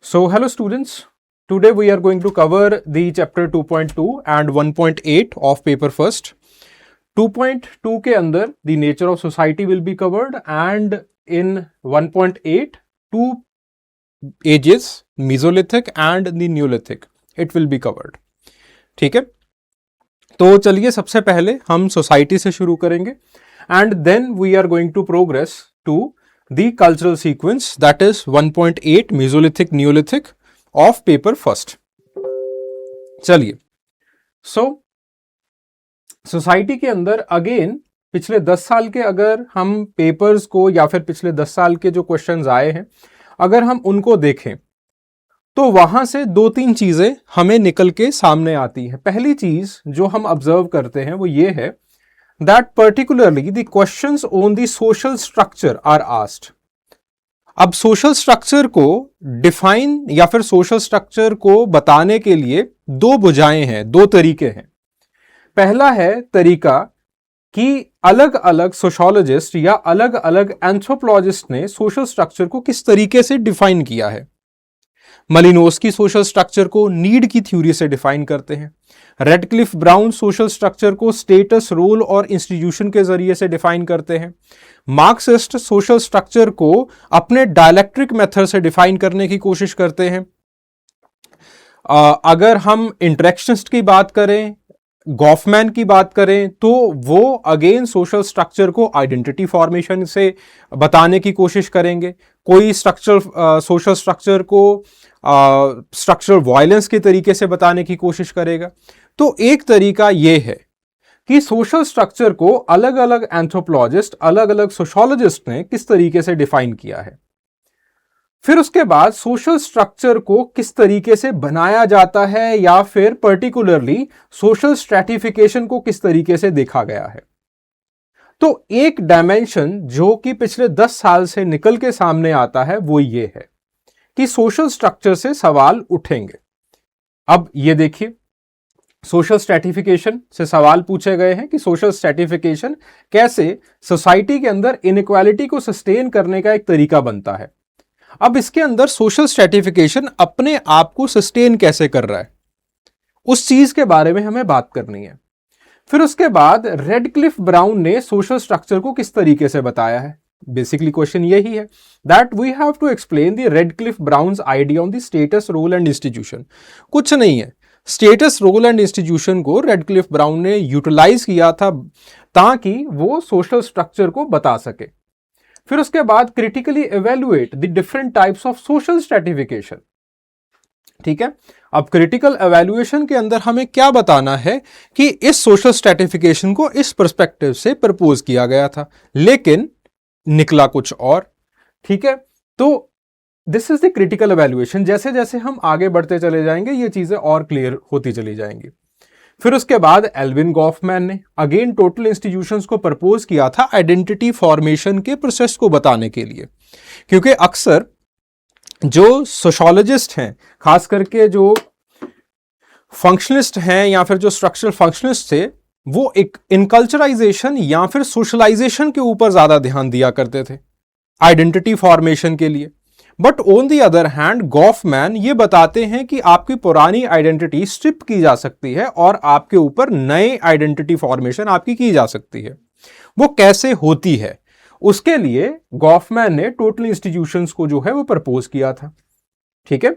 So, hello students. Today we are going to cover the chapter 2.2 and 1.8 of paper first. 2.2 के अंदर the nature of society will be covered and in 1.8 two ages Mesolithic and the Neolithic it will be covered. ठीक है, तो चलिए सबसे पहले हम society से शुरू करेंगे and then we are going to progress to the cultural sequence, that is 1.8 Mesolithic Neolithic of paper first. चलिए, सोसाइटी के अंदर अगेन पिछले 10 साल के अगर हम पेपर्स को या फिर पिछले 10 साल के जो क्वेश्चंस आए हैं अगर हम उनको देखें तो वहां से दो तीन चीजें हमें निकल के सामने आती हैं. पहली चीज जो हम ऑब्जर्व करते हैं वो ये है that particularly the questions on the social structure are asked. अब social structure को define या फिर social structure को बताने के लिए दो भुजाएं हैं, दो तरीके हैं. पहला है तरीका कि अलग अलग सोशोलॉजिस्ट या अलग अलग एंथ्रोपोलॉजिस्ट ने सोशल स्ट्रक्चर को किस तरीके से डिफाइन किया है. मलिनोस्की सोशल स्ट्रक्चर को नीड की थ्योरी से डिफाइन करते हैं. रेडक्लिफ ब्राउन सोशल स्ट्रक्चर को स्टेटस, रोल और इंस्टीट्यूशन के जरिए से डिफाइन करते हैं. मार्क्सिस्ट सोशल स्ट्रक्चर को अपने डायलेक्ट्रिक मेथड से डिफाइन करने की कोशिश करते हैं. अगर हम इंटरेक्शनिस्ट की बात करें, गॉफमैन की बात करें तो वो अगेन सोशल स्ट्रक्चर को आइडेंटिटी फॉर्मेशन से बताने की कोशिश करेंगे. कोई स्ट्रक्चर सोशल स्ट्रक्चर को स्ट्रक्चरल वायलेंस के तरीके से बताने की कोशिश करेगा. तो एक तरीका ये है कि सोशल स्ट्रक्चर को अलग अलग एंथ्रोपोलॉजिस्ट, अलग अलग सोशोलॉजिस्ट ने किस तरीके से डिफाइन किया है. फिर उसके बाद सोशल स्ट्रक्चर को किस तरीके से बनाया जाता है या फिर पर्टिकुलरली सोशल स्ट्रैटिफिकेशन को किस तरीके से देखा गया है. तो एक डायमेंशन जो कि पिछले 10 साल से निकल के सामने आता है वो ये है कि सोशल स्ट्रक्चर से सवाल उठेंगे. अब ये देखिए, सोशल स्ट्रैटिफिकेशन से सवाल पूछे गए हैं कि सोशल स्ट्रैटिफिकेशन कैसे सोसाइटी के अंदर इनइक्वालिटी को सस्टेन करने का एक तरीका बनता है. अब इसके अंदर सोशल स्ट्रैटिफिकेशन अपने आप को सस्टेन कैसे कर रहा है उस चीज के बारे में हमें बात करनी है. फिर उसके बाद रेडक्लिफ ब्राउन ने सोशल स्ट्रक्चर को किस तरीके से बताया है. बेसिकली क्वेश्चन यही है that we have to explain the Radcliffe Brown's idea on the status, role and institution. कुछ नहीं है, स्टेटस, रोल एंड इंस्टीट्यूशन को रेडक्लिफ ब्राउन ने यूटिलाइज किया था ताकि वो सोशल स्ट्रक्चर को बता सके. फिर उसके बाद critically evaluate the different types of social stratification. ठीक है, अब क्रिटिकल इवैल्यूएशन के अंदर हमें क्या बताना है कि इस सोशल स्ट्रैटिफिकेशन को इस पर्सपेक्टिव से प्रपोज किया गया था लेकिन निकला कुछ और. ठीक है, तो this is the critical evaluation. जैसे जैसे हम आगे बढ़ते चले जाएंगे ये चीजें और क्लियर होती चली जाएंगी. फिर उसके बाद एल्विन गॉफमैन ने अगेन टोटल इंस्टीट्यूशंस को प्रपोज किया था आइडेंटिटी फॉर्मेशन के प्रोसेस को बताने के लिए, क्योंकि अक्सर जो सोशोलॉजिस्ट हैं, खास करके जो फंक्शनिस्ट हैं या फिर जो स्ट्रक्चरल फंक्शनिस्ट थे, वो एक इनकल्चराइजेशन या फिर सोशलाइजेशन के ऊपर ज्यादा ध्यान दिया करते थे आइडेंटिटी फॉर्मेशन के लिए. But on the other hand Goffman ये बताते हैं कि आपकी पुरानी आइडेंटिटी स्ट्रिप की जा सकती है और आपके ऊपर नए आइडेंटिटी फॉर्मेशन आपकी की जा सकती है. वो कैसे होती है उसके लिए गॉफमैन ने टोटल इंस्टीट्यूशंस को जो है वो प्रपोज किया था. ठीक है,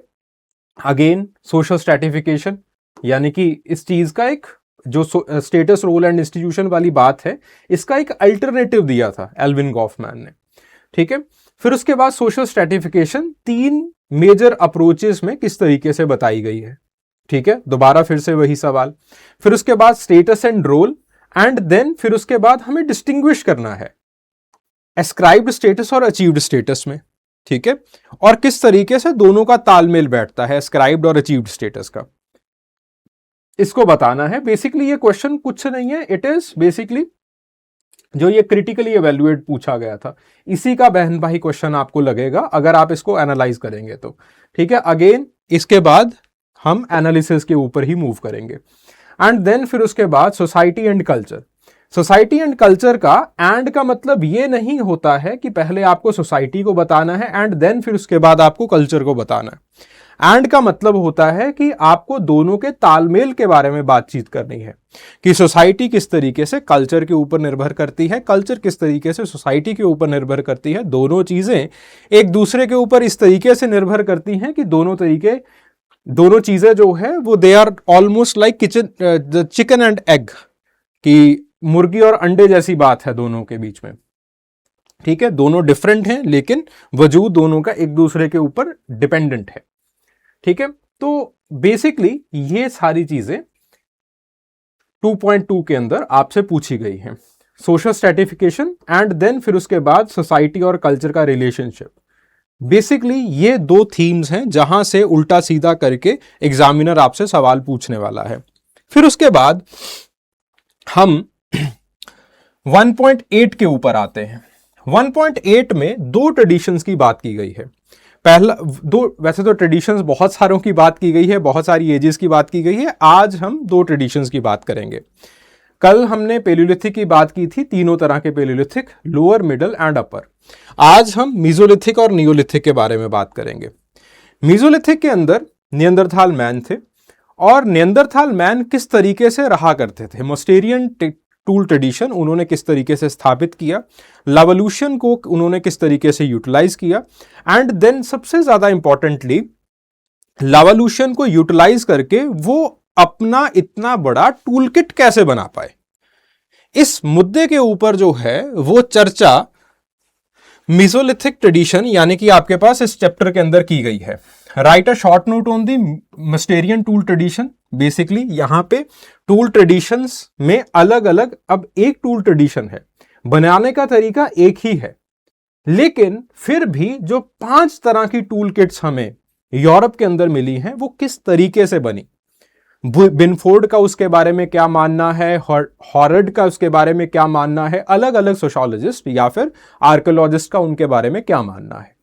अगेन सोशल स्ट्रैटिफिकेशन यानी कि इस चीज का एक जो स्टेटस, रोल एंड इंस्टीट्यूशन वाली बात है इसका एक अल्टरनेटिव दिया था एल्विन गॉफमैन ने. ठीक है, फिर उसके बाद सोशल स्ट्रैटिफिकेशन 3 मेजर अप्रोचेस में किस तरीके से बताई गई है. ठीक है, दोबारा फिर से वही सवाल. फिर उसके बाद status and role and then फिर उसके बाद हमें डिस्टिंग्विश करना है एस्क्राइब्ड स्टेटस और अचीव्ड स्टेटस में. ठीक है, और किस तरीके से दोनों का तालमेल बैठता है एस्क्राइब्ड और अचीव्ड स्टेटस का, इसको बताना है. बेसिकली ये क्वेश्चन कुछ नहीं है, इट इज बेसिकली जो ये क्रिटिकली इवैल्यूएट पूछा गया था इसी का बहन भाई क्वेश्चन आपको लगेगा अगर आप इसको एनालाइज करेंगे तो. ठीक है, अगेन इसके बाद हम एनालिसिस के ऊपर ही मूव करेंगे एंड देन फिर उसके बाद society and culture. Society and culture का एंड का मतलब ये नहीं होता है कि पहले आपको सोसाइटी को बताना है एंड देन फिर उसके बाद आपको कल्चर को बताना है। एंड का मतलब होता है कि आपको दोनों के तालमेल के बारे में बातचीत करनी है कि सोसाइटी किस तरीके से कल्चर के ऊपर निर्भर करती है, कल्चर किस तरीके से सोसाइटी के ऊपर निर्भर करती है। दोनों चीजें एक दूसरे के ऊपर इस तरीके से निर्भर करती हैं कि दोनों चीजें जो है वो they are almost like chicken and egg, कि मुर्गी और अंडे जैसी बात है दोनों के बीच में। ठीक है, दोनों डिफरेंट हैं लेकिन वजूद दोनों का एक दूसरे के ऊपर डिपेंडेंट है। ठीक है, तो बेसिकली ये सारी चीजें 2.2 के अंदर आपसे पूछी गई हैं। सोशल स्ट्रेटिफिकेशन एंड देन फिर उसके बाद सोसाइटी और कल्चर का रिलेशनशिप। बेसिकली ये दो थीम्स हैं जहां से उल्टा सीधा करके एग्जामिनर आपसे सवाल पूछने वाला है। फिर उसके बाद हम 1.8 के ऊपर आते हैं। 1.8 में दो ट्रेडिशंस की बात की गई है। पहला वैसे तो ट्रेडिशंस बहुत सारों की बात की गई है, बहुत सारी एजेस की बात की गई है। आज हम दो ट्रेडिशंस की बात करेंगे। कल हमने पेलियोलिथिक की बात की थी, तीनों तरह के palaeolithic, lower, middle and upper. आज हम मीजोलिथिक और नियोलिथिक के बारे में बात करेंगे। मीजोलिथिक के अंदर नियंदरथाल मैन थे और नियंदरथाल मैन किस तरीके से रहा करते थे। मोस्टेरियन टूल ट्रेडिशन उन्होंने किस तरीके से स्थापित किया, लावोल्यूशन को उन्होंने किस तरीके से यूटिलाइज किया, एंड देन सबसे ज्यादा इंपॉर्टेंटली लावोल्यूशन को यूटिलाइज करके वो अपना इतना बड़ा टूल किट कैसे बना पाए। इस मुद्दे के ऊपर जो है वो चर्चा मीजोलिथिक ट्रेडिशन यानी कि आपके पास इस चैप्टर के अंदर की गई है। Right a short note on the Mousterian tool tradition. Basically यहां पे टूल ट्रेडिशंस में अलग अलग, अब एक टूल ट्रेडिशन है, बनाने का तरीका एक ही है, लेकिन फिर भी जो 5 तरह की टूल किट्स हमें यूरोप के अंदर मिली हैं वो किस तरीके से बनी। बिनफोर्ड का उसके बारे में क्या मानना है, हॉरड का उसके बारे में क्या मानना है, अलग अलग सोशियोलॉजिस्ट या फिर आर्कियोलॉजिस्ट का उनके बारे में क्या मानना है।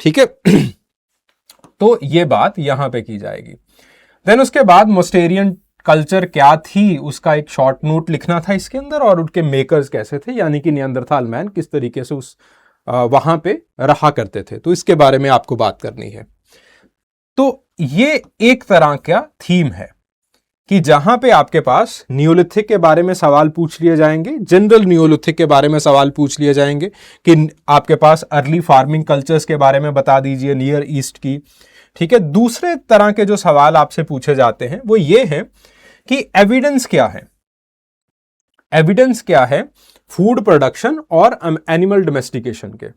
ठीक है, तो ये बात यहां पे की जाएगी। देन उसके बाद मोस्टेरियन कल्चर क्या थी उसका एक शॉर्ट नोट लिखना था इसके अंदर, और उनके मेकर्स कैसे थे, यानी कि नियंदरथाल मैन किस तरीके से उस वहां पे रहा करते थे, तो इसके बारे में आपको बात करनी है। तो ये एक तरह का थीम है कि जहां पे आपके पास नियोलिथिक के बारे में सवाल पूछ लिए जाएंगे, जनरल नियोलिथिक के बारे में सवाल पूछ लिए जाएंगे कि आपके पास अर्ली फार्मिंग कल्चर्स के बारे में बता दीजिए नियर ईस्ट की। ठीक है, दूसरे तरह के जो सवाल आपसे पूछे जाते हैं वो ये है कि एविडेंस क्या है, एविडेंस क्या है फूड प्रोडक्शन और एनिमल डोमेस्टिकेशन के।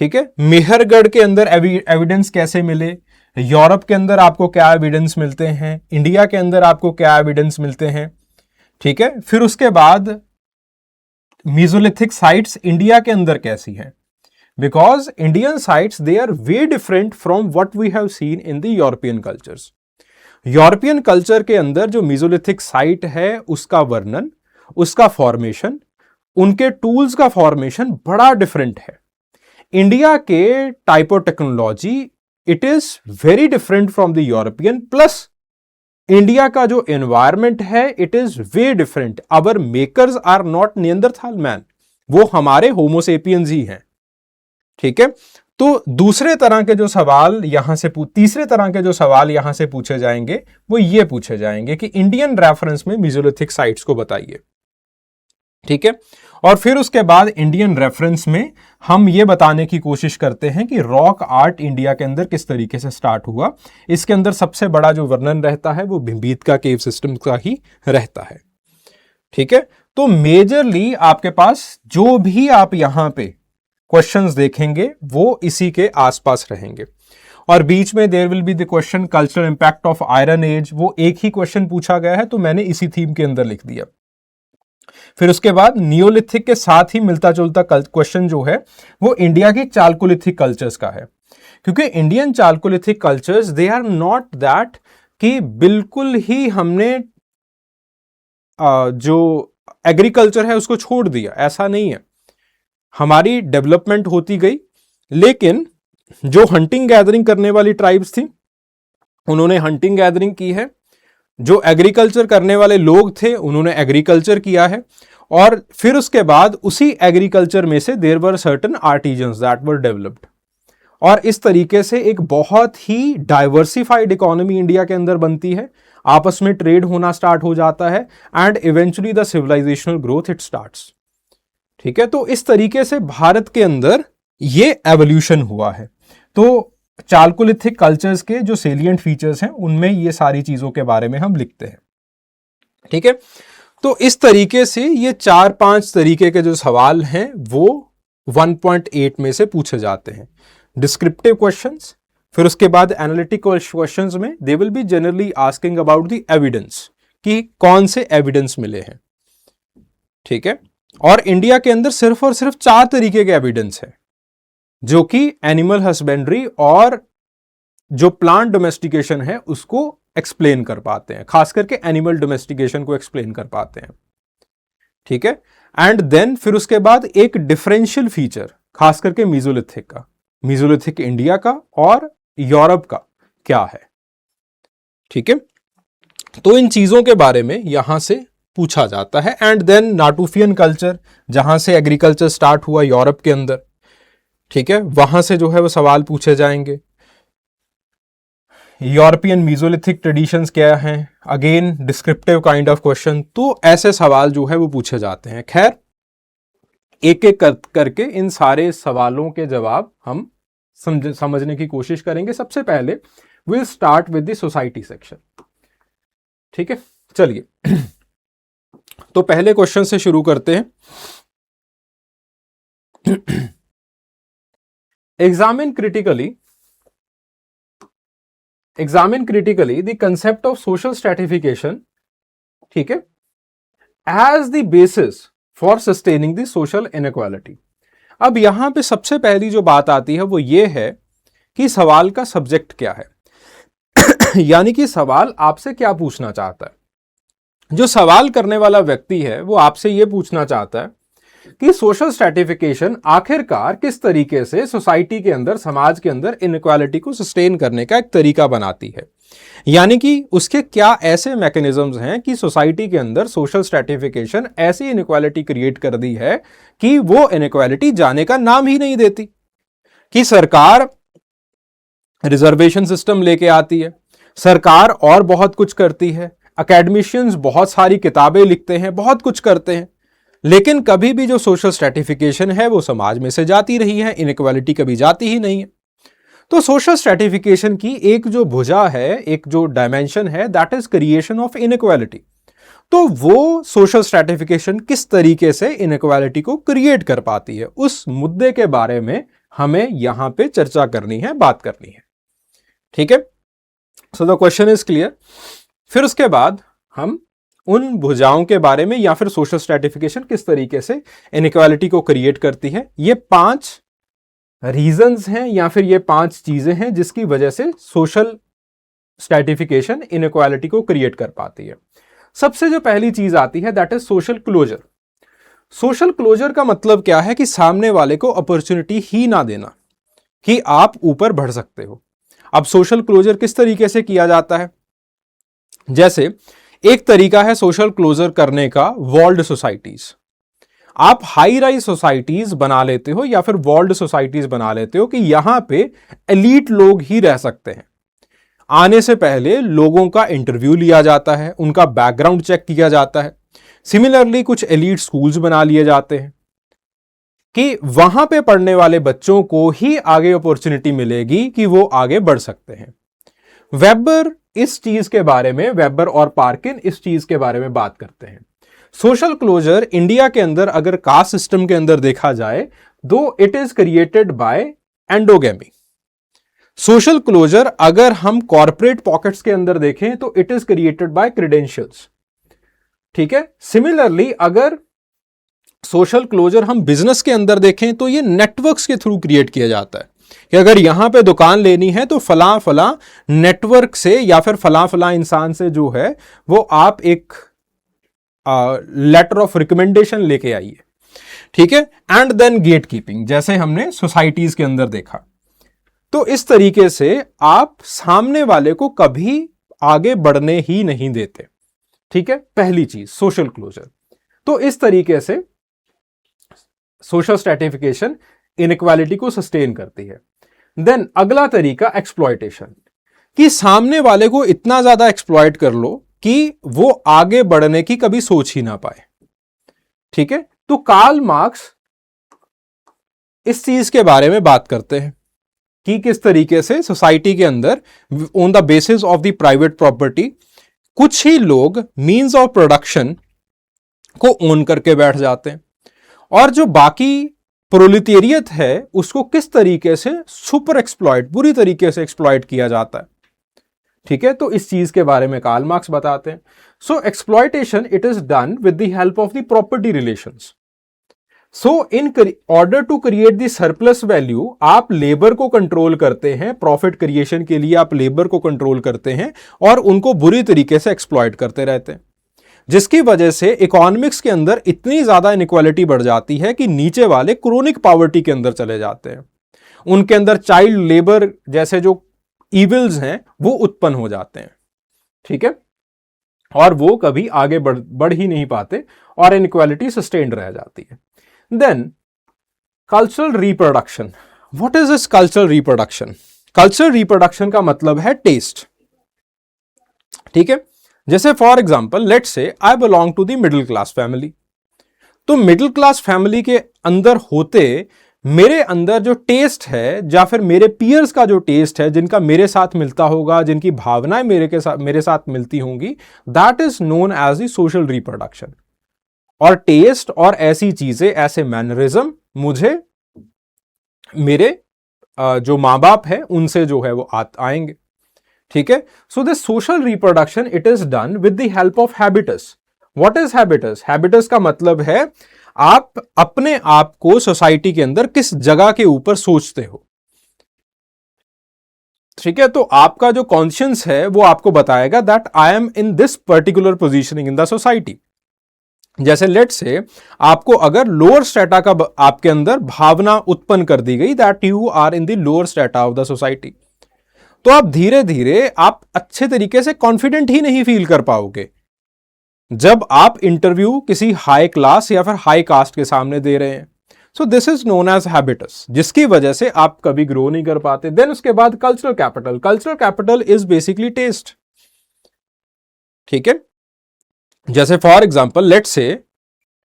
ठीक है, मेहरगढ़ के अंदर एविडेंस कैसे मिले, यूरोप के अंदर आपको क्या एविडेंस मिलते हैं, इंडिया के अंदर आपको क्या एविडेंस मिलते हैं। ठीक है, फिर उसके बाद मीजोलिथिक साइट्स इंडिया के अंदर कैसी हैं, because Indian sites they are way different from what we have seen in the European cultures. European culture के अंदर जो मीजोलिथिक साइट है उसका वर्णन, उसका फॉर्मेशन, उनके टूल्स का फॉर्मेशन बड़ा डिफरेंट है। इंडिया के type of technology it is very different from the European, plus India का जो एनवायरमेंट है it is way different. Our makers are not Neanderthal man, वो हमारे होमोसेपियंस ही हैं। ठीक है, तो दूसरे तरह के जो सवाल यहां से तीसरे तरह के जो सवाल यहां से पूछे जाएंगे वो ये पूछे जाएंगे कि इंडियन रेफरेंस में मीजोलिथिक साइट्स को बताइए। ठीक है, और फिर उसके बाद इंडियन रेफरेंस में हम ये बताने की कोशिश करते हैं कि रॉक आर्ट इंडिया के अंदर किस तरीके से स्टार्ट हुआ। इसके अंदर सबसे बड़ा जो वर्णन रहता है वो भीमबेटका केव सिस्टम का ही रहता है। ठीक है, तो मेजरली आपके पास जो भी आप यहां पे क्वेश्चंस देखेंगे वो इसी के आसपास रहेंगे, और बीच में there will be the question cultural impact of iron age, वो एक ही क्वेश्चन पूछा गया है तो मैंने इसी थीम के अंदर लिख दिया। फिर उसके बाद नियोलिथिक के साथ ही मिलता जुलता क्वेश्चन जो है वो इंडिया की चालकोलिथिक कल्चर्स का है, क्योंकि Indian chalcolithic cultures they are not that कि बिल्कुल ही हमने जो एग्रीकल्चर है उसको छोड़ दिया, ऐसा नहीं है। हमारी डेवलपमेंट होती गई, लेकिन जो हंटिंग गैदरिंग करने वाली ट्राइब्स थी उन्होंने हंटिंग गैदरिंग की है, जो एग्रीकल्चर करने वाले लोग थे उन्होंने एग्रीकल्चर किया है, और फिर उसके बाद उसी एग्रीकल्चर में से there were certain artisans that were developed, और इस तरीके से एक बहुत ही डाइवर्सिफाइड इकोनॉमी इंडिया के अंदर बनती है, आपस में ट्रेड होना स्टार्ट हो जाता है, and eventually the civilisational growth it starts. ठीक है, तो इस तरीके से भारत के अंदर ये एवोल्यूशन हुआ है। तो चालकोलिथिक कल्चर्स के जो सेलिएंट फीचर्स हैं उनमें ये सारी चीजों के बारे में हम लिखते हैं। ठीक है, तो इस तरीके से ये 4-5 तरीके के जो सवाल हैं वो 1.8 में से पूछे जाते हैं। डिस्क्रिप्टिव क्वेश्चंस, फिर उसके बाद एनालिटिक क्वेश्चंस में they will be generally asking about the evidence, कि कौन से एविडेंस मिले हैं। ठीक है, और इंडिया के अंदर सिर्फ और सिर्फ 4 तरीके के एविडेंस है, जो कि एनिमल हस्बेंड्री और जो प्लांट डोमेस्टिकेशन है उसको एक्सप्लेन कर पाते हैं, खास करके एनिमल डोमेस्टिकेशन को एक्सप्लेन कर पाते हैं। ठीक है, एंड देन फिर उसके बाद एक डिफरेंशियल फीचर खास करके मीजोलिथिक का, मीजोलिथिक इंडिया का और यूरोप का क्या है। ठीक है, तो इन चीजों के बारे में यहां से पूछा जाता है। एंड देन नाटुफियन कल्चर, जहां से एग्रीकल्चर स्टार्ट हुआ यूरोप के अंदर, ठीक है, वहां से जो है वो सवाल पूछे जाएंगे। यूरोपियन मीजोलिथिक ट्रेडिशंस क्या हैं, again descriptive kind of question. तो ऐसे सवाल जो है वो पूछे जाते हैं। खैर, एक एक करके इन सारे सवालों के जवाब हम समझने की कोशिश करेंगे। सबसे पहले will start with the society section. ठीक है, चलिए तो पहले क्वेश्चन से शुरू करते हैं। Examine critically the concept of social stratification, ठीक है, as the basis for sustaining the social inequality। अब यहां पे सबसे पहली जो बात आती है वो ये है कि सवाल का सब्जेक्ट क्या है यानी कि सवाल आपसे क्या पूछना चाहता है। जो सवाल करने वाला व्यक्ति है वो आपसे ये पूछना चाहता है कि सोशल स्ट्रैटिफिकेशन आखिरकार किस तरीके से सोसाइटी के अंदर, समाज के अंदर इनइक्वालिटी को सस्टेन करने का एक तरीका बनाती है। यानी कि उसके क्या ऐसे मैकेनिज्म्स हैं कि सोसाइटी के अंदर सोशल स्ट्रैटिफिकेशन ऐसी इनइक्वालिटी क्रिएट कर दी है कि वो इनइक्वालिटी जाने का नाम ही नहीं देती। कि सरकार रिजर्वेशन सिस्टम लेके आती है, सरकार और बहुत कुछ करती है, एकेडमिशियंस बहुत सारी किताबें लिखते हैं, बहुत कुछ करते हैं, लेकिन कभी भी जो सोशल स्ट्रैटिफिकेशन है वो समाज में से जाती रही है, इनइक्वालिटी कभी जाती ही नहीं है। तो सोशल स्ट्रैटिफिकेशन की एक जो भुजा है, एक जो डायमेंशन है, that is creation of inequality. तो वो सोशल स्ट्रैटिफिकेशन किस तरीके से इनइक्वालिटी को क्रिएट कर पाती है, उस मुद्दे के बारे में हमें यहां पे चर्चा करनी है, बात करनी है। ठीक है, so the question is clear. फिर उसके बाद हम उन भुजाओं के बारे में, या फिर सोशल स्ट्रैटिफिकेशन किस तरीके से इनइक्वालिटी को क्रिएट करती है, ये 5 रीजंस हैं या फिर ये 5 चीजें हैं जिसकी वजह से सोशल स्ट्रैटिफिकेशन इनइक्वालिटी को क्रिएट कर पाती है। सबसे जो पहली चीज आती है that is social closure. Social closure का मतलब क्या है कि सामने वाले को अपॉर्चुनिटी ही ना देना कि आप ऊपर बढ़ सकते हो। अब सोशल क्लोजर किस तरीके से किया जाता है, जैसे एक तरीका है सोशल क्लोजर करने का वॉल्ड सोसाइटीज। आप हाई राइज सोसाइटीज बना लेते हो या फिर वॉल्ड सोसाइटीज बना लेते हो कि यहां पे एलीट लोग ही रह सकते हैं। आने से पहले लोगों का इंटरव्यू लिया जाता है, उनका बैकग्राउंड चेक किया जाता है। सिमिलरली कुछ एलीट स्कूल्स बना लिए जाते हैं कि वहां पे पढ़ने वाले बच्चों को ही आगे अपॉर्चुनिटी मिलेगी कि वो आगे बढ़ सकते हैं। वेबर इस चीज के बारे में, वेबर और पार्किन इस चीज के बारे में बात करते हैं। सोशल क्लोजर इंडिया के अंदर अगर कास्ट सिस्टम के अंदर देखा जाए, though it is created by endogamy. Social closure अगर हम कॉर्पोरेट पॉकेट्स के अंदर देखें तो it is created by credentials. ठीक है, सिमिलरली अगर सोशल क्लोजर हम बिजनेस के अंदर देखें तो ये नेटवर्क्स के थ्रू क्रिएट किया जाता है कि अगर यहां पे दुकान लेनी है तो फला फला नेटवर्क से या फिर फला फला इंसान से जो है वो आप एक लेटर ऑफ रिकमेंडेशन लेके आइए। ठीक है, एंड देन गेट कीपिंग, जैसे हमने सोसाइटीज के अंदर देखा। तो इस तरीके से आप सामने वाले को कभी आगे बढ़ने ही नहीं देते। ठीक है, पहली चीज सोशल क्लोजर। तो इस तरीके से सोशल स्ट्रैटिफिकेशन इनइक्वालिटी को सस्टेन करती है। देन अगला तरीका एक्सप्लॉयटेशन, कि सामने वाले को इतना ज्यादा एक्सप्लॉयट कर लो कि वो आगे बढ़ने की कभी सोच ही ना पाए। ठीक है, तो कार्ल मार्क्स इस चीज के बारे में बात करते हैं कि किस तरीके से सोसाइटी के अंदर on the basis of the private property कुछ ही लोग मींस ऑफ प्रोडक्शन को ओन करके बैठ जाते हैं और जो बाकी प्रोलिटेरियत है उसको किस तरीके से सुपर एक्सप्लॉइट, बुरी तरीके से एक्सप्लॉइट किया जाता है। ठीक है, तो इस चीज के बारे में कार्ल मार्क्स बताते हैं। So exploitation it is done with the help of the property relations. So in order to create the surplus value, आप लेबर को कंट्रोल करते हैं, प्रॉफिट क्रिएशन के लिए आप लेबर को कंट्रोल करते हैं और उनको बुरी तरीके से एक्सप्लॉइट करते रहते हैं, जिसकी वजह से इकोनॉमिक्स के अंदर इतनी ज्यादा इनइक्वालिटी बढ़ जाती है कि नीचे वाले क्रोनिक पॉवर्टी के अंदर चले जाते हैं, उनके अंदर चाइल्ड लेबर जैसे जो इविल्स हैं वो उत्पन्न हो जाते हैं। ठीक है, और वो कभी आगे बढ़ ही नहीं पाते और इनइक्वालिटी सस्टेन्ड रह जाती है। Then cultural reproduction, what is this cultural reproduction? Cultural reproduction का मतलब है टेस्ट। ठीक है, जैसे for example let's say I belong to the middle class family, तो मिडिल क्लास फैमिली के अंदर होते मेरे अंदर जो टेस्ट है या फिर मेरे पीयर्स का जो टेस्ट है, जिनका मेरे साथ मिलता होगा, जिनकी भावनाएं मेरे साथ मिलती होंगी, that is known as the social reproduction. और टेस्ट और ऐसी चीजें, ऐसे मैनरिज्म मुझे मेरे जो माँ बाप है उनसे जो है वो आएंगे। ठीक है, so this social reproduction it is done with the help of habitus. What is habitus? Habitus का मतलब है आप अपने आप को सोसाइटी के अंदर किस जगह के ऊपर सोचते हो। ठीक है, तो आपका जो कॉन्शियंस है वो आपको बताएगा that I am in this particular positioning in the society. जैसे लेट से आपको अगर लोअर स्ट्रेटा का आपके अंदर भावना उत्पन्न कर दी गई that you are in the lower strata of the society, तो आप धीरे धीरे आप अच्छे तरीके से कॉन्फिडेंट ही नहीं फील कर पाओगे जब आप इंटरव्यू किसी हाई क्लास या फिर हाई कास्ट के सामने दे रहे हैं। So this is known as habitus, जिसकी वजह से आप कभी ग्रो नहीं कर पाते। देन उसके बाद cultural capital. Cultural capital is basically taste. ठीक है, जैसे for example let say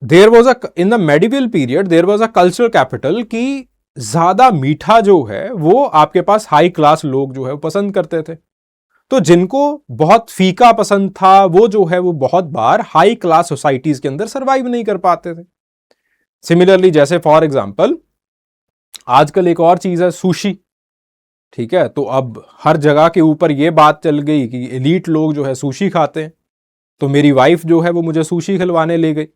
there was a in the medieval period there was a cultural capital कि ज्यादा मीठा जो है वो आपके पास हाई क्लास लोग जो है वो पसंद करते थे, तो जिनको बहुत फीका पसंद था वो जो है वो बहुत बार हाई क्लास सोसाइटीज के अंदर सरवाइव नहीं कर पाते थे। सिमिलरली जैसे फॉर एग्जांपल आजकल एक और चीज है सुशी। ठीक है, तो अब हर जगह के ऊपर ये बात चल गई कि एलीट लोग जो है सुशी खाते हैं, तो मेरी वाइफ जो है वो मुझे सुशी खिलवाने ले गई,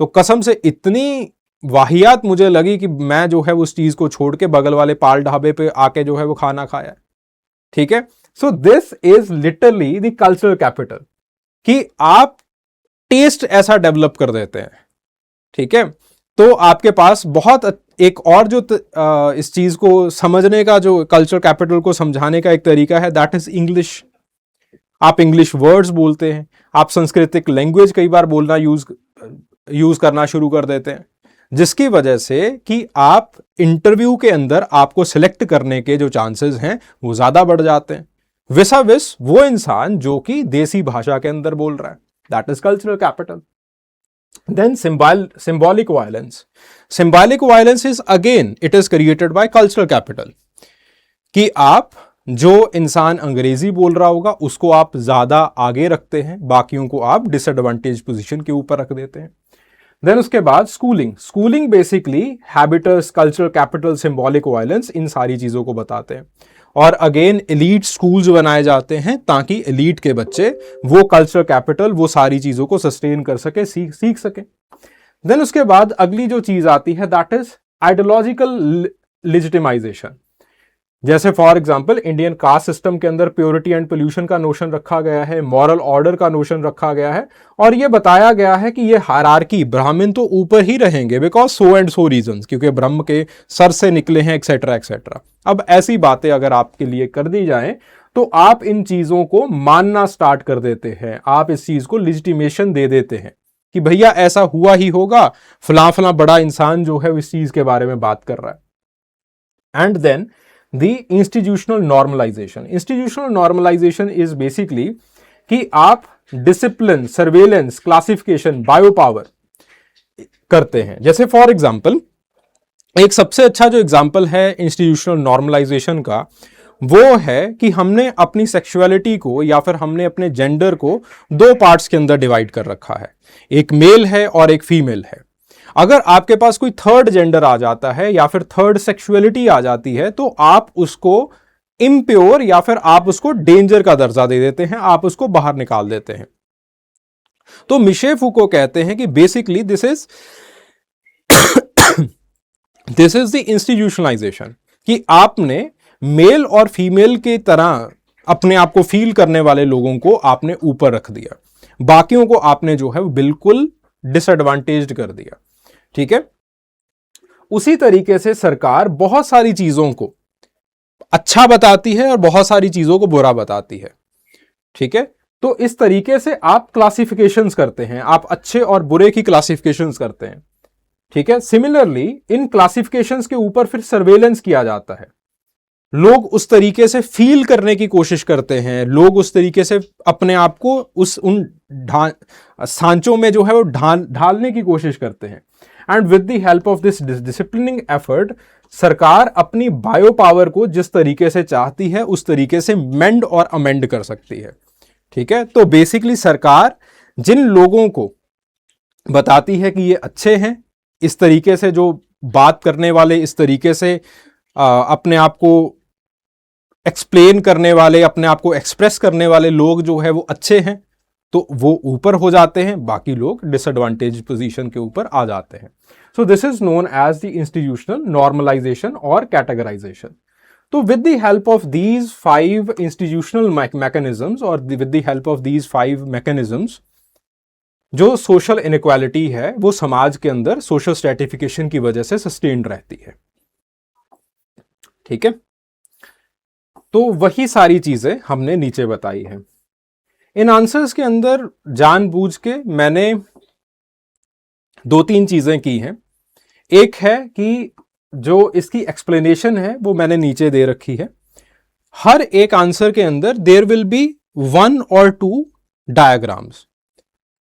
तो कसम से इतनी वाहियात मुझे लगी कि मैं जो है उस चीज को छोड़ के बगल वाले पाल ढाबे पे आके जो है वो खाना खाया। ठीक है, so this is literally the cultural capital कि आप टेस्ट ऐसा डेवलप कर देते हैं। ठीक है, तो आपके पास बहुत एक और जो इस चीज को समझने का, जो कल्चरल कैपिटल को समझाने का एक तरीका है दैट इज इंग्लिश। आप इंग्लिश वर्ड्स बोलते हैं, आप सांस्कृतिक लैंग्वेज कई बार बोलना यूज करना शुरू कर देते हैं, जिसकी वजह से कि आप इंटरव्यू के अंदर आपको सिलेक्ट करने के जो चांसेस हैं वो ज्यादा बढ़ जाते हैं विसाविस वो इंसान जो कि देसी भाषा के अंदर बोल रहा है। That is cultural capital. Then symbolic violence. Symbolic violence is again it is created by cultural capital कि आप जो इंसान अंग्रेजी बोल रहा होगा उसको आप ज्यादा आगे रखते हैं, बाकियों को आप डिसएडवांटेज पोजीशन के ऊपर रख देते हैं। देन उसके बाद schooling basically habitus, cultural capital, symbolic violence, इन सारी चीजों को बताते हैं। और अगेन एलीट स्कूल्स बनाए जाते हैं ताकि एलीट के बच्चे वो कल्चरल कैपिटल, वो सारी चीजों को सस्टेन कर सके, सीख सके। देन उसके बाद अगली जो चीज आती है दैट इज आइडियोलॉजिकल लेजिटिमाइजेशन। जैसे for example Indian caste system के अंदर प्योरिटी एंड पोल्यूशन का नोशन रखा गया है, मॉरल ऑर्डर का नोशन रखा गया है, और ये बताया गया है कि ये हायरार्की, ब्राह्मण तो ऊपर ही रहेंगे because so and so reasons, क्योंकि ब्रह्म के सर से निकले हैं एक्सेट्रा एक्सेट्रा। अब ऐसी बातें अगर आपके लिए कर दी जाएं तो आप इन चीजों को मानना स्टार्ट कर देते हैं, आप इस चीज को लेजिटिमेशन दे देते हैं। कि भैया ऐसा हुआ ही होगा, फलां फलां बड़ा इंसान जो है इस चीज के बारे में बात कर रहा है। And then the institutional normalisation. Institutional normalisation is basically कि आप discipline, surveillance, classification, bio power करते हैं। जैसे फॉर एग्जाम्पल, एक सबसे अच्छा जो एग्जाम्पल है इंस्टीट्यूशनल नॉर्मलाइजेशन का, वो है कि हमने अपनी सेक्सुअलिटी को या फिर हमने अपने जेंडर को दो पार्ट्स के अंदर डिवाइड कर रखा है, एक मेल है और एक फीमेल है। अगर आपके पास कोई थर्ड जेंडर आ जाता है या फिर थर्ड सेक्सुअलिटी आ जाती है तो आप उसको इम्प्योर या फिर आप उसको डेंजर का दर्जा दे देते हैं, आप उसको बाहर निकाल देते हैं। तो मिशेल फूको कहते हैं कि basically this is the institutionalisation, कि आपने मेल और फीमेल की तरह अपने आप को फील करने वाले लोगों को आपने ऊपर रख दिया, बाकियों को आपने जो है बिल्कुल डिसएडवांटेज्ड कर दिया। ठीक है, उसी तरीके से सरकार बहुत सारी चीजों को अच्छा बताती है और बहुत सारी चीजों को बुरा बताती है। ठीक है, तो इस तरीके से आप क्लासिफिकेशंस करते हैं, आप अच्छे और बुरे की क्लासिफिकेशंस करते हैं। ठीक है, सिमिलरली इन क्लासिफिकेशंस के ऊपर फिर सर्वेलेंस किया जाता है। लोग उस तरीके से फील करने की कोशिश करते हैं, लोग उस तरीके से अपने आप को उन सांचों में जो है वो ढालने की कोशिश करते हैं। And with the help of this disciplining effort, सरकार अपनी बायो पावर को जिस तरीके से चाहती है उस तरीके से मेंड और अमेंड कर सकती है। ठीक है, तो बेसिकली सरकार जिन लोगों को बताती है कि ये अच्छे हैं, इस तरीके से जो बात करने वाले, इस तरीके से अपने आप को एक्सप्लेन करने वाले, अपने आप को एक्सप्रेस करने वाले लोग जो है वो अच्छे हैं, तो वो ऊपर हो जाते हैं, बाकी लोग डिसएडवांटेज पोजीशन के ऊपर आ जाते हैं। So this is known as the institutional normalization और कैटेगराइजेशन। तो with the help of these 5 institutional mechanisms और with the help of these 5 mechanisms, जो सोशल इनइक्वालिटी है वो समाज के अंदर सोशल स्ट्रेटिफिकेशन की वजह से सस्टेन्ड रहती है। ठीक है, तो वही सारी चीजें हमने नीचे बताई हैं। इन आंसर्स के अंदर जानबूझ के मैंने 2-3 चीजें की हैं। एक है कि जो इसकी एक्सप्लेनेशन है वो मैंने नीचे दे रखी है। हर एक आंसर के अंदर देयर विल बी 1 और 2 डायग्राम्स।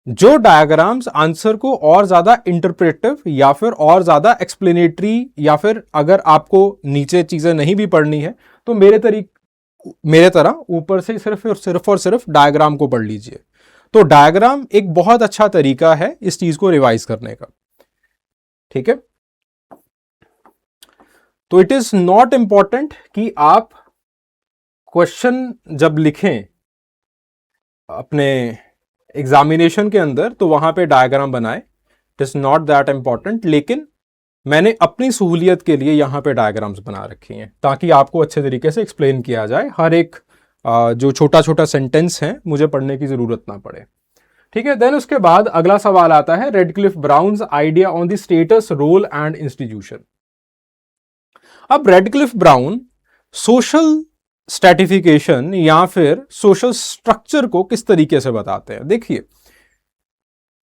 जो डायग्राम्स आंसर को और ज्यादा इंटरप्रेटिव या फिर और ज्यादा एक्सप्लेनेटरी, या फिर अगर आपको नीचे चीजें नहीं भी पढ़नी है तो मेरे तरह ऊपर से सिर्फ और सिर्फ डायग्राम को पढ़ लीजिए। तो डायग्राम एक बहुत अच्छा तरीका है इस चीज को रिवाइज करने का। ठीक है, तो इट इज नॉट इंपॉर्टेंट कि आप क्वेश्चन जब लिखें अपने एग्जामिनेशन के अंदर तो वहां पे डायग्राम बनाएं, it is not that important, लेकिन मैंने अपनी सहूलियत के लिए यहां पे डायग्राम्स बना रखी हैं ताकि आपको अच्छे तरीके से एक्सप्लेन किया जाए। हर एक जो छोटा छोटा सेंटेंस है मुझे पढ़ने की जरूरत ना पड़े। ठीक है, देन उसके बाद अगला सवाल आता है Radcliffe Brown's idea on the status, role and institution. अब रेडक्लिफ ब्राउन सोशल स्ट्रैटिफिकेशन या फिर सोशल स्ट्रक्चर को किस तरीके से बताते हैं। देखिए,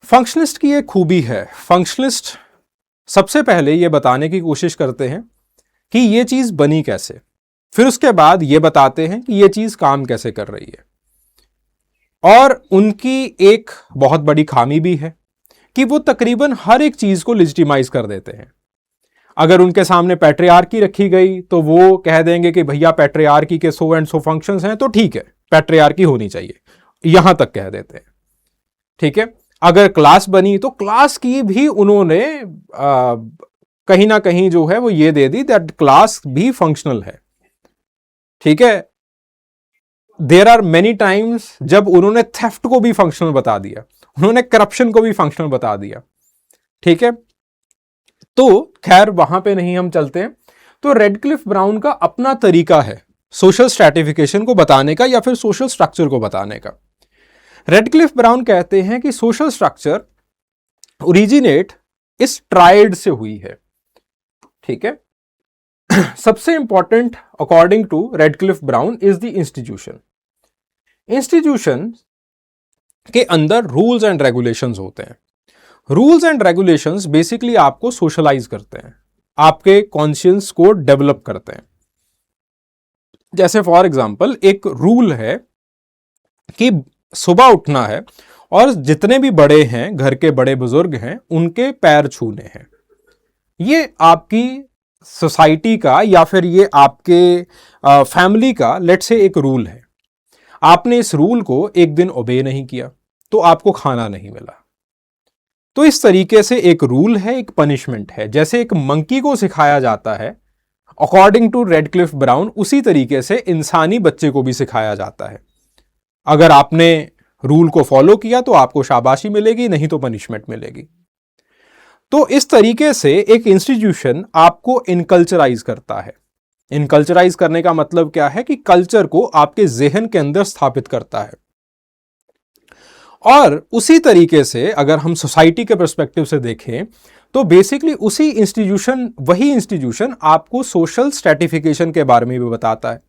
फंक्शनिस्ट की एक खूबी है, फंक्शनिस्ट सबसे पहले यह बताने की कोशिश करते हैं कि यह चीज बनी कैसे, फिर उसके बाद यह बताते हैं कि यह चीज काम कैसे कर रही है। और उनकी एक बहुत बड़ी खामी भी है कि वो तकरीबन हर एक चीज को लेजिटिमाइज कर देते हैं। अगर उनके सामने पैट्रियार्की रखी गई तो वो कह देंगे कि भैया पैट्रियार्की के सो एंड सो फंक्शंस हैं तो ठीक है, पैट्रियार्की होनी चाहिए, यहां तक कह देते हैं। ठीक है, अगर क्लास बनी तो क्लास की भी उन्होंने कहीं ना कहीं जो है वो ये दे दी दैट क्लास भी फंक्शनल है। ठीक है, देयर आर मेनी टाइम्स जब उन्होंने थेफ्ट को भी फंक्शनल बता दिया, उन्होंने करप्शन को भी फंक्शनल बता दिया। ठीक है, तो खैर वहां पे नहीं हम चलते हैं। तो रेडक्लिफ ब्राउन का अपना तरीका है सोशल स्ट्रैटिफिकेशन को बताने का या फिर सोशल स्ट्रक्चर को बताने का। रेडक्लिफ ब्राउन कहते हैं कि सोशल स्ट्रक्चर ओरिजिनेट इस ट्राइड से हुई है। ठीक है, सबसे important according to Radcliffe Brown is the institution. Institution के अंदर रूल्स एंड रेगुलेशंस होते हैं। रूल्स एंड रेगुलेशंस बेसिकली आपको सोशलाइज करते हैं, आपके कॉन्शियंस को डेवलप करते हैं। जैसे फॉर एग्जांपल एक रूल है कि सुबह उठना है और जितने भी बड़े हैं, घर के बड़े बुजुर्ग हैं, उनके पैर छूने हैं। ये आपकी सोसाइटी का या फिर ये आपके फैमिली का लेट्स से एक रूल है। आपने इस रूल को एक दिन ओबे नहीं किया तो आपको खाना नहीं मिला। तो इस तरीके से एक रूल है, एक पनिशमेंट है। जैसे एक मंकी को सिखाया जाता है अकॉर्डिंग टू रेडक्लिफ ब्राउन, उसी तरीके से इंसानी बच्चे को भी सिखाया जाता है। अगर आपने रूल को फॉलो किया तो आपको शाबाशी मिलेगी, नहीं तो पनिशमेंट मिलेगी। तो इस तरीके से एक इंस्टीट्यूशन आपको इनकल्चराइज करता है। इनकल्चराइज करने का मतलब क्या है कि कल्चर को आपके जेहन के अंदर स्थापित करता है। और उसी तरीके से अगर हम सोसाइटी के पर्सपेक्टिव से देखें तो बेसिकली वही इंस्टीट्यूशन आपको सोशल स्ट्रेटिफिकेशन के बारे में भी बताता है।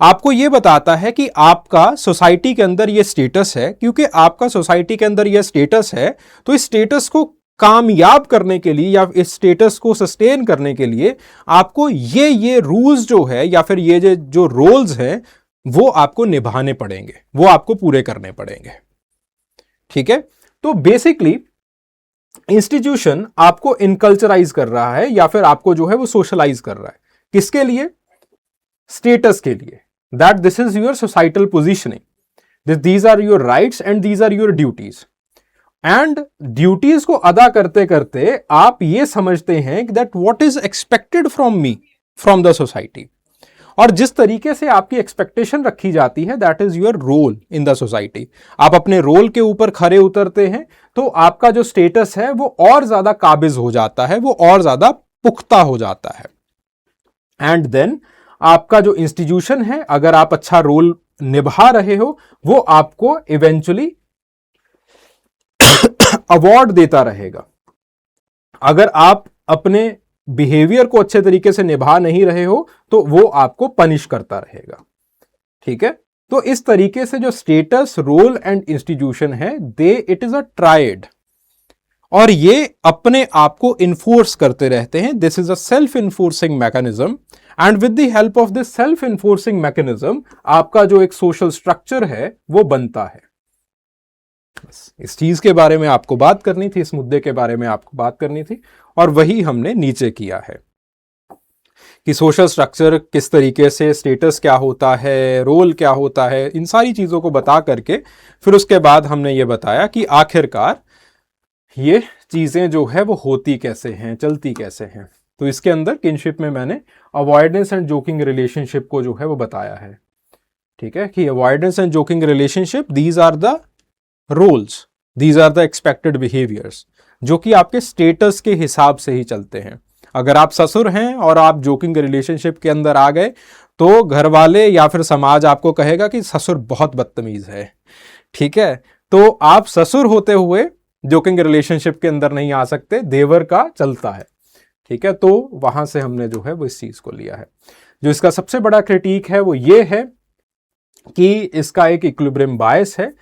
आपको यह बताता है कि आपका सोसाइटी के अंदर यह स्टेटस है, क्योंकि आपका सोसाइटी के अंदर यह स्टेटस है तो इस स्टेटस को कामयाब करने के लिए या इस स्टेटस को सस्टेन करने के लिए आपको ये रूल्स जो है या फिर ये जो रोल्स हैं वो आपको निभाने पड़ेंगे, वो आपको पूरे करने पड़ेंगे। ठीक है, तो बेसिकली इंस्टीट्यूशन आपको इनकल्चराइज कर रहा है या फिर आपको जो है वो सोशलाइज कर रहा है। किसके लिए? स्टेटस के लिए। That this is your societal positioning, these are your rights and these are your duties. And duties को अदा करते करते आप ये समझते हैं कि that what is expected from me from the society. और जिस तरीके से आपकी एक्सपेक्टेशन रखी जाती है that is your role in the society. आप अपने रोल के ऊपर खरे उतरते हैं तो आपका जो स्टेटस है वो और ज्यादा काबिज हो जाता है, वो और ज्यादा पुख्ता हो जाता है। एंड देन आपका जो इंस्टीट्यूशन है, अगर आप अच्छा रोल निभा रहे हो, वो आपको इवेंचुअली अवार्ड देता रहेगा। अगर आप अपने बिहेवियर को अच्छे तरीके से निभा नहीं रहे हो तो वो आपको पनिश करता रहेगा। ठीक है, तो इस तरीके से जो स्टेटस, रोल एंड इंस्टीट्यूशन है इट इज अ ट्राइड, और ये अपने आप को इन्फोर्स करते रहते हैं। This is a self enforcing mechanism, and with the help of this self enforcing mechanism आपका जो एक सोशल स्ट्रक्चर है वो बनता है। इस चीज के बारे में आपको बात करनी थी, इस मुद्दे के बारे में आपको बात करनी थी, और वही हमने नीचे किया है कि सोशल स्ट्रक्चर किस तरीके से, स्टेटस क्या होता है, रोल क्या होता है, इन सारी चीजों को बता करके फिर उसके बाद हमने ये बताया कि आखिरकार ये चीजें जो है वो होती कैसे हैं, चलती कैसे हैं। तो इसके अंदर किनशिप में मैंने अवॉइडेंस एंड जोकिंग रिलेशनशिप को जो है वो बताया है। ठीक है, कि avoidance and joking relationship, these are the roles, these are the expected behaviours, जो कि आपके स्टेटस के हिसाब से ही चलते हैं। अगर आप ससुर हैं और आप जोकिंग रिलेशनशिप के अंदर आ गए तो घर वाले या फिर समाज आपको कहेगा कि ससुर बहुत बदतमीज है। ठीक है, तो आप ससुर होते हुए जोकिंग रिलेशनशिप के अंदर नहीं आ सकते, देवर का चलता है। ठीक है, तो वहां से हमने जो है वो इस चीज को लिया है। जो इसका सबसे बड़ा क्रिटिक है वो ये है कि इसका एक इक्विलिब्रियम बायस है।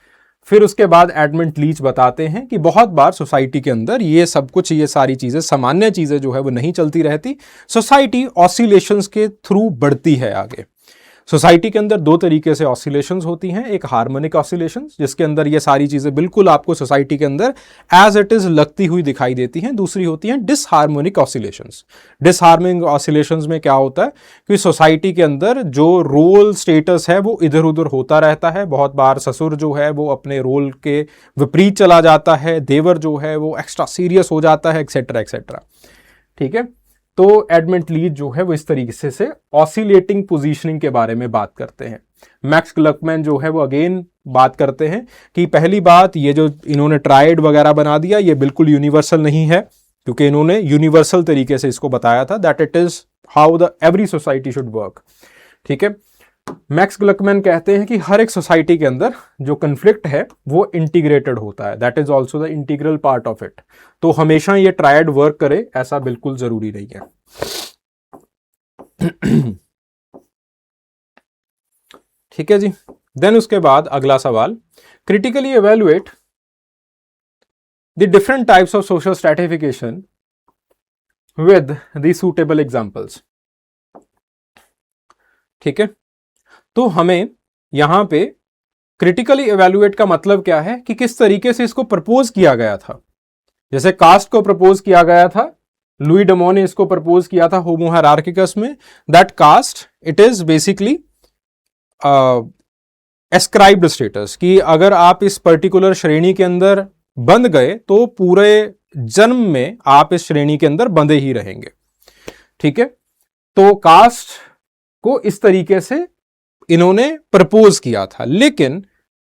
फिर उसके बाद एडमंड लीच बताते हैं कि बहुत बार सोसाइटी के अंदर ये सब कुछ, ये सारी चीजें, सामान्य चीजें जो है वो नहीं चलती रहती, सोसाइटी ऑसिलेशंस के थ्रू बढ़ती है आगे। सोसाइटी के अंदर दो तरीके से ऑसिलेशंस होती हैं, एक हार्मोनिक ऑसिलेशंस जिसके अंदर ये सारी चीजें बिल्कुल आपको सोसाइटी के अंदर एज इट इज लगती हुई दिखाई देती हैं। दूसरी होती हैं डिसहार्मोनिक ऑसिलेशंस। डिसहार्मोनिक ऑसिलेशंस में क्या होता है कि सोसाइटी के अंदर जो रोल स्टेटस है वो इधर उधर होता रहता है। बहुत बार ससुर जो है वो अपने रोल के विपरीत चला जाता है, देवर जो है वो एक्स्ट्रा सीरियस हो जाता है, एक्सेट्रा एक्सेट्रा। ठीक है, तो एडमंड लीच जो है वो इस तरीके से ऑसिलेटिंग पोजीशनिंग के बारे में बात करते हैं। मैक्स ग्लकमैन जो है वो अगेन बात करते हैं कि पहली बात, ये जो इन्होंने ट्राइड वगैरह बना दिया ये बिल्कुल यूनिवर्सल नहीं है, क्योंकि इन्होंने यूनिवर्सल तरीके से इसको बताया था that it is how the every society should work. ठीक है, मैक्स ग्लकमैन कहते हैं कि हर एक सोसाइटी के अंदर जो कन्फ्लिक्ट है वो इंटीग्रेटेड होता है, that is also the integral part of it. तो हमेशा ये ट्रायड वर्क करे ऐसा बिल्कुल जरूरी नहीं है। ठीक है जी, देन उसके बाद अगला सवाल, critically evaluate the different types of social stratification with the suitable examples. ठीक है, तो हमें यहां पे क्रिटिकली इवेल्युएट का मतलब क्या है कि किस तरीके से इसको प्रपोज किया गया था। जैसे कास्ट को प्रपोज किया गया था, लुई डेमो ने इसको प्रपोज किया था होमो हायरार्किकस में, that caste it is basically ascribed status, कि अगर आप इस पर्टिकुलर श्रेणी के अंदर बंध गए तो पूरे जन्म में आप इस श्रेणी के अंदर बंधे ही रहेंगे। ठीक है, तो कास्ट को इस तरीके से इन्होंने प्रपोज किया था, लेकिन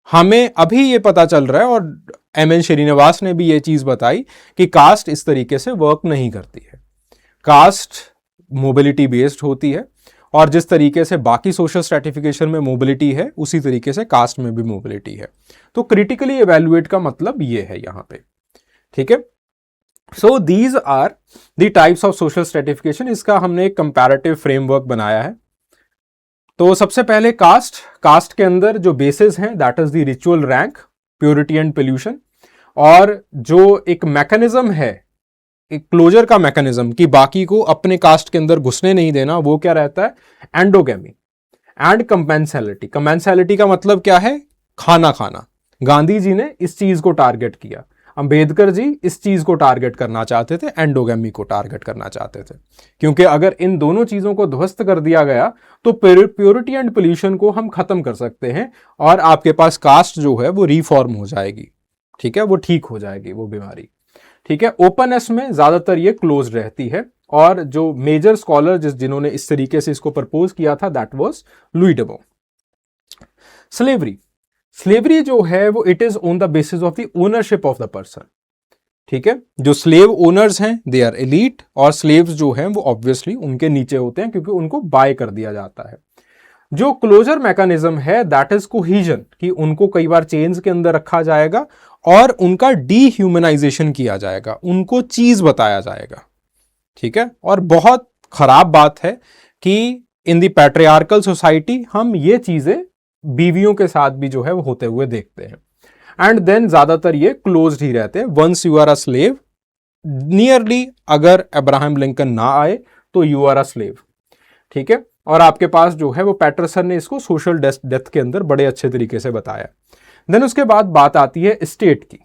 हमें अभी ये पता चल रहा है और एम.एन. श्रीनिवास ने भी ये चीज बताई कि कास्ट इस तरीके से वर्क नहीं करती है। कास्ट मोबिलिटी बेस्ड होती है और जिस तरीके से बाकी सोशल स्ट्रैटिफिकेशन में मोबिलिटी है उसी तरीके से कास्ट में भी मोबिलिटी है। तो क्रिटिकली इवैल्यूएट का मतलब ये है यहां पे। ठीक है, so these are the types of social stratification. इसका हमने एक कंपैरेटिव फ्रेमवर्क बनाया है। तो सबसे पहले कास्ट के अंदर जो बेसिस हैं that is the ritual rank, purity and pollution, और जो एक मैकेनिज्म है, एक क्लोजर का मैकेनिज्म कि बाकी को अपने कास्ट के अंदर घुसने नहीं देना, वो क्या रहता है, एंडोगेमी एंड कंपेंसैलिटी। कंपेंसैलिटी का मतलब क्या है, खाना खाना। गांधी जी ने इस चीज को टारगेट किया, अंबेडकर जी इस चीज को टारगेट करना चाहते थे, एंडोगेमी को टारगेट करना चाहते थे, क्योंकि अगर इन दोनों चीजों को ध्वस्त कर दिया गया तो प्योरिटी एंड पोल्यूशन को हम खत्म कर सकते हैं और आपके पास कास्ट जो है वो रिफॉर्म हो जाएगी। ठीक है, वो ठीक हो जाएगी वो बीमारी। ठीक है, ओपननेस में ज्यादातर ये क्लोज रहती है और जो मेजर स्कॉलर जिन्होंने इस तरीके से इसको प्रपोज किया था that was Louis demo. Slavery जो है वो it is on the basis of the ownership of the person. ठीक है, जो स्लेव ओनर्स हैं दे आर एलीट और स्लेव्स जो हैं वो ऑब्वियसली उनके नीचे होते हैं क्योंकि उनको बाय कर दिया जाता है। जो क्लोजर मैकेनिज्म है दैट इज कोहीजन, कि उनको कई बार चेन्स के अंदर रखा जाएगा और उनका डीह्यूमनाइजेशन किया जाएगा, उनको चीज बताया जाएगा। ठीक है, और बहुत खराब बात है कि इन द पैट्रियार्कल सोसाइटी हम ये चीजें बीवियों के साथ भी जो है वो होते हुए देखते हैं। एंड देन ज्यादातर ये क्लोज्ड ही रहते हैं। Once you are a slave, nearly अगर अब्राहम लिंकन ना आए तो यू आर अ स्लेव। ठीक है, और आपके पास जो है वो पैटरसन ने इसको सोशल डेथ के अंदर बड़े अच्छे तरीके से बताया। देन उसके बाद बात आती है स्टेट की।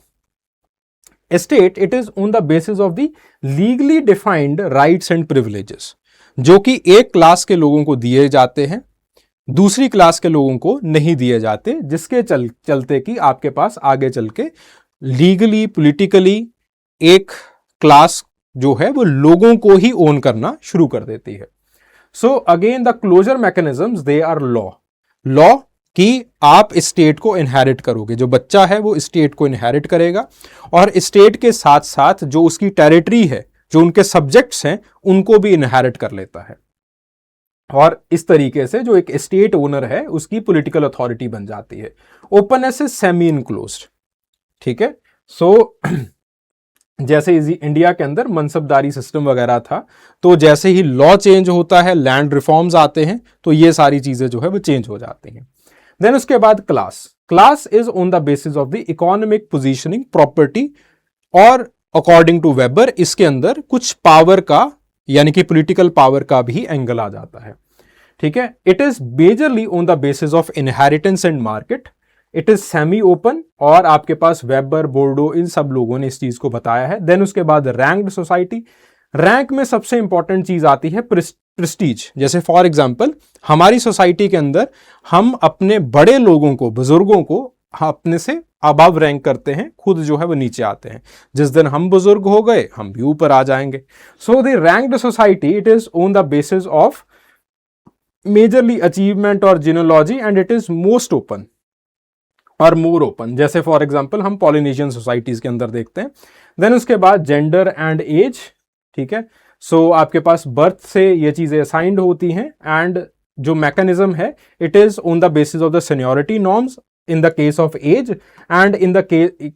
State it is on the basis of the legally defined rights and privileges, जो कि एक क्लास के लोगों को दिए जाते हैं, दूसरी क्लास के लोगों को नहीं दिए जाते, जिसके चलते कि आपके पास आगे चल के लीगली पॉलिटिकली एक क्लास जो है वो लोगों को ही ओन करना शुरू कर देती है। So again the closure mechanisms they are law कि आप स्टेट को इनहेरिट करोगे, जो बच्चा है वो स्टेट को इनहेरिट करेगा और स्टेट के साथ साथ जो उसकी टेरिटरी है, जो उनके सब्जेक्ट्स हैं, उनको भी इनहेरिट कर लेता है और इस तरीके से जो एक स्टेट ओनर है उसकी पॉलिटिकल अथॉरिटी बन जाती है। Openness is semi enclosed. ठीक है, सो जैसे इंडिया के अंदर मनसबदारी सिस्टम वगैरह था, तो जैसे ही लॉ चेंज होता है, लैंड रिफॉर्म्स आते हैं, तो ये सारी चीजें जो है वो चेंज हो जाती हैं। देन उसके बाद class is on the basis of the economic positioning, property, और अकॉर्डिंग टू वेबर इसके अंदर कुछ पावर का यानी कि पॉलिटिकल पावर का भी एंगल आ जाता है। ठीक है, it is majorly on the basis of inheritance and market, it is semi open, और आपके पास वेबर, बोर्डो, इन सब लोगों ने इस चीज को बताया है। देन उसके बाद रैंक्ड सोसाइटी। रैंक में सबसे इंपॉर्टेंट चीज आती है प्रेस्टीज। जैसे फॉर एग्जांपल हमारी सोसाइटी के अंदर हम अपने बड़े लोगों को, बुजुर्गों को अपने से अबव रैंक करते हैं, खुद जो है वो नीचे आते हैं। जिस दिन हम बुजुर्ग हो गए हम भी ऊपर आ जाएंगे। So the ranked society it is on the basis of majorly achievement और genealogy and it is most open और मोर ओपन। जैसे फॉर एग्जांपल हम पॉलिनेशियन सोसाइटीज के अंदर देखते हैं। देन उसके बाद जेंडर एंड एज। ठीक है, सो आपके पास बर्थ से ये चीजें असाइंड होती हैं एंड जो मैकेनिज्म है it is on the basis of the seniority norms in the case of age and in the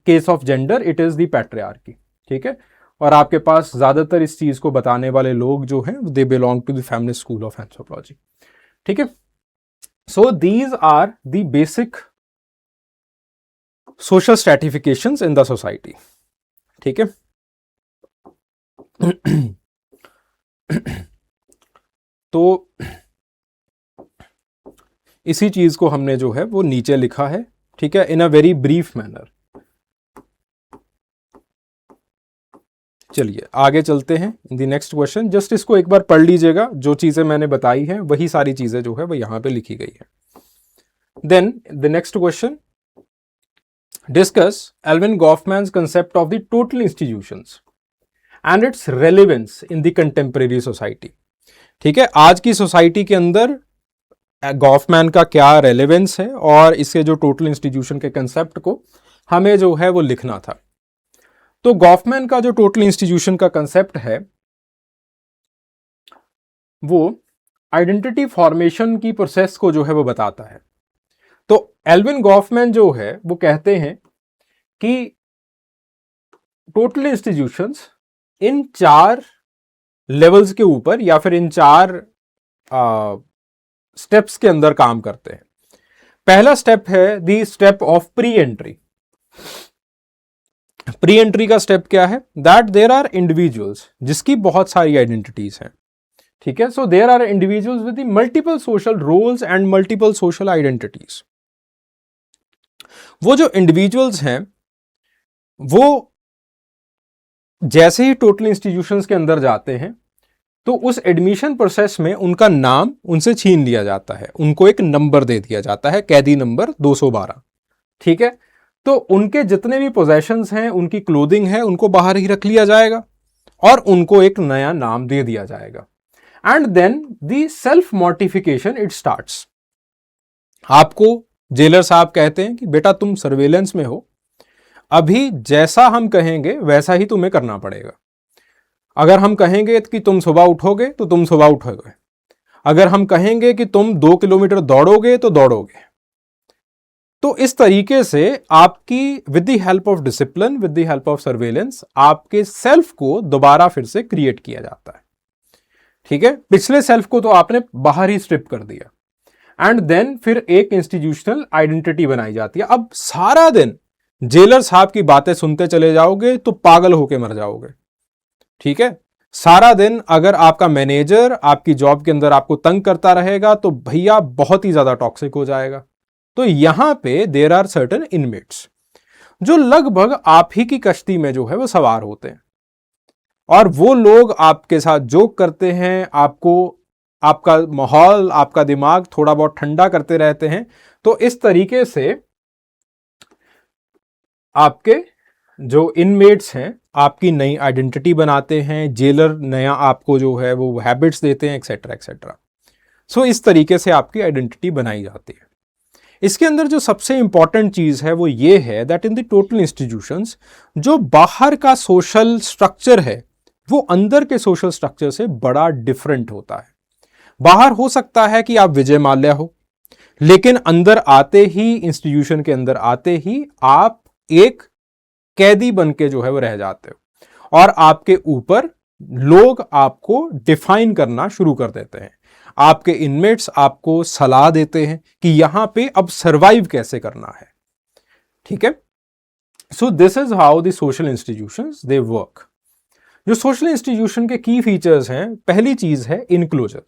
case of gender it is the patriarchy। ठीक है, और आपके पास ज्यादातर इस चीज को बताने वाले लोग जो हैं they belong to the feminist school of anthropology। ठीक है, so these are the basic social stratifications in the society। ठीक है। तो इसी चीज को हमने जो है वो नीचे लिखा है, ठीक है, इन अ वेरी ब्रीफ मैनर। चलिए आगे चलते हैं in the next question. Just इसको एक बार पढ़ लीजिएगा, जो चीजें मैंने बताई हैं वही सारी चीजें जो है वो यहां पे लिखी गई है। Then the next question, discuss Alvin Goffman's concept of the total institutions and its relevance in the contemporary society. ठीक है, आज की सोसाइटी के अंदर गॉफमैन का क्या रेलेवेंस है और इसके जो टोटल इंस्टीट्यूशन के कंसेप्ट को हमें जो है वो लिखना था। तो गॉफमैन का जो टोटल इंस्टीट्यूशन का कंसेप्ट है वो आइडेंटिटी फॉर्मेशन की प्रोसेस को जो है वो बताता है। तो एल्विन गॉफमैन जो है वो कहते हैं कि टोटल इंस्टीट्यूशंस इन 4 लेवल्स के ऊपर या फिर इन 4 स्टेप्स के अंदर काम करते हैं। पहला स्टेप है the step of pre entry. Pre entry का स्टेप क्या है? दैट देयर आर इंडिविजुअल्स जिसकी बहुत सारी आइडेंटिटीज हैं। ठीक है, so there are individuals with multiple social roles and multiple social identities. वो जो इंडिविजुअल्स हैं वो जैसे ही टोटल इंस्टीट्यूशंस के अंदर जाते हैं तो उस एडमिशन प्रोसेस में उनका नाम उनसे छीन लिया जाता है, उनको एक नंबर दे दिया जाता है, कैदी नंबर 212। ठीक है, तो उनके जितने भी पोजेशंस हैं, उनकी क्लोथिंग है, उनको बाहर ही रख लिया जाएगा और उनको एक नया नाम दे दिया जाएगा। And then the self mortification it starts. आपको जेलर साहब कहते हैं कि बेटा तुम सर्वेलेंस में हो, अभी जैसा हम कहेंगे वैसा ही तुम्हें करना पड़ेगा। अगर हम कहेंगे कि तुम सुबह उठोगे तो तुम सुबह उठोगे, अगर हम कहेंगे कि तुम 2 किलोमीटर दौड़ोगे तो दौड़ोगे। तो इस तरीके से आपकी with the help of discipline, with the help of surveillance, आपके सेल्फ को दोबारा फिर से क्रिएट किया जाता है। ठीक है, पिछले सेल्फ को तो आपने बाहर ही स्ट्रिप कर दिया एंड देन फिर एक इंस्टीट्यूशनल आइडेंटिटी बनाई जाती है। अब सारा दिन जेलर साहब की बातें सुनते चले जाओगे तो पागल होके मर जाओगे। ठीक है, सारा दिन अगर आपका मैनेजर आपकी जॉब के अंदर आपको तंग करता रहेगा तो भैया बहुत ही ज्यादा टॉक्सिक हो जाएगा। तो यहां पे देयर आर सर्टेन इनमेट्स जो लगभग आप ही की कश्ती में जो है वो सवार होते हैं और वो लोग आपके साथ जोक करते हैं, आपको आपका माहौल, आपका दिमाग थोड़ा बहुत ठंडा करते रहते हैं। तो इस तरीके से आपके जो इनमेट्स हैं आपकी नई आइडेंटिटी बनाते हैं, जेलर नया आपको जो है वो हैबिट्स देते हैं, एक्सेट्रा एक्सेट्रा। सो इस तरीके से आपकी आइडेंटिटी बनाई जाती है। इसके अंदर जो सबसे इंपॉर्टेंट चीज है वो ये है that in the total institutions जो बाहर का सोशल स्ट्रक्चर है वो अंदर के सोशल स्ट्रक्चर से बड़ा डिफरेंट होता है। बाहर हो सकता है कि आप विजय माल्या हो, लेकिन अंदर आते ही, इंस्टीट्यूशन के अंदर आते ही आप एक कैदी बन के जो है वो रह जाते हो और आपके ऊपर लोग आपको डिफाइन करना शुरू कर देते हैं। आपके इनमेट्स आपको सलाह देते हैं कि यहां पे अब सरवाइव कैसे करना है। ठीक है, so this is how the social institutions they work. जो सोशल इंस्टीट्यूशन के की फीचर्स हैं, पहली चीज है इनक्लोजर,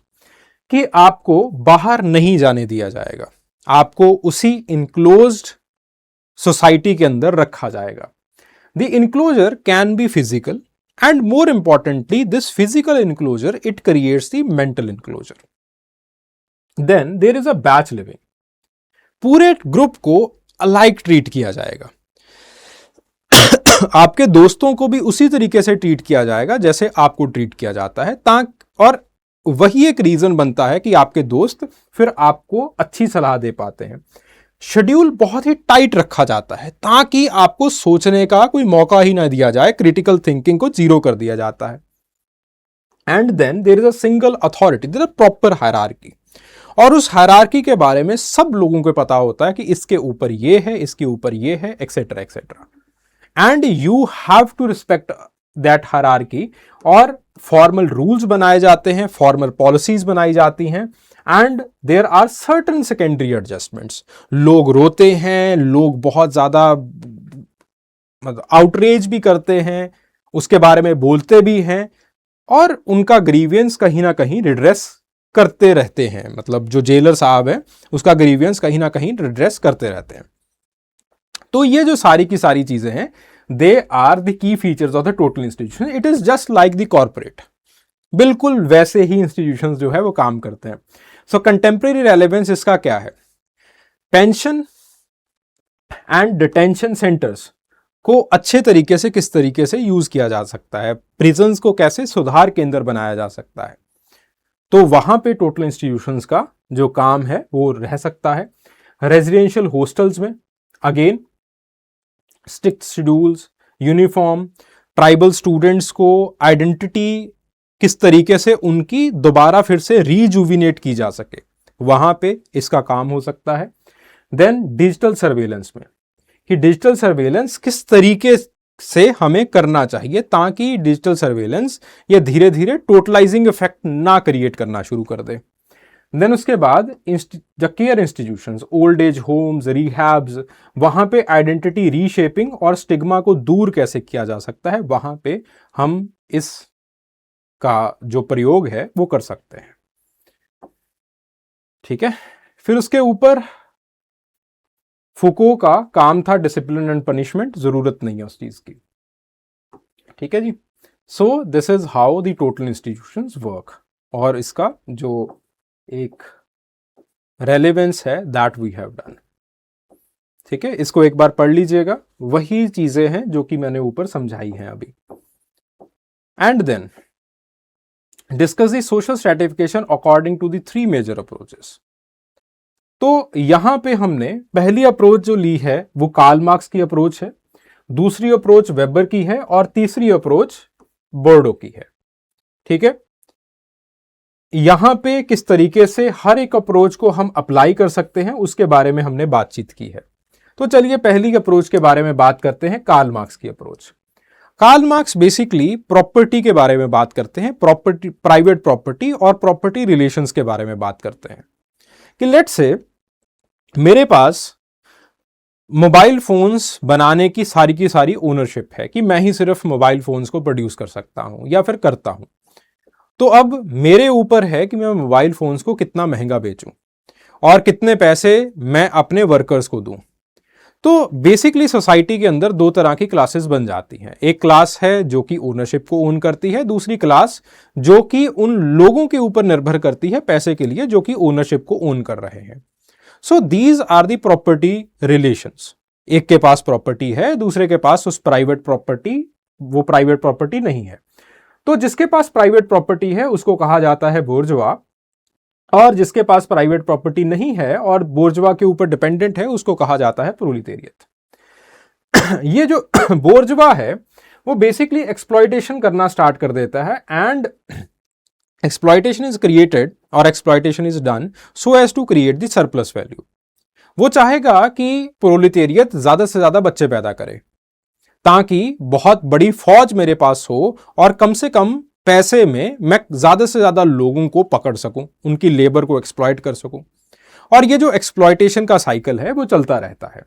कि आपको बाहर नहीं जाने दिया जाएगा, आपको उसी इनक्लोज्ड सोसाइटी के अंदर रखा जाएगा। The enclosure can be physical and more importantly this physical enclosure it creates the mental enclosure. Then there is a batch living. पूरे ग्रुप को अलाइक ट्रीट किया जाएगा। आपके दोस्तों को भी उसी तरीके से ट्रीट किया जाएगा जैसे आपको ट्रीट किया जाता है, और वही एक रीजन बनता है कि आपके दोस्त फिर आपको अच्छी सलाह दे पाते हैं। शेड्यूल बहुत ही टाइट रखा जाता है ताकि आपको सोचने का कोई मौका ही ना दिया जाए, क्रिटिकल थिंकिंग को जीरो कर दिया जाता है। And then there is a single authority, there is a proper hierarchy, और उस हायरार्की के बारे में सब लोगों को पता होता है कि इसके ऊपर ये है, इसके ऊपर ये है, etcetera etcetera. And you have to respect that hierarchy, और फॉर्मल रूल्स बनाए जाते हैं, फॉर्मल पॉलिसीज बनाई जाती हैं, and there are certain secondary adjustments. लोग रोते हैं, लोग बहुत ज्यादा मतलब आउटरेज भी करते हैं, उसके बारे में बोलते भी हैं और उनका ग्रीवियंस कहीं ना कहीं रिड्रेस करते रहते हैं। मतलब जो जेलर साहब है उसका ग्रीवियंस कहीं ना कहीं रिड्रेस करते रहते हैं। तो ये जो सारी की सारी चीजें हैं, they are the key features of the total institution. It is just like the corporate, बिल्कुल वैसे ही इंस्टीट्यूशंस जो है वो काम करते हैं। सो कंटेम्प्रेरी रेलेवेंस इसका क्या है? पेंशन एंड डिटेंशन सेंटर्स को अच्छे तरीके से किस तरीके से यूज किया जा सकता है, प्रिजन्स को कैसे सुधार केंद्र बनाया जा सकता है, तो वहां पे टोटल इंस्टीट्यूशंस का जो काम है वो रह सकता है। रेजिडेंशियल हॉस्टल्स में again strict schedules, uniform, tribal students को आइडेंटिटी किस तरीके से उनकी दोबारा फिर से रीजुविनेट की जा सके, वहां पे इसका काम हो सकता है। देन डिजिटल सर्वेलेंस में कि डिजिटल सर्वेलेंस किस तरीके से हमें करना चाहिए ताकि डिजिटल सर्वेलेंस ये धीरे धीरे टोटलाइजिंग इफेक्ट ना क्रिएट करना शुरू कर दे। देन उसके बाद care institutions, old age homes, rehabs, वहां पे आइडेंटिटी रीशेपिंग और स्टिग्मा को दूर कैसे किया जा सकता है, वहां पे हम इस का जो प्रयोग है वो कर सकते हैं। ठीक है, फिर उसके ऊपर फुको का काम था डिसिप्लिन एंड पनिशमेंट, जरूरत नहीं है उस चीज की। ठीक है जी। So this is how the total institutions work, और इसका जो एक रेलेवेंस है दैट वी हैव डन। ठीक है, इसको एक बार पढ़ लीजिएगा, वही चीजें हैं जो कि मैंने ऊपर समझाई हैं अभी। And then discuss the social stratification according to the 3 major approaches. तो यहां पे हमने पहली अप्रोच जो ली है वो कार्ल मार्क्स की अप्रोच है, दूसरी अप्रोच वेबर की है और तीसरी अप्रोच बोर्डो की है। ठीक है, यहां पे किस तरीके से हर एक अप्रोच को हम अप्लाई कर सकते हैं उसके बारे में हमने बातचीत की है। तो चलिए पहली अप्रोच के बारे में बात करते हैं, कार्ल मार्क्स की approach. Karl Marx basically property के बारे में बात करते हैं, प्रॉपर्टी, प्राइवेट प्रॉपर्टी और प्रॉपर्टी रिलेशंस के बारे में बात करते हैं कि लेट्स से मेरे पास मोबाइल फोन्स बनाने की सारी ओनरशिप है कि मैं ही सिर्फ मोबाइल फोन्स को प्रोड्यूस कर सकता हूं या फिर करता हूं। तो अब मेरे ऊपर है कि मैं मोबाइल फोन्स को कितना महंगा बेचूं और कितने पैसे मैं अपने वर्कर्स को दूं। तो बेसिकली सोसाइटी के अंदर 2 तरह की क्लासेस बन जाती हैं। एक क्लास है जो कि ओनरशिप को ओन करती है, दूसरी क्लास जो कि उन लोगों के ऊपर निर्भर करती है पैसे के लिए जो कि ओनरशिप को ओन कर रहे हैं। So these are the property relations. एक के पास प्रॉपर्टी है, दूसरे के पास उस प्राइवेट प्रॉपर्टी, वो प्राइवेट प्रॉपर्टी नहीं है। तो जिसके पास प्राइवेट प्रॉपर्टी है उसको कहा जाता है बोर्जवा, और जिसके पास प्राइवेट प्रॉपर्टी नहीं है और बोर्जवा के ऊपर डिपेंडेंट है उसको कहा जाता है प्रोलिटेरियत। ये जो बोर्जवा है वो बेसिकली एक्सप्लॉयटेशन करना स्टार्ट कर देता है, and exploitation is created or exploitation is done so as to create the surplus value। वो चाहेगा कि प्रोलिटेरियत ज्यादा से ज्यादा बच्चे पैदा करे ताकि बहुत बड़ी फौज मेरे पास हो और कम से कम पैसे में मैं ज्यादा से ज्यादा लोगों को पकड़ सकूं, उनकी लेबर को एक्सप्लॉइट कर सकूं। और ये जो एक्सप्लॉयटेशन का साइकिल है वो चलता रहता है,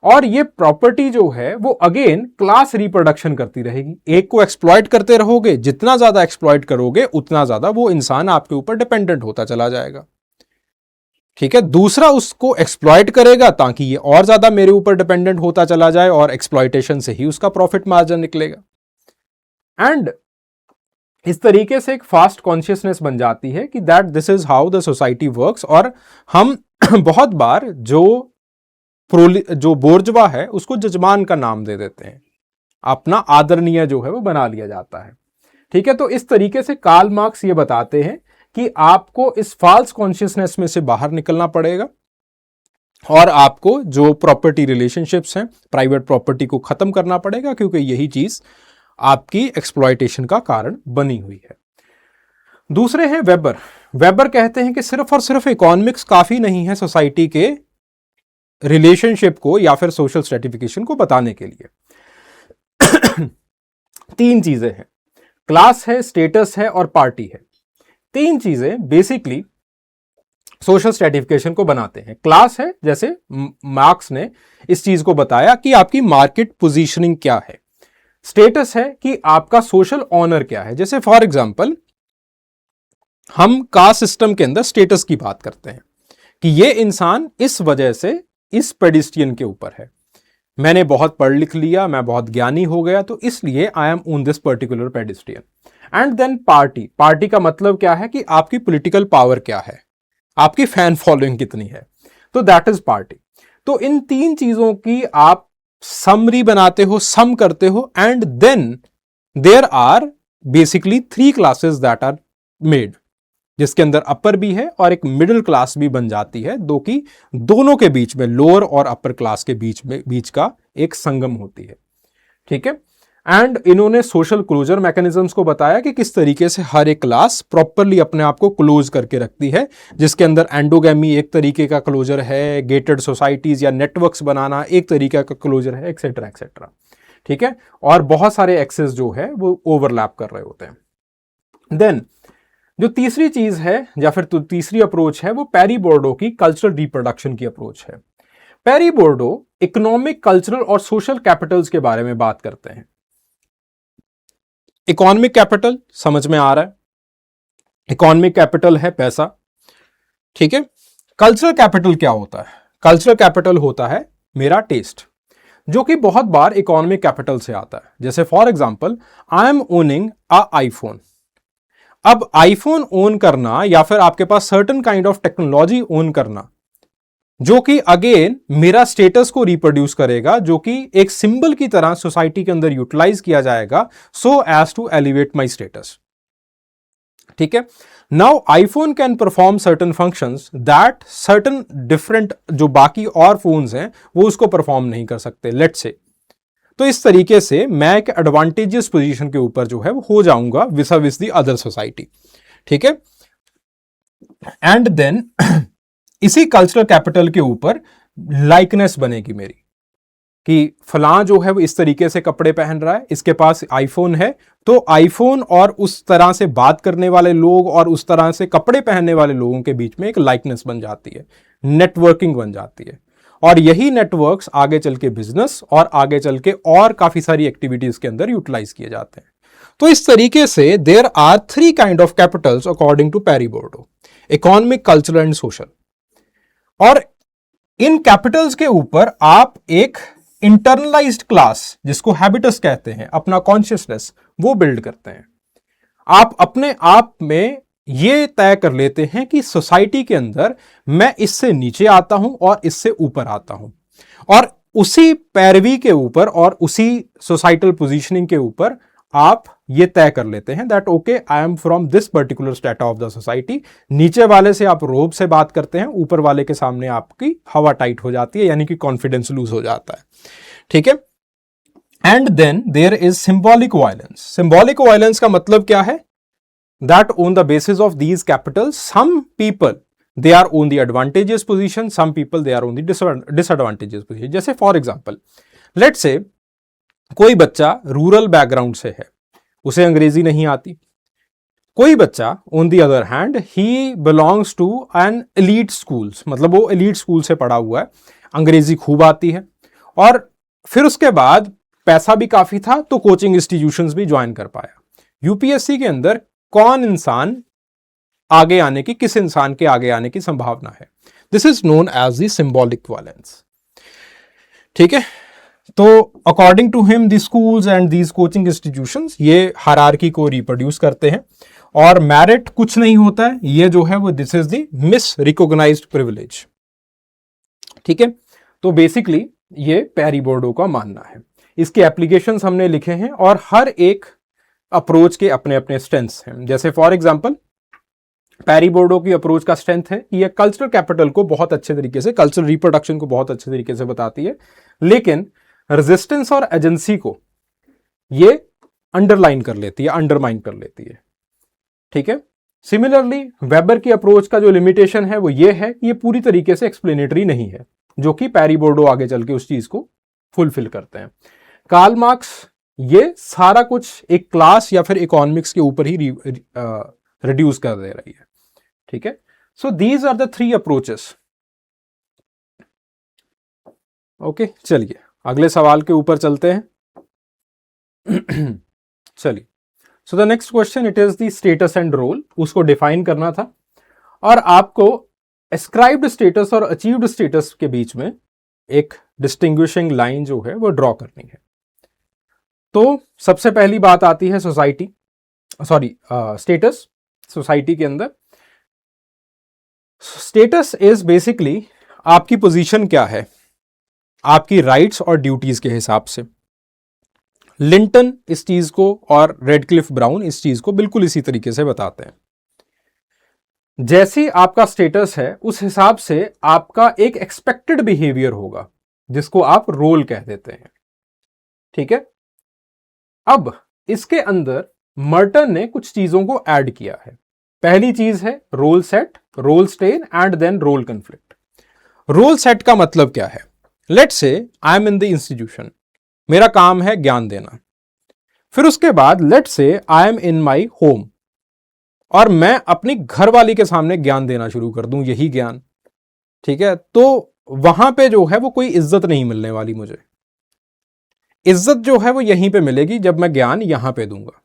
और ये प्रॉपर्टी जो है वो अगेन क्लास रिप्रोडक्शन करती रहेगी। एक को एक्सप्लॉइट करते रहोगे, जितना ज्यादा एक्सप्लॉइट करोगे उतना ज्यादा वो इंसान आपके ऊपर डिपेंडेंट होता चला जाएगा। ठीक है, दूसरा उसको एक्सप्लॉइट करेगा ताकि ये और ज्यादा मेरे ऊपर डिपेंडेंट होता चला जाए और एक्सप्लॉइटेशन से ही उसका प्रॉफिट मार्जिन निकलेगा। एंड इस तरीके से एक फास्ट कॉन्शियसनेस बन जाती है कि that this is how the society works. और हम बहुत बार जो बोर्जवा है उसको जजमान का नाम दे देते हैं, अपना आदरणीय जो है वो बना लिया जाता है। ठीक है, तो इस तरीके से कार्ल मार्क्स ये बताते हैं कि आपको इस फॉल्स कॉन्शियसनेस में से बाहर निकलना पड़ेगा और आपको जो प्रॉपर्टी रिलेशनशिप्स हैं, प्राइवेट प्रॉपर्टी को खत्म करना पड़ेगा, क्योंकि यही चीज आपकी एक्सप्लॉयटेशन का कारण बनी हुई है। दूसरे हैं वेबर। वेबर कहते हैं कि सिर्फ और सिर्फ इकोनॉमिक्स काफी नहीं है सोसाइटी के रिलेशनशिप को या फिर सोशल स्ट्रेटिफिकेशन को बताने के लिए। 3 चीजें हैं, क्लास है, स्टेटस है और पार्टी है। 3 चीजें बेसिकली सोशल स्ट्रेटिफिकेशन को बनाते हैं। क्लास है, जैसे मार्क्स ने इस चीज को बताया कि आपकी मार्केट पोजीशनिंग क्या है, स्टेटस है कि आपका सोशल ऑनर क्या है। जैसे फॉर एग्जांपल हम कास्ट सिस्टम के अंदर स्टेटस की बात करते हैं कि ये इंसान इस वजह से इस पेडिस्ट्रियन के ऊपर है, मैंने बहुत पढ़ लिख लिया, मैं बहुत ज्ञानी हो गया, तो इसलिए I am on this particular pedestrian. And then party, party का मतलब क्या है कि आपकी पॉलिटिकल पावर क्या है, आपकी फैन फॉलोइंग कितनी है, तो दैट इज पार्टी। तो इन तीन चीजों की आप समरी बनाते हो, सम करते हो, and then there are basically three classes that are made, जिसके अंदर अपर भी है और एक मिडिल क्लास भी बन जाती है, दो की दोनों के बीच में, लोअर और अपर क्लास के बीच का एक संगम होती है। ठीक है, एंड इन्होंने सोशल क्लोजर मैकेनिज्म्स को बताया कि किस तरीके से हर एक क्लास प्रॉपरली अपने आप को क्लोज करके रखती है, जिसके अंदर एंडोगेमी एक तरीके का क्लोजर है, गेटेड सोसाइटीज या नेटवर्क्स बनाना एक तरीके का क्लोजर है, एक्सेट्रा एक्सेट्रा। ठीक है, और बहुत सारे एक्सेस जो है वो ओवरलैप कर रहे होते हैं। देन जो तीसरी चीज है या फिर तो तीसरी अप्रोच है वो पेरी बोर्डो की कल्चरल रिप्रोडक्शन की अप्रोच है। पेरी बोर्डो इकोनॉमिक, कल्चरल और सोशल कैपिटल्स के बारे में बात करते हैं। इकोनॉमिक कैपिटल समझ में आ रहा है, इकोनॉमिक कैपिटल है पैसा। ठीक है, कल्चरल कैपिटल क्या होता है? कल्चरल कैपिटल होता है मेरा टेस्ट, जो कि बहुत बार इकोनॉमिक कैपिटल से आता है। जैसे for example I am owning a iPhone. अब आईफोन ओन करना या फिर आपके पास certain kind of technology own करना, जो कि अगेन मेरा स्टेटस को रिप्रोड्यूस करेगा, जो कि एक सिंबल की तरह सोसाइटी के अंदर यूटिलाइज किया जाएगा so as to elevate my status. ठीक है, now iPhone can perform certain functions that certain different जो बाकी और फोन्स हैं वो उसको परफॉर्म नहीं कर सकते, लेट्स से। तो इस तरीके से मैं एक एडवांटेजियस पोजीशन के ऊपर जो है वो हो जाऊंगा विसा विस दी अदर सोसाइटी। ठीक है, एंड देन इसी कल्चरल कैपिटल के ऊपर लाइकनेस बनेगी मेरी, कि फलां जो है वो इस तरीके से कपड़े पहन रहा है, इसके पास आईफोन है, तो आईफोन और उस तरह से बात करने वाले लोग और उस तरह से कपड़े पहनने वाले लोगों के बीच में एक लाइकनेस बन जाती है, नेटवर्किंग बन जाती है। और यही नेटवर्क्स आगे चल के बिजनेस और आगे चल के और काफी सारी एक्टिविटीज के अंदर यूटिलाइज किए जाते हैं। तो इस तरीके से there are three kind of capitals according to Pierre Bourdieu, economic, cultural and social. और इन कैपिटल्स के ऊपर आप एक इंटरनलाइज्ड क्लास, जिसको हैबिटस कहते हैं, अपना कॉन्शियसनेस वो बिल्ड करते हैं। आप अपने आप में ये तय कर लेते हैं कि सोसाइटी के अंदर मैं इससे नीचे आता हूं और इससे ऊपर आता हूं, और उसी पैरवी के ऊपर और उसी सोसाइटल पोजीशनिंग के ऊपर आप ये तय कर लेते हैं that okay I am from this particular strata of the society. नीचे वाले से आप रोब से बात करते हैं, ऊपर वाले के सामने आपकी हवा टाइट हो जाती है, यानी कि कॉन्फिडेंस लूज हो जाता है। ठीक है, and then there is symbolic violence. Symbolic violence का मतलब क्या है? that on the basis of these capitals some people they are on the advantageous position, some people they are on the disadvantageous position। जैसे for example let's say कोई बच्चा rural background से है, उसे अंग्रेजी नहीं आती। कोई बच्चा on the other hand he belongs to an elite schools, मतलब वो एलीट स्कूल से पढ़ा हुआ है, अंग्रेजी खूब आती है, और फिर उसके बाद पैसा भी काफी था तो कोचिंग इंस्टीट्यूशंस भी ज्वाइन कर पाया। यूपीएससी के अंदर कौन इंसान आगे आने की, किस इंसान के आगे आने की संभावना है? This is known as the symbolic violence. ठीक है, तो according to him the schools and these coaching institutions ये हायरार्की को रिप्रोड्यूस करते हैं, और मेरिट कुछ नहीं होता है, ये जो है वो this is the misrecognised privilege. ठीक है, तो बेसिकली ये पेरी बोर्डो का मानना है। इसके एप्लीकेशंस हमने लिखे हैं और हर एक अप्रोच के अपने अपने स्ट्रेंथ्स हैं। जैसे फॉर एग्जांपल पेरी बोर्डो की अप्रोच का स्ट्रेंथ है कि ये कल्चरल कैपिटल को बहुत अच्छे तरीके से, कल्चरल रिप्रोडक्शन को बहुत अच्छे तरीके से बताती है, लेकिन रेजिस्टेंस और एजेंसी को ये अंडरलाइन कर लेती है, अंडरमाइन कर लेती है। ठीक है, सिमिलरली वेबर की अप्रोच का जो लिमिटेशन है वो ये है कि ये पूरी तरीके से एक्सप्लेनेटरी नहीं है, जो कि पेरी बोर्डो आगे चल के उस चीज को फुलफिल करते हैं। कार्ल मार्क्स ये सारा कुछ एक क्लास या फिर इकोनॉमिक्स के ऊपर ही रिड्यूस कर दे रही है। ठीक है, so these are the three approaches okay, चलिए अगले सवाल के ऊपर चलते हैं। चलिए, so the next question, it is the status and role, उसको डिफाइन करना था और आपको एस्क्राइब्ड स्टेटस और अचीव्ड स्टेटस के बीच में एक डिस्टिंग्विशिंग लाइन जो है वो ड्रॉ करनी है। तो सबसे पहली बात आती है सोसाइटी, सॉरी स्टेटस। सोसाइटी के अंदर स्टेटस इज बेसिकली आपकी पोजीशन क्या है, आपकी राइट्स और ड्यूटीज के हिसाब से। लिंटन इस चीज को और रेडक्लिफ ब्राउन इस चीज को बिल्कुल इसी तरीके से बताते हैं। जैसी आपका स्टेटस है उस हिसाब से आपका एक एक्सपेक्टेड बिहेवियर होगा जिसको आप रोल कह देते हैं। ठीक है, अब इसके अंदर मर्टन ने कुछ चीजों को ऐड किया है। पहली चीज है role set, role strain and then role conflict. Role set का मतलब क्या है? Let's say I am in the institution, मेरा काम है ज्ञान देना। फिर उसके बाद let's say I am in my home और मैं अपनी घरवाली के सामने ज्ञान देना शुरू कर दूं, यही ज्ञान। ठीक है, तो वहां पे जो है वो कोई इज्जत नहीं मिलने वाली मुझे। इज्जत जो है वो यहीं पे मिलेगी जब मैं ज्ञान यहां पे दूंगा।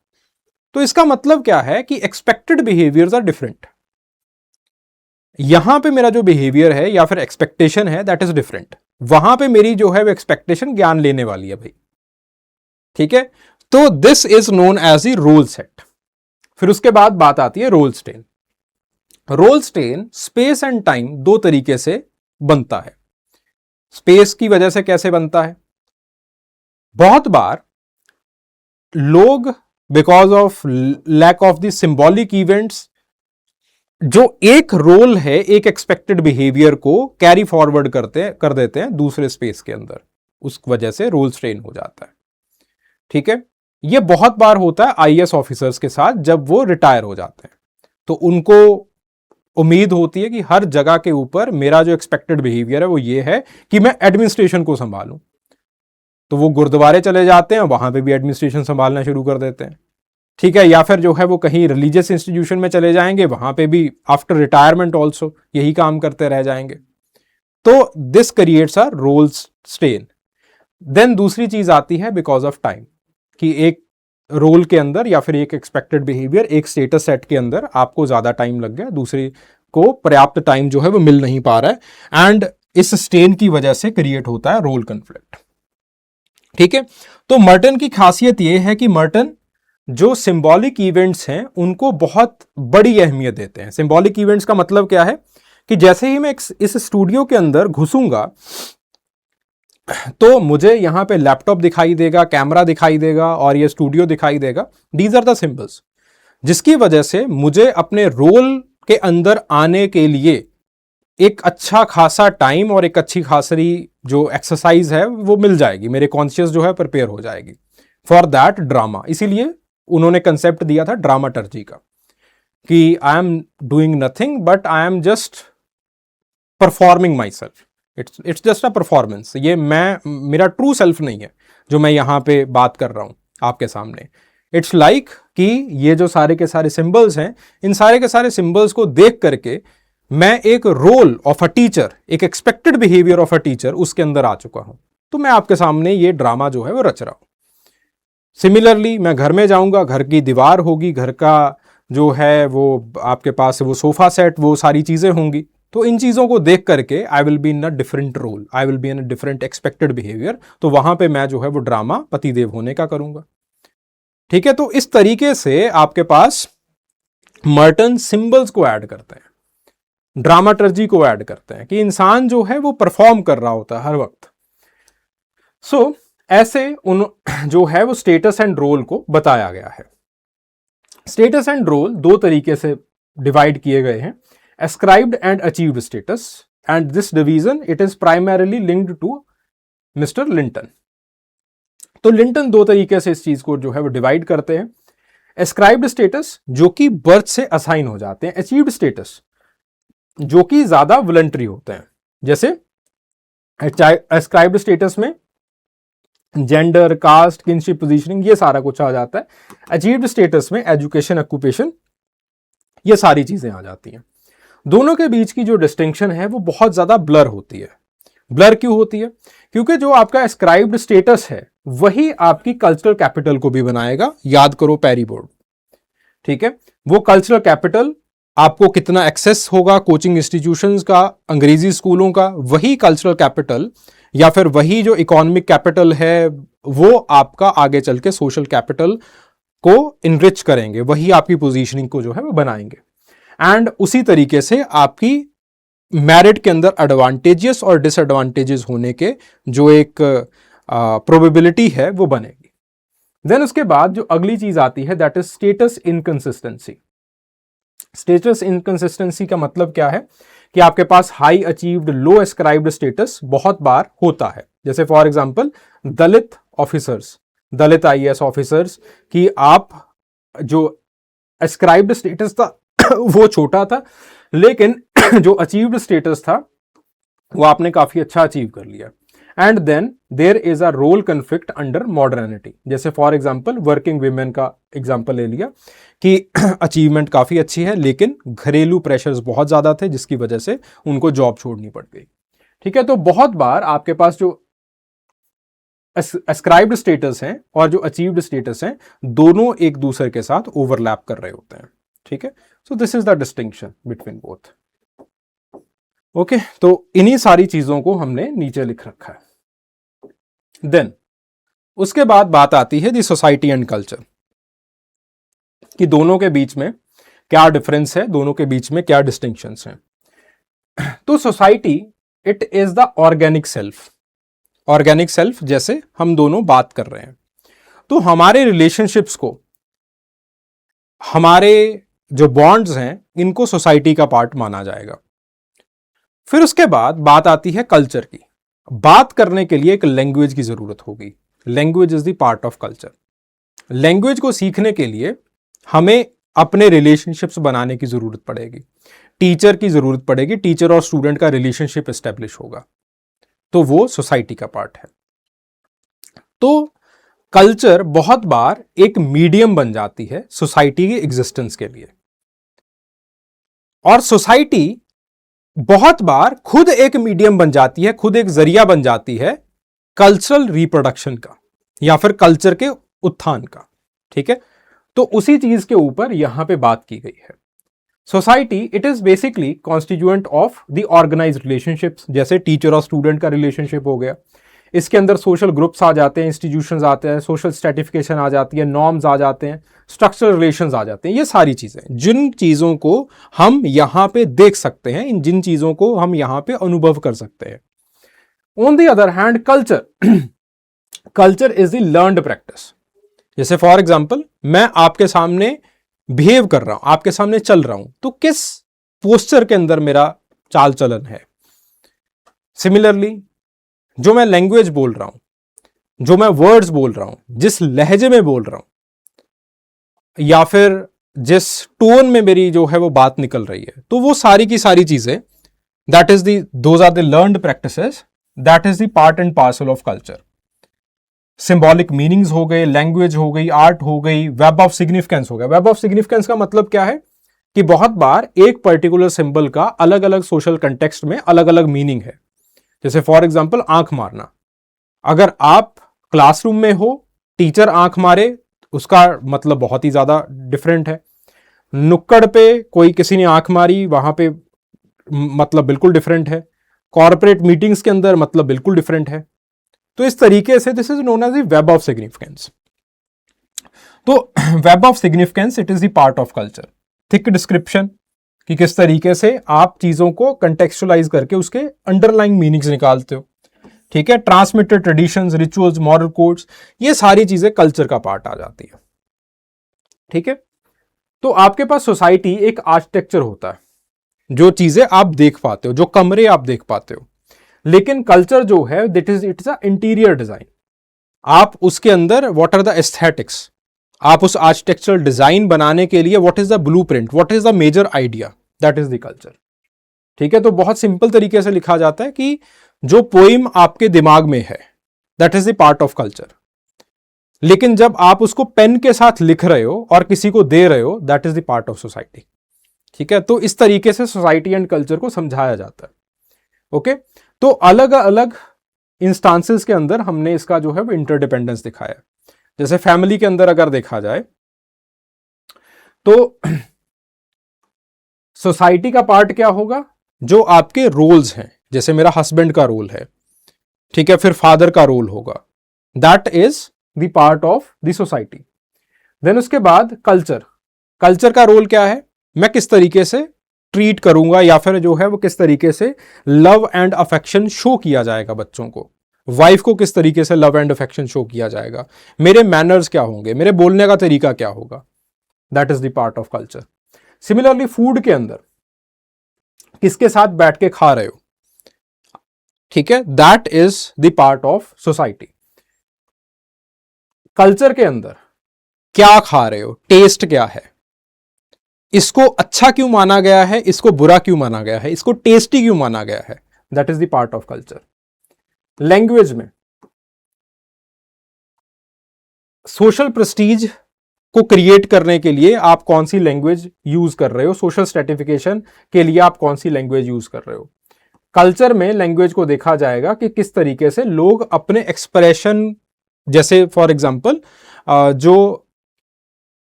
तो इसका मतलब क्या है कि एक्सपेक्टेड बिहेवियर्स आर डिफरेंट। यहां पे मेरा जो बिहेवियर है या फिर एक्सपेक्टेशन है दैट इज डिफरेंट, वहां पे मेरी जो है वो एक्सपेक्टेशन ज्ञान लेने वाली है भाई। ठीक है, तो this is known as the role set. फिर उसके बाद बात आती है role strain. Role strain space and time दो तरीके से बनता है। स्पेस की वजह से कैसे बनता है? बहुत बार लोग because of lack of the symbolic events जो एक रोल है, एक एक्सपेक्टेड बिहेवियर को कैरी फॉरवर्ड कर देते हैं दूसरे स्पेस के अंदर, उस वजह से रोल स्ट्रेन हो जाता है। ठीक है, यह बहुत बार होता है आईएएस ऑफिसर्स के साथ जब वो रिटायर हो जाते हैं, तो उनको उम्मीद होती है कि हर जगह के ऊपर मेरा जो एक्सपेक्टेड बिहेवियर है वो ये है कि मैं एडमिनिस्ट्रेशन को संभालूं। तो वो गुरुद्वारे चले जाते हैं, वहां पे भी एडमिनिस्ट्रेशन संभालना शुरू कर देते हैं। ठीक है, या फिर जो है वो कहीं रिलीजियस इंस्टीट्यूशन में चले जाएंगे, वहां पे भी आफ्टर रिटायरमेंट ऑल्सो यही काम करते रह जाएंगे। तो this creates a role strain. Then दूसरी चीज आती है बिकॉज ऑफ टाइम, कि एक रोल के अंदर या फिर एक एक्सपेक्टेड बिहेवियर, एक स्टेटस सेट के अंदर आपको ज्यादा टाइम लग गया, दूसरे को पर्याप्त टाइम जो है वो मिल नहीं पा रहा है, एंड इस स्टेन की वजह से क्रिएट होता है रोल कन्फ्लिक्ट। ठीक है, तो मर्टन की खासियत यह है कि मर्टन जो सिंबॉलिक इवेंट्स हैं उनको बहुत बड़ी अहमियत देते हैं। सिंबॉलिक इवेंट्स का मतलब क्या है कि जैसे ही मैं इस स्टूडियो के अंदर घुसूंगा तो मुझे यहां पे लैपटॉप दिखाई देगा, कैमरा दिखाई देगा और ये स्टूडियो दिखाई देगा। दीज आर द सिंबल्स, जिसकी वजह से मुझे अपने रोल के अंदर आने के लिए एक अच्छा खासा टाइम और एक अच्छी खासी जो एक्सरसाइज है वो मिल जाएगी, मेरे कॉन्शियस जो है प्रिपेयर हो जाएगी फॉर दैट ड्रामा। इसीलिए उन्होंने कंसेप्ट दिया था ड्रामाटर्जी का, कि I am doing nothing but I am just performing my self, it's just a performance. ये मेरा ट्रू सेल्फ नहीं है जो मैं यहां पे बात कर रहा हूं आपके सामने। इट्स लाइक कि ये जो सारे के सारे सिंबल्स हैं, इन सारे के सारे सिंबल्स को देख करके मैं एक रोल ऑफ अ टीचर, एक expected behaviour of a teacher उसके अंदर आ चुका हूं। तो मैं आपके सामने ये ड्रामा जो है वो रच रहा हूं। सिमिलरली मैं घर में जाऊंगा, घर की दीवार होगी, घर का जो है वो आपके पास वो सोफा सेट, वो सारी चीजें होंगी। तो इन चीजों को देख करके I will be in a different role, I will be in a different expected behaviour. तो वहां पे मैं जो है वो ड्रामा पतिदेव होने का करूंगा। ठीक है, तो इस तरीके से आपके पास मर्टन सिंबल्स को ऐड करते हैं, ड्रामाटर्जी को ऐड करते हैं, कि इंसान जो है वो परफॉर्म कर रहा होता है हर वक्त। सो ऐसे उन जो है वो स्टेटस एंड रोल को बताया गया है। स्टेटस एंड रोल दो तरीके से डिवाइड किए गए हैं, ascribed and achieved status, and this division it is primarily linked to mister Linton. तो लिंटन दो तरीके से इस चीज को जो है वो डिवाइड करते हैं। एस्क्राइब्ड स्टेटस जो कि बर्थ से असाइन हो जाते हैं, अचीव्ड स्टेटस जो कि ज्यादा वॉलंटरी होते हैं। जैसे एस्क्राइब्ड स्टेटस में जेंडर, कास्ट, किनशिप, पोजीशनिंग ये सारा कुछ आ जाता है। अचीव्ड स्टेटस में एजुकेशन, ऑक्यूपेशन, ये सारी चीजें आ जाती हैं। दोनों के बीच की जो डिस्टिंक्शन है वो बहुत ज्यादा ब्लर होती है। ब्लर क्यों होती है? क्योंकि जो आपका एस्क्राइब्ड स्टेटस है वही आपकी कल्चरल कैपिटल को भी बनाएगा। याद करो पैरी बोर्ड, ठीक है। वो कल्चरल कैपिटल आपको कितना एक्सेस होगा कोचिंग इंस्टीट्यूशंस का, अंग्रेजी स्कूलों का, वही कल्चरल कैपिटल या फिर वही जो इकोनॉमिक कैपिटल है वो आपका आगे चल के सोशल कैपिटल को इनरिच करेंगे, वही आपकी पोजीशनिंग को जो है वो बनाएंगे। एंड उसी तरीके से आपकी मेरिट के अंदर एडवांटेजेस और डिसएडवांटेजेस होने के जो एक प्रोबेबिलिटी है वो बनेगी। देन उसके बाद जो अगली चीज आती है that is status inconsistency. Status inconsistency का मतलब क्या है कि आपके पास हाई अचीव्ड लो एस्क्राइब्ड स्टेटस बहुत बार होता है। जैसे for example Dalit officers, Dalit IAS officers की आप जो एस्क्राइब्ड स्टेटस था वो छोटा था, लेकिन जो अचीव्ड स्टेटस था वो आपने काफी अच्छा अचीव कर लिया। And then there is a role conflict under modernity. जैसे फॉर एग्जांपल वर्किंग विमेन का एग्जांपल ले लिया कि अचीवमेंट काफी अच्छी है लेकिन घरेलू प्रेशर्स बहुत ज्यादा थे जिसकी वजह से उनको जॉब छोड़नी पड़ गई, ठीक है। तो बहुत बार आपके पास जो एस्क्राइब्ड स्टेटस हैं और जो अचीव्ड स्टेटस हैं दोनों एक दूसरे के साथ ओवरलैप कर रहे होते हैं, ठीक है। So this is the distinction between both. Okay, तो इन्हीं सारी चीजों को हमने नीचे लिख रखा है। देन उसके बाद बात आती है दी सोसाइटी एंड कल्चर, कि दोनों के बीच में क्या डिफरेंस है, दोनों के बीच में क्या डिस्टिंक्शंस हैं। तो society it is the organic self. Organic self जैसे हम दोनों बात कर रहे हैं, तो हमारे रिलेशनशिप्स को, हमारे जो बॉन्ड्स हैं इनको सोसाइटी का पार्ट माना जाएगा। फिर उसके बाद बात आती है कल्चर की। बात करने के लिए एक लैंग्वेज की जरूरत होगी। Language is the part of culture. Language को सीखने के लिए हमें अपने रिलेशनशिप्स बनाने की जरूरत पड़ेगी, टीचर की जरूरत पड़ेगी, टीचर और स्टूडेंट का रिलेशनशिप एस्टेब्लिश होगा, तो वो सोसाइटी का पार्ट है। तो कल्चर बहुत बार एक मीडियम बन जाती है सोसाइटी की एग्जिस्टेंस के लिए, और सोसाइटी बहुत बार खुद एक मीडियम बन जाती है, खुद एक जरिया बन जाती है कल्चरल रिप्रोडक्शन का या फिर कल्चर के उत्थान का, ठीक है। तो उसी चीज के ऊपर यहां पे बात की गई है। Society it is basically constituent of the organised relationships, जैसे टीचर और स्टूडेंट का रिलेशनशिप हो गया। इसके अंदर सोशल ग्रुप्स आ जाते हैं, इंस्टीट्यूशंस आते हैं, सोशल स्ट्रेटिफिकेशन आ जाती है, नॉर्म्स आ जाते हैं, स्ट्रक्चरल रिलेशंस आ जाते हैं। ये सारी चीजें, जिन चीजों को हम यहां पे देख सकते हैं, इन जिन चीजों को हम यहां पे अनुभव कर सकते हैं। On the other hand culture, culture is the learned practice. जैसे फॉर एग्जाम्पल मैं आपके सामने बिहेव कर रहा हूं, आपके सामने चल रहा हूं, तो किस पोस्चर के अंदर मेरा चाल चलन है। सिमिलरली जो मैं लैंग्वेज बोल रहा हूं, जो मैं वर्ड्स बोल रहा हूं, जिस लहजे में बोल रहा हूं, या फिर जिस टोन में मेरी जो है वो बात निकल रही है, तो वो सारी की सारी चीजें that is the those are the learned practices, that is the part and parcel of culture. Symbolic meanings हो गए, लैंग्वेज हो गई, आर्ट हो गई, वेब ऑफ सिग्निफिकेंस हो गया। वेब ऑफ सिग्निफिकेंस का मतलब क्या है कि बहुत बार एक पर्टिकुलर सिंबल का अलग अलग सोशल कंटेक्स्ट में अलग अलग मीनिंग है। जैसे फॉर एग्जांपल आंख मारना, अगर आप क्लासरूम में हो, टीचर आंख मारे, उसका मतलब बहुत ही ज्यादा डिफरेंट है। नुक्कड़ पे कोई किसी ने आंख मारी, वहां पे मतलब बिल्कुल डिफरेंट है। कॉर्पोरेट मीटिंग्स के अंदर मतलब बिल्कुल डिफरेंट है। तो इस तरीके से this is known as the web of significance. तो web of significance it is the part of culture. Thick description कि किस तरीके से आप चीजों को कंटेक्चुअलाइज करके उसके अंडरलाइंग मीनिंग्स निकालते हो, ठीक है। Transmitted traditions, rituals, moral codes, ये सारी चीजें कल्चर का पार्ट आ जाती है, ठीक है। तो आपके पास सोसाइटी एक आर्किटेक्चर होता है, जो चीजें आप देख पाते हो, जो कमरे आप देख पाते हो, लेकिन कल्चर जो है that is it's a interior design. आप उसके अंदर व्हाट आर द एस्थेटिक्स, आप उस आर्किटेक्चरल डिजाइन बनाने के लिए what is the blueprint, what is the major idea, that is the culture, ठीक है। तो बहुत सिंपल तरीके से लिखा जाता है कि जो पोइम आपके दिमाग में है that is the part of culture, लेकिन जब आप उसको पेन के साथ लिख रहे हो और किसी को दे रहे हो that is the part of society, ठीक है। तो इस तरीके से सोसाइटी एंड कल्चर को समझाया जाता है, ओके। तो अलग अलग इंस्टांसेस के अंदर हमने इसका जो है वो इंटरडिपेंडेंस दिखाया। जैसे फैमिली के अंदर अगर देखा जाए तो सोसाइटी का पार्ट क्या होगा, जो आपके रोल्स हैं, जैसे मेरा हस्बैंड का रोल है, ठीक है, फिर फादर का रोल होगा, that is the part of the society. Then उसके बाद कल्चर, कल्चर का रोल क्या है, मैं किस तरीके से ट्रीट करूंगा या फिर जो है वो किस तरीके से लव एंड अफेक्शन शो किया जाएगा बच्चों को, वाइफ को किस तरीके से लव एंड अफेक्शन शो किया जाएगा, मेरे मैनर्स क्या होंगे, मेरे बोलने का तरीका क्या होगा, that is the part of culture. Similarly food के अंदर किसके साथ बैठ के खा रहे हो, ठीक है, that is the part of society. Culture के अंदर क्या खा रहे हो, टेस्ट क्या है, इसको अच्छा क्यों माना गया है, इसको बुरा क्यों माना गया है, इसको टेस्टी क्यों माना गया है, that is the part of culture. Language में सोशल प्रेस्टीज को क्रिएट करने के लिए आप कौन सी लैंग्वेज यूज कर रहे हो, सोशल स्ट्रेटिफिकेशन के लिए आप कौन सी लैंग्वेज यूज कर रहे हो। कल्चर में लैंग्वेज को देखा जाएगा कि किस तरीके से लोग अपने एक्सप्रेशन, जैसे फॉर एग्जांपल जो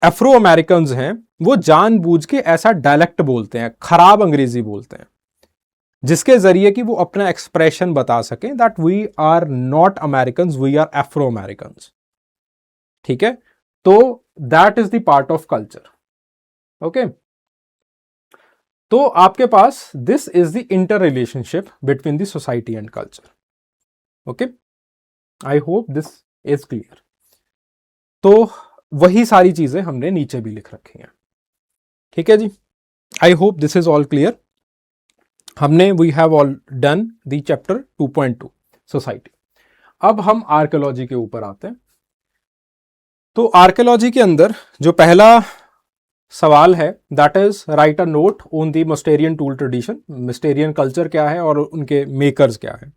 अफ्रो अमेरिकन्स हैं वो जानबूझ के ऐसा डायलेक्ट बोलते हैं, खराब अंग्रेजी बोलते हैं, जिसके जरिए कि वो अपना एक्सप्रेशन बता सकें that we are not Americans, we are Afro Americans, ठीक है। तो that is the part of culture, okay. तो आपके पास this is the inter relationship between the society and culture, okay. I hope this is clear. तो वही सारी चीजें हमने नीचे भी लिख रखी हैं, ठीक है जी। I hope this is all clear. हमने we have all done the chapter 2.2 society. अब हम आर्कियोलॉजी के ऊपर आते हैं। तो आर्कियोलॉजी के अंदर जो पहला सवाल है that is right a note on the Mousterian tool tradition. Mousterian culture क्या है और उनके मेकर्स क्या है।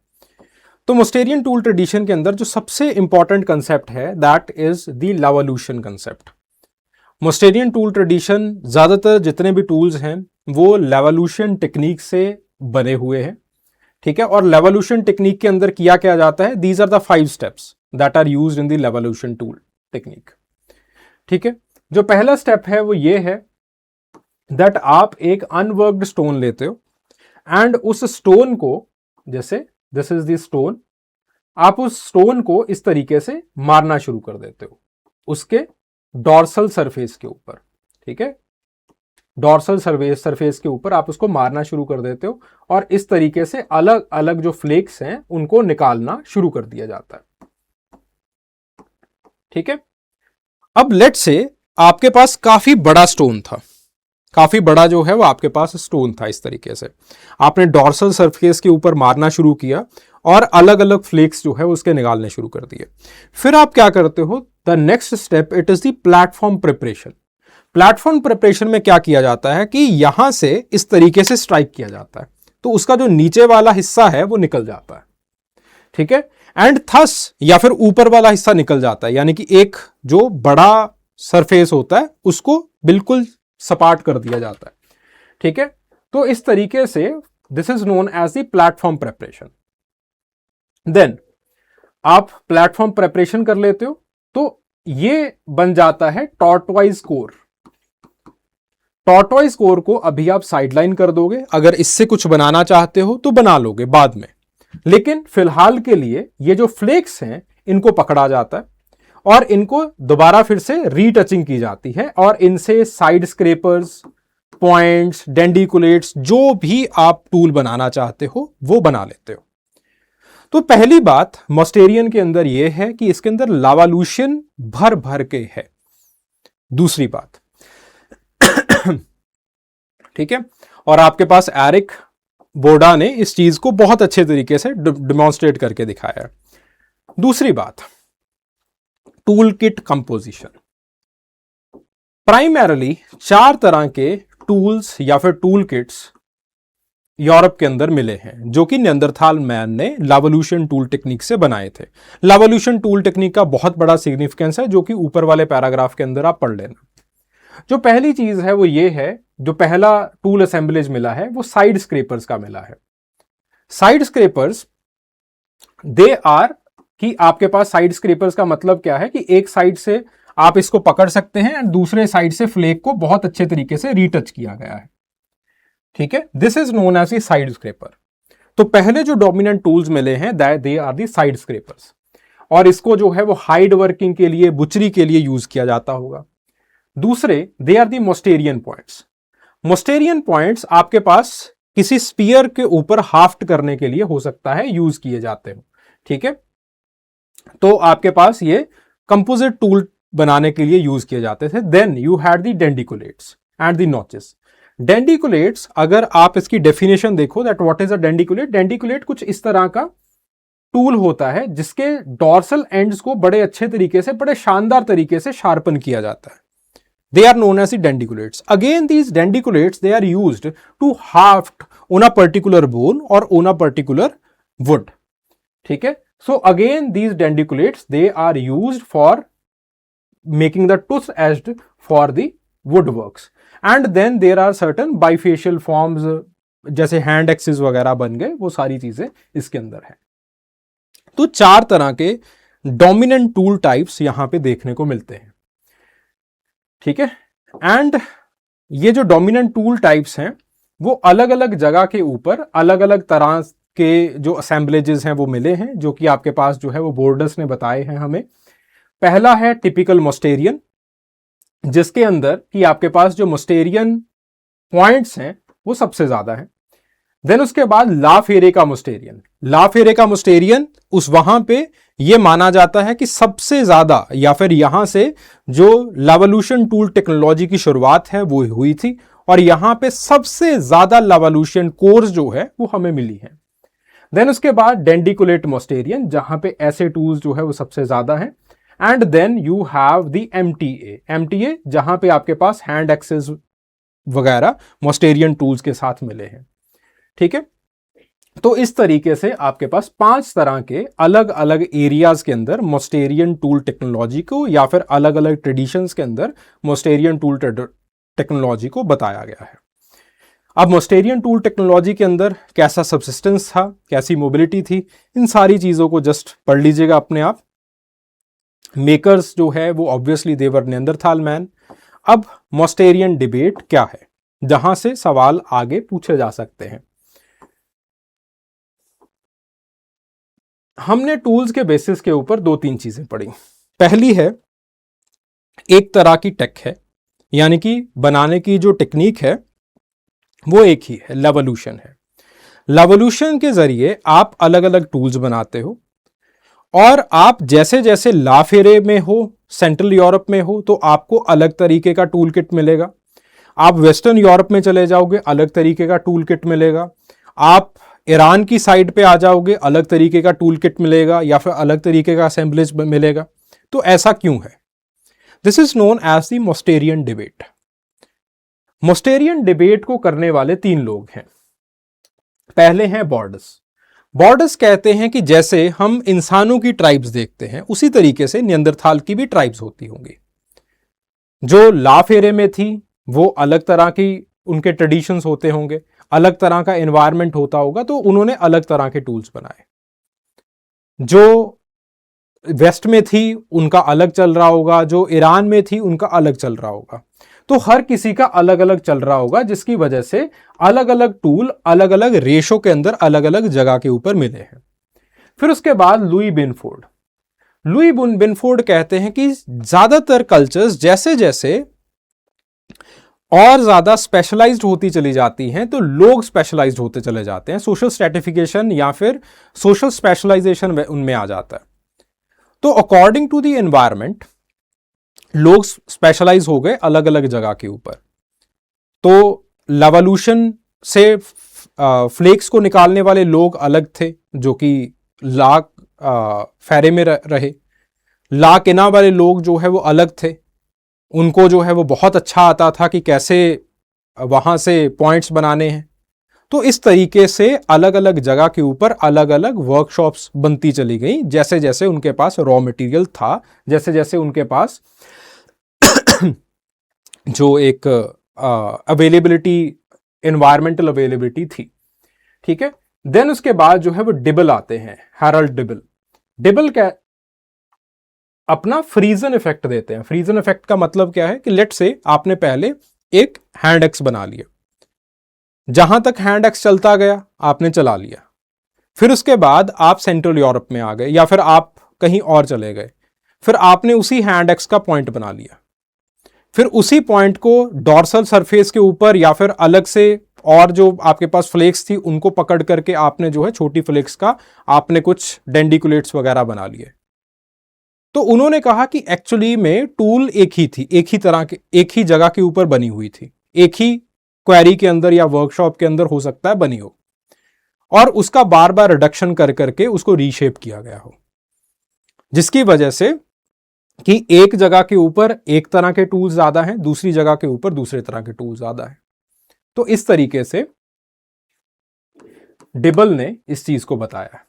तो मोस्टेरियन टूल ट्रेडिशन के अंदर जो सबसे इंपॉर्टेंट कंसेप्ट है that is the Levallois concept. Mousterian tool tradition ज्यादातर जितने भी टूल्स हैं वो लवोल्यूशन टेक्निक से बने हुए हैं, ठीक है। और लवोल्यूशन टेक्निक के अंदर किया क्या जाता है, these are the 5 steps that are used in the Levallois tool technique, ठीक है। जो पहला स्टेप है वो ये है दैट आप एक अनवर्कड स्टोन लेते हो एंड उस स्टोन को, जैसे दिस इज द स्टोन, आप उस स्टोन को इस तरीके से मारना शुरू कर देते हो उसके डॉर्सल सरफेस के ऊपर, ठीक है। डॉर्सल सरफेस के ऊपर आप उसको मारना शुरू कर देते हो और इस तरीके से अलग अलग जो फ्लेक्स हैं उनको निकालना शुरू कर दिया जाता है, ठीक है। अब लेट से आपके पास काफी बड़ा स्टोन था, काफी बड़ा जो है वो आपके पास स्टोन था, इस तरीके से आपने डॉर्सल सरफेस के ऊपर मारना शुरू किया और अलग अलग फ्लेक्स जो है उसके निकालने शुरू कर दिए। फिर आप क्या करते हो, the next step it is the platform preparation. Platform preparation में क्या किया जाता है कि यहां से इस तरीके से स्ट्राइक किया जाता है तो उसका जो नीचे वाला हिस्सा है वो निकल जाता है, ठीक है। एंड थस या फिर ऊपर वाला हिस्सा निकल जाता है, यानी कि एक जो बड़ा सरफेस होता है उसको बिल्कुल सपाट कर दिया जाता है, ठीक है। तो इस तरीके से this is known as the platform preparation. Then आप प्लेटफॉर्म प्रिपरेशन कर लेते हो तो ये बन जाता है टॉर्टवाइज कोर। टॉर्टवाइज कोर को अभी आप साइडलाइन कर दोगे, अगर इससे कुछ बनाना चाहते हो तो बना लोगे बाद में, लेकिन फिलहाल के लिए ये जो फ्लेक्स हैं इनको पकड़ा जाता है और इनको दोबारा फिर से रीटचिंग की जाती है और इनसे साइड स्क्रैपर्स, पॉइंट्स, डेंडिकुलेट्स, जो भी आप टूल बनाना चाहते हो वो बना लेते हो। तो पहली बात मोस्टेरियन के अंदर यह है कि इसके अंदर लावोल्यूशन भर भर के है। दूसरी बात ठीक है, और आपके पास एरिक बोर्डा ने इस चीज को बहुत अच्छे तरीके से डिमॉन्स्ट्रेट करके दिखाया है। दूसरी बात, टूल किट कंपोजिशन। प्राइमरली 4 तरह के टूल्स या फिर टूल किट्स यूरोप के अंदर मिले हैं जो कि निएंडरथाल मैन ने लावोल्यूशन टूल टेक्निक से बनाए थे। लावोल्यूशन टूल टेक्निक का बहुत बड़ा सिग्निफिकेंस है जो कि ऊपर वाले पैराग्राफ के अंदर आप पढ़ लेना। जो पहली चीज है वो ये है, जो पहला टूल असेंबलेज मिला है वो साइड स्क्रैपर्स का मिला है। साइड स्क्रैपर्स दे आर कि आपके पास साइड स्क्रैपर्स का मतलब क्या है कि एक साइड से आप इसको पकड़ सकते हैं एंड दूसरे साइड से फ्लेक को बहुत अच्छे तरीके से रीटच किया गया है, ठीक है। This is known as a side scraper. तो पहले जो डोमिनेंट टूल्स मिले हैं they are the side scrapers, और इसको जो है वो हाइड वर्किंग के लिए, बुचरी के लिए यूज किया जाता होगा। दूसरे they are the Mousterian points. Mousterian points आपके पास किसी स्पीयर के ऊपर हाफ्ट करने के लिए हो सकता है यूज किए जाते हो, ठीक है। तो आपके पास ये कंपोजिट टूल बनाने के लिए यूज किए जाते थे। Then you had the denticulates and the notches. Denticulates, अगर आप इसकी डेफिनेशन देखो that what is a denticulate, denticulate कुछ इस तरह का टूल होता है जिसके डॉर्सल एंड्स को बड़े अच्छे तरीके से, बड़े शानदार तरीके से शार्पन किया जाता है। They are known as the denticulates. Again, these denticulates, they are used to haft on a particular bone or on a particular wood. ठीक है? So again, these denticulates, they are used for making the tooth edged for the woodworks. And then there are certain bifacial forms, जैसे hand axes वगैरह बन गए, वो सारी चीजें इसके अंदर है। तो 4 तरह के डोमिनेंट टूल टाइप्स यहां पे देखने को मिलते हैं, ठीक है। एंड ये जो डोमिनेंट टूल टाइप्स हैं वो अलग अलग जगह के ऊपर अलग अलग तरह के जो असेंबलेजेस हैं वो मिले हैं, जो कि आपके पास जो है वो बोर्डर्स ने बताए हैं हमें। पहला है टिपिकल मोस्टेरियन, जिसके अंदर कि आपके पास जो मोस्टेरियन पॉइंट्स हैं वो सबसे ज्यादा है। देन उसके बाद ला फेरे का मोस्टेरियन। ला फेरे का मोस्टेरियन उस वहां पे ये माना जाता है कि सबसे ज्यादा, या फिर यहां से जो लावल्यूशन टूल टेक्नोलॉजी की शुरुआत है वो हुई थी, और यहां पे सबसे ज्यादा लावल्यूशन कोर्स जो है वो हमें मिली है। देन उसके बाद डेंडिकुलेट मोस्टेरियन, जहां पे ऐसे टूल्स जो है वो सबसे ज्यादा है। And then you have the MTA. MTA जहां पे आपके पास हैंड एक्सेस वगैरह मोस्टेरियन टूल्स के साथ मिले हैं, ठीक है। तो इस तरीके से आपके पास 5 तरह के अलग अलग एरियाज के अंदर मोस्टेरियन टूल टेक्नोलॉजी को, या फिर अलग अलग ट्रेडिशंस के अंदर मोस्टेरियन टूल टेक्नोलॉजी को बताया गया है। अब मोस्टेरियन टूल टेक्नोलॉजी के अंदर कैसा सबसिस्टेंस था, कैसी मोबिलिटी थी, इन सारी चीजों को जस्ट पढ़ लीजिएगा अपने आप। मेकर्स जो है वो ऑब्वियसली देवर नेंदरथाल मैन। अब मोस्टेरियन डिबेट क्या है, जहां से सवाल आगे पूछे जा सकते हैं। हमने टूल्स के बेसिस के ऊपर 2-3 चीजें पढ़ी। पहली है, एक तरह की टेक है, यानी कि बनाने की जो टेक्निक है वो एक ही है, लावल्यूशन है। लावल्यूशन के जरिए आप अलग अलग टूल्स बनाते हो, और आप जैसे जैसे लाफेरे में हो, सेंट्रल यूरोप में हो, तो आपको अलग तरीके का टूल किट मिलेगा। आप वेस्टर्न यूरोप में चले जाओगे, अलग तरीके का टूल किट मिलेगा। आप ईरान की साइड पे आ जाओगे, अलग तरीके का टूल किट मिलेगा, या फिर अलग तरीके का असेंबलेज मिलेगा। तो ऐसा क्यों है? This is known as the Mousterian debate. Mousterian debate को करने वाले 3 लोग हैं। पहले हैं बॉर्डर्स। बॉर्डर्स कहते हैं कि जैसे हम इंसानों की ट्राइब्स देखते हैं, उसी तरीके से नियंदरथाल की भी ट्राइब्स होती होंगी। जो लाफेरे में थी वो अलग तरह की उनके ट्रेडिशंस होते होंगे, अलग तरह का एनवायरनमेंट होता होगा, तो उन्होंने अलग तरह के टूल्स बनाए। जो वेस्ट में थी उनका अलग चल रहा होगा, जो ईरान में थी उनका अलग चल रहा होगा। तो हर किसी का अलग अलग चल रहा होगा, जिसकी वजह से अलग अलग टूल अलग अलग रेशो के अंदर अलग अलग जगह के ऊपर मिले हैं। फिर उसके बाद लुई बिनफोर्ड। लुई बिनफोर्ड कहते हैं कि ज्यादातर कल्चर्स जैसे जैसे और ज्यादा स्पेशलाइज्ड होती चली जाती हैं, तो लोग स्पेशलाइज्ड होते चले जाते हैं। सोशल स्ट्रेटिफिकेशन या फिर सोशल स्पेशलाइजेशन उनमें आ जाता है। तो अकॉर्डिंग टू द एनवायरनमेंट लोग स्पेशलाइज हो गए अलग अलग जगह के ऊपर। तो लावल्यूशन से फ्लेक्स को निकालने वाले लोग अलग थे, जो कि ला फेरे में रहे। ला किना वाले लोग जो है वो अलग थे, उनको जो है वो बहुत अच्छा आता था कि कैसे वहां से पॉइंट्स बनाने हैं। तो इस तरीके से अलग अलग जगह के ऊपर अलग अलग वर्कशॉप्स बनती चली गई, जैसे जैसे उनके पास रॉ मटेरियल था, जैसे जैसे उनके पास जो एक अवेलेबिलिटी, एनवायरमेंटल अवेलेबिलिटी थी, ठीक है। देन उसके बाद जो है वो डिबल आते हैं, हैरल्ड डिबल। डिबल क्या अपना फ्रीजन इफेक्ट देते हैं। फ्रीजन इफेक्ट का मतलब क्या है कि लेट से आपने पहले एक हैंड एक्स बना लिया, जहां तक हैंड एक्स चलता गया आपने चला लिया, फिर उसके बाद आप सेंट्रल यूरोप में आ गए या फिर आप कहीं और चले गए, फिर आपने उसी हैंड एक्स का पॉइंट बना लिया, फिर उसी पॉइंट को डॉर्सल सरफेस के ऊपर या फिर अलग से और जो आपके पास फ्लेक्स थी उनको पकड़ करके आपने जो है छोटी फ्लेक्स का आपने कुछ डेंडिकुलेट्स वगैरह बना लिए। तो उन्होंने कहा कि एक्चुअली में टूल एक ही थी, एक ही तरह के, एक ही जगह के ऊपर बनी हुई थी, एक ही क्वेरी के अंदर या वर्कशॉप के अंदर हो सकता है बनी हो, और उसका बार बार रिडक्शन कर करके उसको रीशेप किया गया हो, जिसकी वजह से कि एक जगह के ऊपर एक तरह के टूल्स ज्यादा हैं, दूसरी जगह के ऊपर दूसरे तरह के टूल्स ज्यादा हैं। तो इस तरीके से डिबल ने इस चीज को बताया।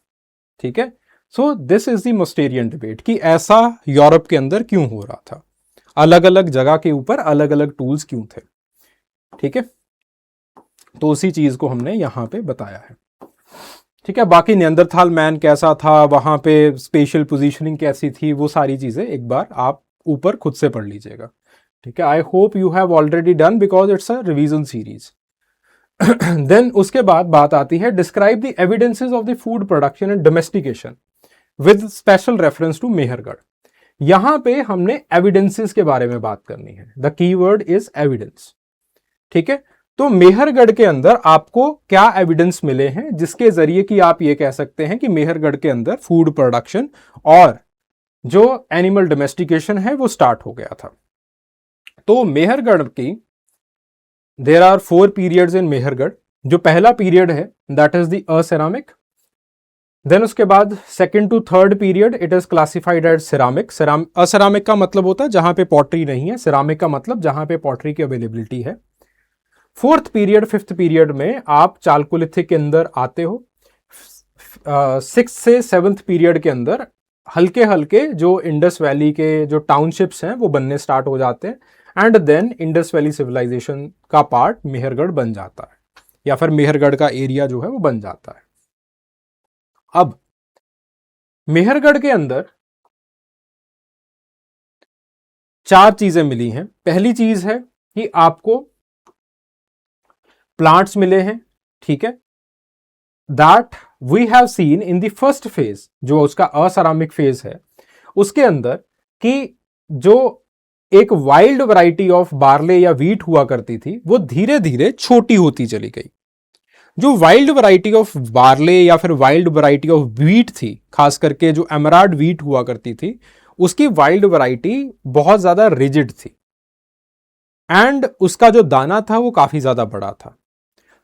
ठीक है, so this is the Mousterian debate कि ऐसा यूरोप के अंदर क्यों हो रहा था, अलग अलग जगह के ऊपर अलग अलग टूल्स क्यों थे। ठीक है, तो उसी चीज को हमने यहां पे बताया है। ठीक है, बाकी नियंदरथाल मैन कैसा था, वहां पे स्पेशल पोजीशनिंग कैसी थी, वो सारी चीजें एक बार आप ऊपर खुद से पढ़ लीजिएगा। ठीक है, I hope you have already done because it's a revision series. Then उसके बाद बात आती है describe the evidences of the food production and domestication with special reference to Mehrgarh. यहां पे हमने एविडेंसेस के बारे में बात करनी है। The keyword is evidence. ठीक है, तो मेहरगढ़ के अंदर आपको क्या एविडेंस मिले हैं जिसके जरिए कि आप ये कह सकते हैं कि मेहरगढ़ के अंदर फूड प्रोडक्शन और जो एनिमल डोमेस्टिकेशन है वो स्टार्ट हो गया था। तो मेहरगढ़ की there are 4 periods in Mehrgarh. जो पहला पीरियड है that is the aceramic. Then उसके बाद second to third period it is classified as ceramic. Aceramic का मतलब होता है जहां पे पॉटरी नहीं है, सिरामिक का मतलब जहां पे पॉटरी की अवेलेबिलिटी है। फोर्थ पीरियड, फिफ्थ पीरियड में आप चालकोलिथिक के अंदर आते हो। सिक्स से सेवंथ पीरियड के अंदर हल्के हल्के जो इंडस वैली के जो टाउनशिप्स हैं वो बनने स्टार्ट हो जाते हैं and then Indus Valley Civilisation का पार्ट मेहरगढ़ बन जाता है या फिर मेहरगढ़ का एरिया जो है वो बन जाता है। अब मेहरगढ़ के अंदर 4 चीजें मिली हैं। पहली चीज है कि आपको प्लांट्स मिले हैं। ठीक है, that we have seen in the first phase, जो उसका असेरामिक फेज है उसके अंदर, कि जो एक वाइल्ड वैरायटी ऑफ बार्ले या वीट हुआ करती थी वो धीरे धीरे छोटी होती चली गई। जो वाइल्ड वैरायटी ऑफ बार्ले या फिर वाइल्ड वैरायटी ऑफ वीट थी, खास करके जो एमराल्ड वीट हुआ करती थी, उसकी वाइल्ड वैरायटी बहुत ज्यादा रिजिड थी एंड उसका जो दाना था वो काफी ज्यादा बड़ा था।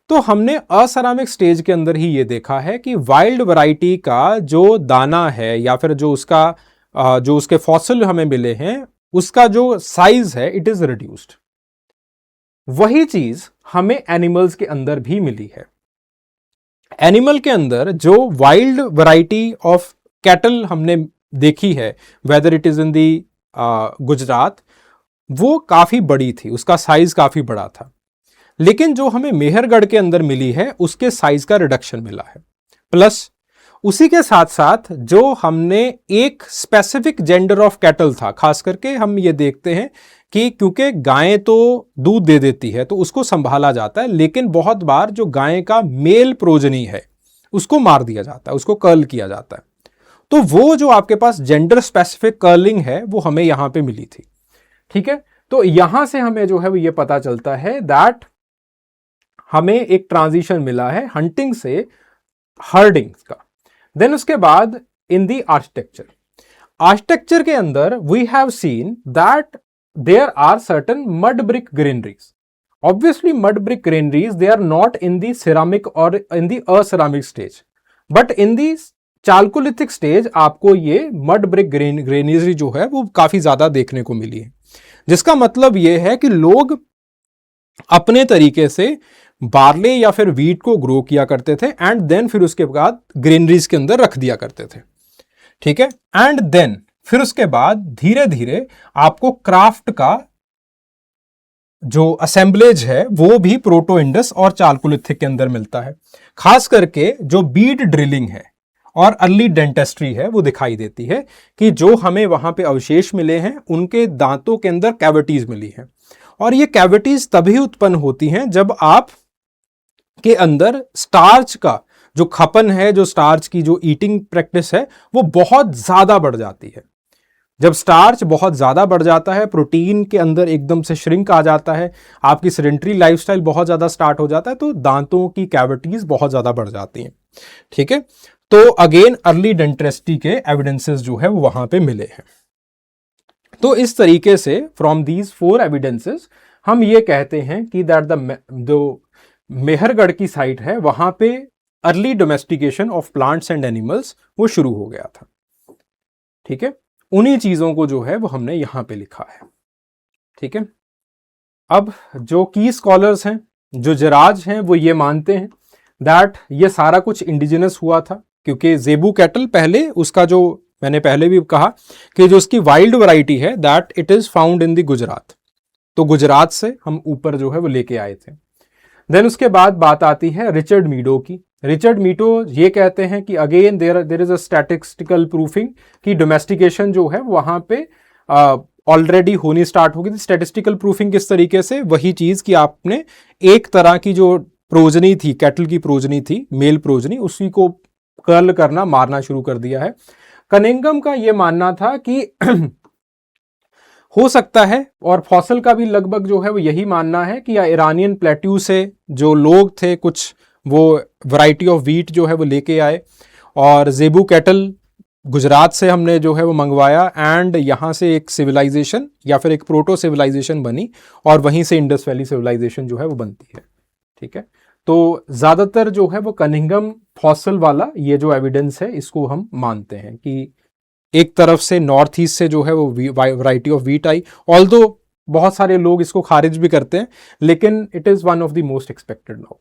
तो हमने असेरामिक स्टेज के अंदर ही ये देखा है कि वाइल्ड वैरायटी का जो दाना है या फिर जो उसका जो उसके फॉसिल हमें मिले हैं उसका जो साइज है इट इज रिड्यूस्ड। वही चीज हमें एनिमल्स के अंदर भी मिली है। एनिमल के अंदर जो वाइल्ड वैरायटी ऑफ कैटल हमने देखी है, वेदर इट इज इन दी गुजरात, वो काफी बड़ी थी, उसका साइज काफी बड़ा था। लेकिन जो हमें मेहरगढ़ के अंदर मिली है उसके साइज का रिडक्शन मिला है। प्लस उसी के साथ साथ जो हमने एक स्पेसिफिक जेंडर ऑफ कैटल था, खास करके हम ये देखते हैं कि क्योंकि गायें तो दूध दे देती है तो उसको संभाला जाता है, लेकिन बहुत बार जो गाय का मेल प्रोजनी है उसको मार दिया जाता है, उसको कर्ल किया जाता है। तो वो जो आपके पास जेंडर स्पेसिफिक कर्लिंग है वो हमें यहां पे मिली थी। ठीक है, तो यहां से हमें जो है वो ये पता चलता है दैट हमें एक ट्रांजिशन मिला है हंटिंग से हर्डिंग का। देन उसके बाद इन दी आर्किटेक्चर के अंदर we have seen that there are certain mud brick granaries. Obviously mud brick granaries they are not in the ceramic और in the aceramic stage, but in the chalcolithic stage आपको ये mud brick granary जो है वो काफी ज्यादा देखने को मिली है, जिसका मतलब ये है कि लोग अपने तरीके से बार्ले या फिर वीट को ग्रो किया करते थे एंड देन फिर उसके बाद ग्रेनरीज के अंदर रख दिया करते थे। ठीक है, एंड देन फिर उसके बाद धीरे धीरे आपको क्राफ्ट का जो असेंबलेज है वो भी प्रोटो इंडस और चालकोलिथिक के अंदर मिलता है। खास करके जो बीड ड्रिलिंग है और अर्ली डेंटिस्ट्री है वो दिखाई देती है कि जो हमें वहां पे अवशेष मिले हैं उनके दांतों के अंदर कैविटीज मिली हैं, और ये कैविटीज तभी उत्पन्न होती हैं जब आप के अंदर स्टार्च का जो खपन है, जो स्टार्च की जो ईटिंग प्रैक्टिस है वो बहुत ज्यादा बढ़ जाती है। जब स्टार्च बहुत ज्यादा बढ़ जाता है, प्रोटीन के अंदर एकदम से श्रिंक आ जाता है, आपकी सेडेंटरी लाइफस्टाइल बहुत ज्यादा स्टार्ट हो जाता है, तो दांतों की कैविटीज बहुत ज्यादा बढ़ जाती हैं। ठीक है, तो अगेन अर्ली डेंटिस्ट्री के एविडेंसेस जो है वो वहां पे मिले हैं। तो इस तरीके से फ्रॉम दीज 4 एविडेंसेस हम ये कहते हैं कि दैट जो मेहरगढ़ की साइट है वहां पे early domestication of plants and animals वो शुरू हो गया था। ठीक है, उन्हीं चीजों को जो है वो हमने यहां पे लिखा है। ठीक है, अब जो की स्कॉलर्स हैं, जो जराज हैं, वो ये मानते हैं दैट ये सारा कुछ इंडिजिनस हुआ था, क्योंकि जेबू कैटल पहले उसका जो मैंने पहले भी कहा कि जो उसकी वाइल्ड वैरायटी है that it is found in the Gujarat, तो गुजरात से हम ऊपर जो है वो लेके आए थे। देन उसके बाद बात आती है रिचर्ड मीडो की। रिचर्ड मीडो ये कहते हैं कि again there is a statistical proofing कि डोमेस्टिकेशन जो है वहां पे ऑलरेडी होनी स्टार्ट होगी। स्टैटिस्टिकल प्रूफिंग किस तरीके से, वही चीज कि आपने एक तरह की जो प्रोजनी थी, कैटल की प्रोजनी थी, मेल प्रोजनी, उसी को कर्ल करना, मारना शुरू कर दिया है। कनिंगम का यह मानना था कि हो सकता है, और फॉसल का भी लगभग जो है वो यही मानना है कि ईरानियन प्लेट्यू से जो लोग थे कुछ वो वैरायटी ऑफ वीट जो है वो लेके आए, और जेबू कैटल गुजरात से हमने जो है वो मंगवाया, एंड यहाँ से एक सिविलाइजेशन या फिर एक प्रोटो सिविलाइजेशन बनी, और वहीं से इंडस वैली सिविलाइजेशन जो है वो बनती है। ठीक है, तो ज्यादातर जो है वो कनिंगम फॉसल वाला ये जो एविडेंस है इसको हम मानते हैं कि एक तरफ से नॉर्थ ईस्ट से जो है वो वैरायटी ऑफ वीट आई, ऑल्दो बहुत सारे लोग इसको खारिज भी करते हैं, लेकिन it is one of the most expected now.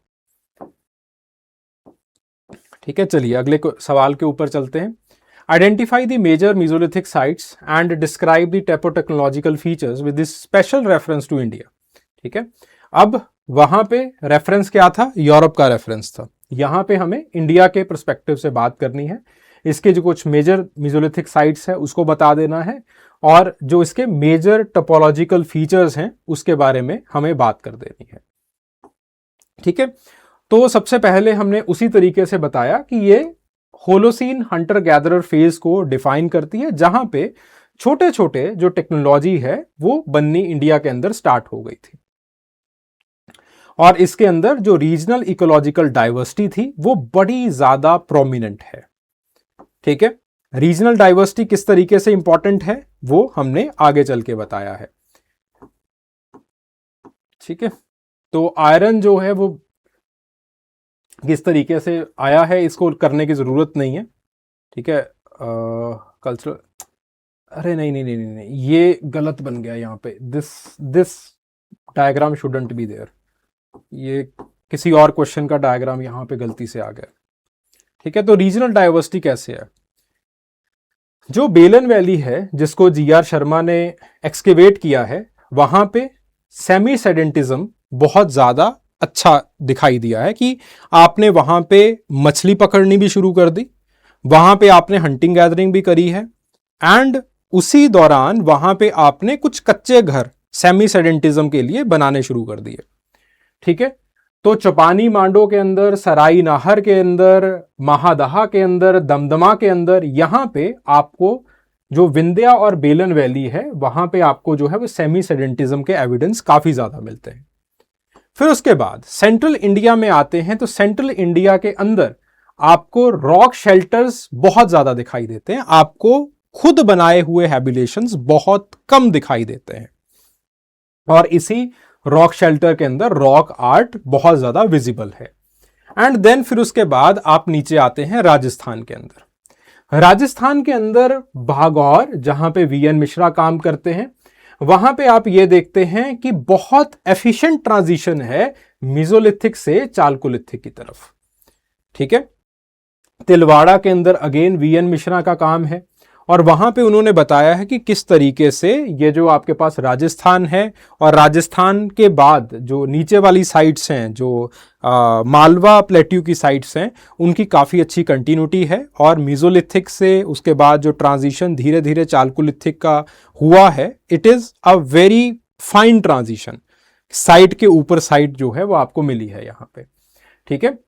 ठीक है, चलिए अगले सवाल के ऊपर चलते हैं। Identify the major Mesolithic sites and describe the typotechnological features with this special reference to India. ठीक है, अब वहां पे रेफरेंस क्या था, यूरोप का रेफरेंस था, यहां पे हमें इंडिया के पर्सपेक्टिव से बात करनी है। इसके जो कुछ मेजर मीजोलिथिक साइट्स है उसको बता देना है, और जो इसके मेजर टोपोलॉजिकल फीचर्स हैं उसके बारे में हमें बात कर देनी है। ठीक है, तो सबसे पहले हमने उसी तरीके से बताया कि ये होलोसीन हंटर गैदरर फेज को डिफाइन करती है, जहां पे छोटे छोटे जो टेक्नोलॉजी है वो बननी इंडिया के अंदर स्टार्ट हो गई थी, और इसके अंदर जो रीजनल इकोलॉजिकल डाइवर्सिटी थी वो बड़ी ज्यादा प्रोमिनेंट है। ठीक है, रीजनल डाइवर्सिटी किस तरीके से इंपॉर्टेंट है वो हमने आगे चल के बताया है। ठीक है, तो आयरन जो है वो किस तरीके से आया है इसको करने की जरूरत नहीं है। ठीक है, कल्चरल, अरे नहीं नहीं नहीं नहीं नहीं, ये गलत बन गया यहाँ पे, this diagram shouldn't be there, ये किसी और क्वेश्चन का डायग्राम यहाँ पे गलती से आ गया। ठीक है, तो रीजनल डाइवर्सिटी कैसे है, जो बेलन वैली है जिसको जीआर शर्मा ने एक्सकेवेट किया है, वहां पे सेमी सेडेंटिज्म बहुत ज्यादा अच्छा दिखाई दिया है कि आपने वहां पे मछली पकड़नी भी शुरू कर दी, वहां पे आपने हंटिंग गैदरिंग भी करी है, एंड उसी दौरान वहां पे आपने कुछ कच्चे घर सेमी सेडेंटिज्म के लिए बनाने शुरू कर दिए। ठीक है, तो चौपानी मांडो के अंदर, सराई नाहर के अंदर, महादहा के अंदर, दमदमा के अंदर, यहां पे आपको जो विंध्या और बेलन वैली है वहां पे आपको जो है वो सेमी सेडेंटिज्म के एविडेंस काफी ज्यादा मिलते हैं। फिर उसके बाद सेंट्रल इंडिया में आते हैं, तो सेंट्रल इंडिया के अंदर आपको रॉक शेल्टर्स बहुत ज्यादा दिखाई देते हैं, आपको खुद बनाए हुए हैबिलेशंस बहुत कम दिखाई देते हैं, और इसी रॉक शेल्टर के अंदर रॉक आर्ट बहुत ज्यादा विजिबल है। एंड देन फिर उसके बाद आप नीचे आते हैं राजस्थान के अंदर। राजस्थान के अंदर भागौर, जहां पे वीएन मिश्रा काम करते हैं, वहां पे आप ये देखते हैं कि बहुत एफिशिएंट ट्रांजिशन है मिजोलिथिक से चालकोलिथिक की तरफ। ठीक है, तिलवाड़ा के अंदर अगेन वीएन मिश्रा का काम है, और वहां पे उन्होंने बताया है कि किस तरीके से ये जो आपके पास राजस्थान है और राजस्थान के बाद जो नीचे वाली साइट्स हैं, जो मालवा प्लेट्यू की साइट्स हैं, उनकी काफ़ी अच्छी कंटिन्यूटी है। और मीजोलिथिक से उसके बाद जो ट्रांजिशन धीरे धीरे चालकोलिथिक का हुआ है, it is a very fine transition. Site के ऊपर साइट जो है वो आपको मिली है यहाँ पे, ठीक है।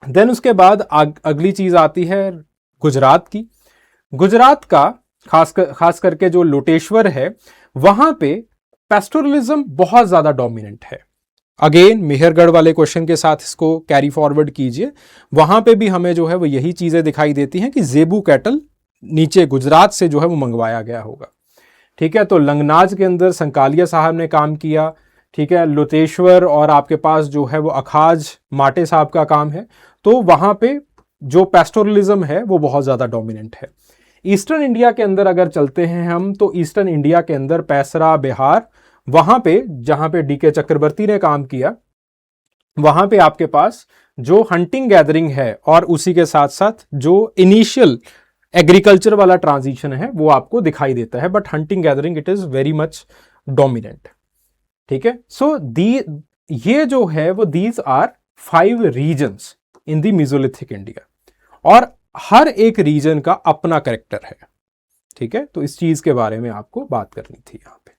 देन उसके बाद अगली चीज़ आती है गुजरात की। गुजरात का खास करके जो लोटेश्वर है, वहां पे पेस्टोरलिज्म बहुत ज्यादा डोमिनेंट है। अगेन मेहरगढ़ वाले क्वेश्चन के साथ इसको कैरी फॉरवर्ड कीजिए, वहां पे भी हमें जो है वो यही चीजें दिखाई देती हैं कि जेबू कैटल नीचे गुजरात से जो है वो मंगवाया गया होगा, ठीक है। तो लंगनाज के अंदर संकालिया साहब ने काम किया, ठीक है। लोतेश्वर और आपके पास जो है वो अखाज माटे साहब का काम है। तो वहां पे जो पेस्टोरलिज्म है वो बहुत ज्यादा डोमिनेंट है। ईस्टर्न इंडिया के अंदर अगर चलते हैं हम, तो ईस्टर्न इंडिया के अंदर पैसरा, बिहार, वहां पे जहां पे डीके चक्रवर्ती ने काम किया, वहां पे आपके पास जो हंटिंग गैदरिंग है और उसी के साथ साथ जो इनिशियल एग्रीकल्चर वाला ट्रांजिशन है वो आपको दिखाई देता है, but hunting gathering it is very much dominant, ठीक है। सो ये जो है वो these are 5 reasons in the Mesolithic India, और हर एक रीजन का अपना करेक्टर है, ठीक है। तो इस चीज के बारे में आपको बात करनी थी यहां पे,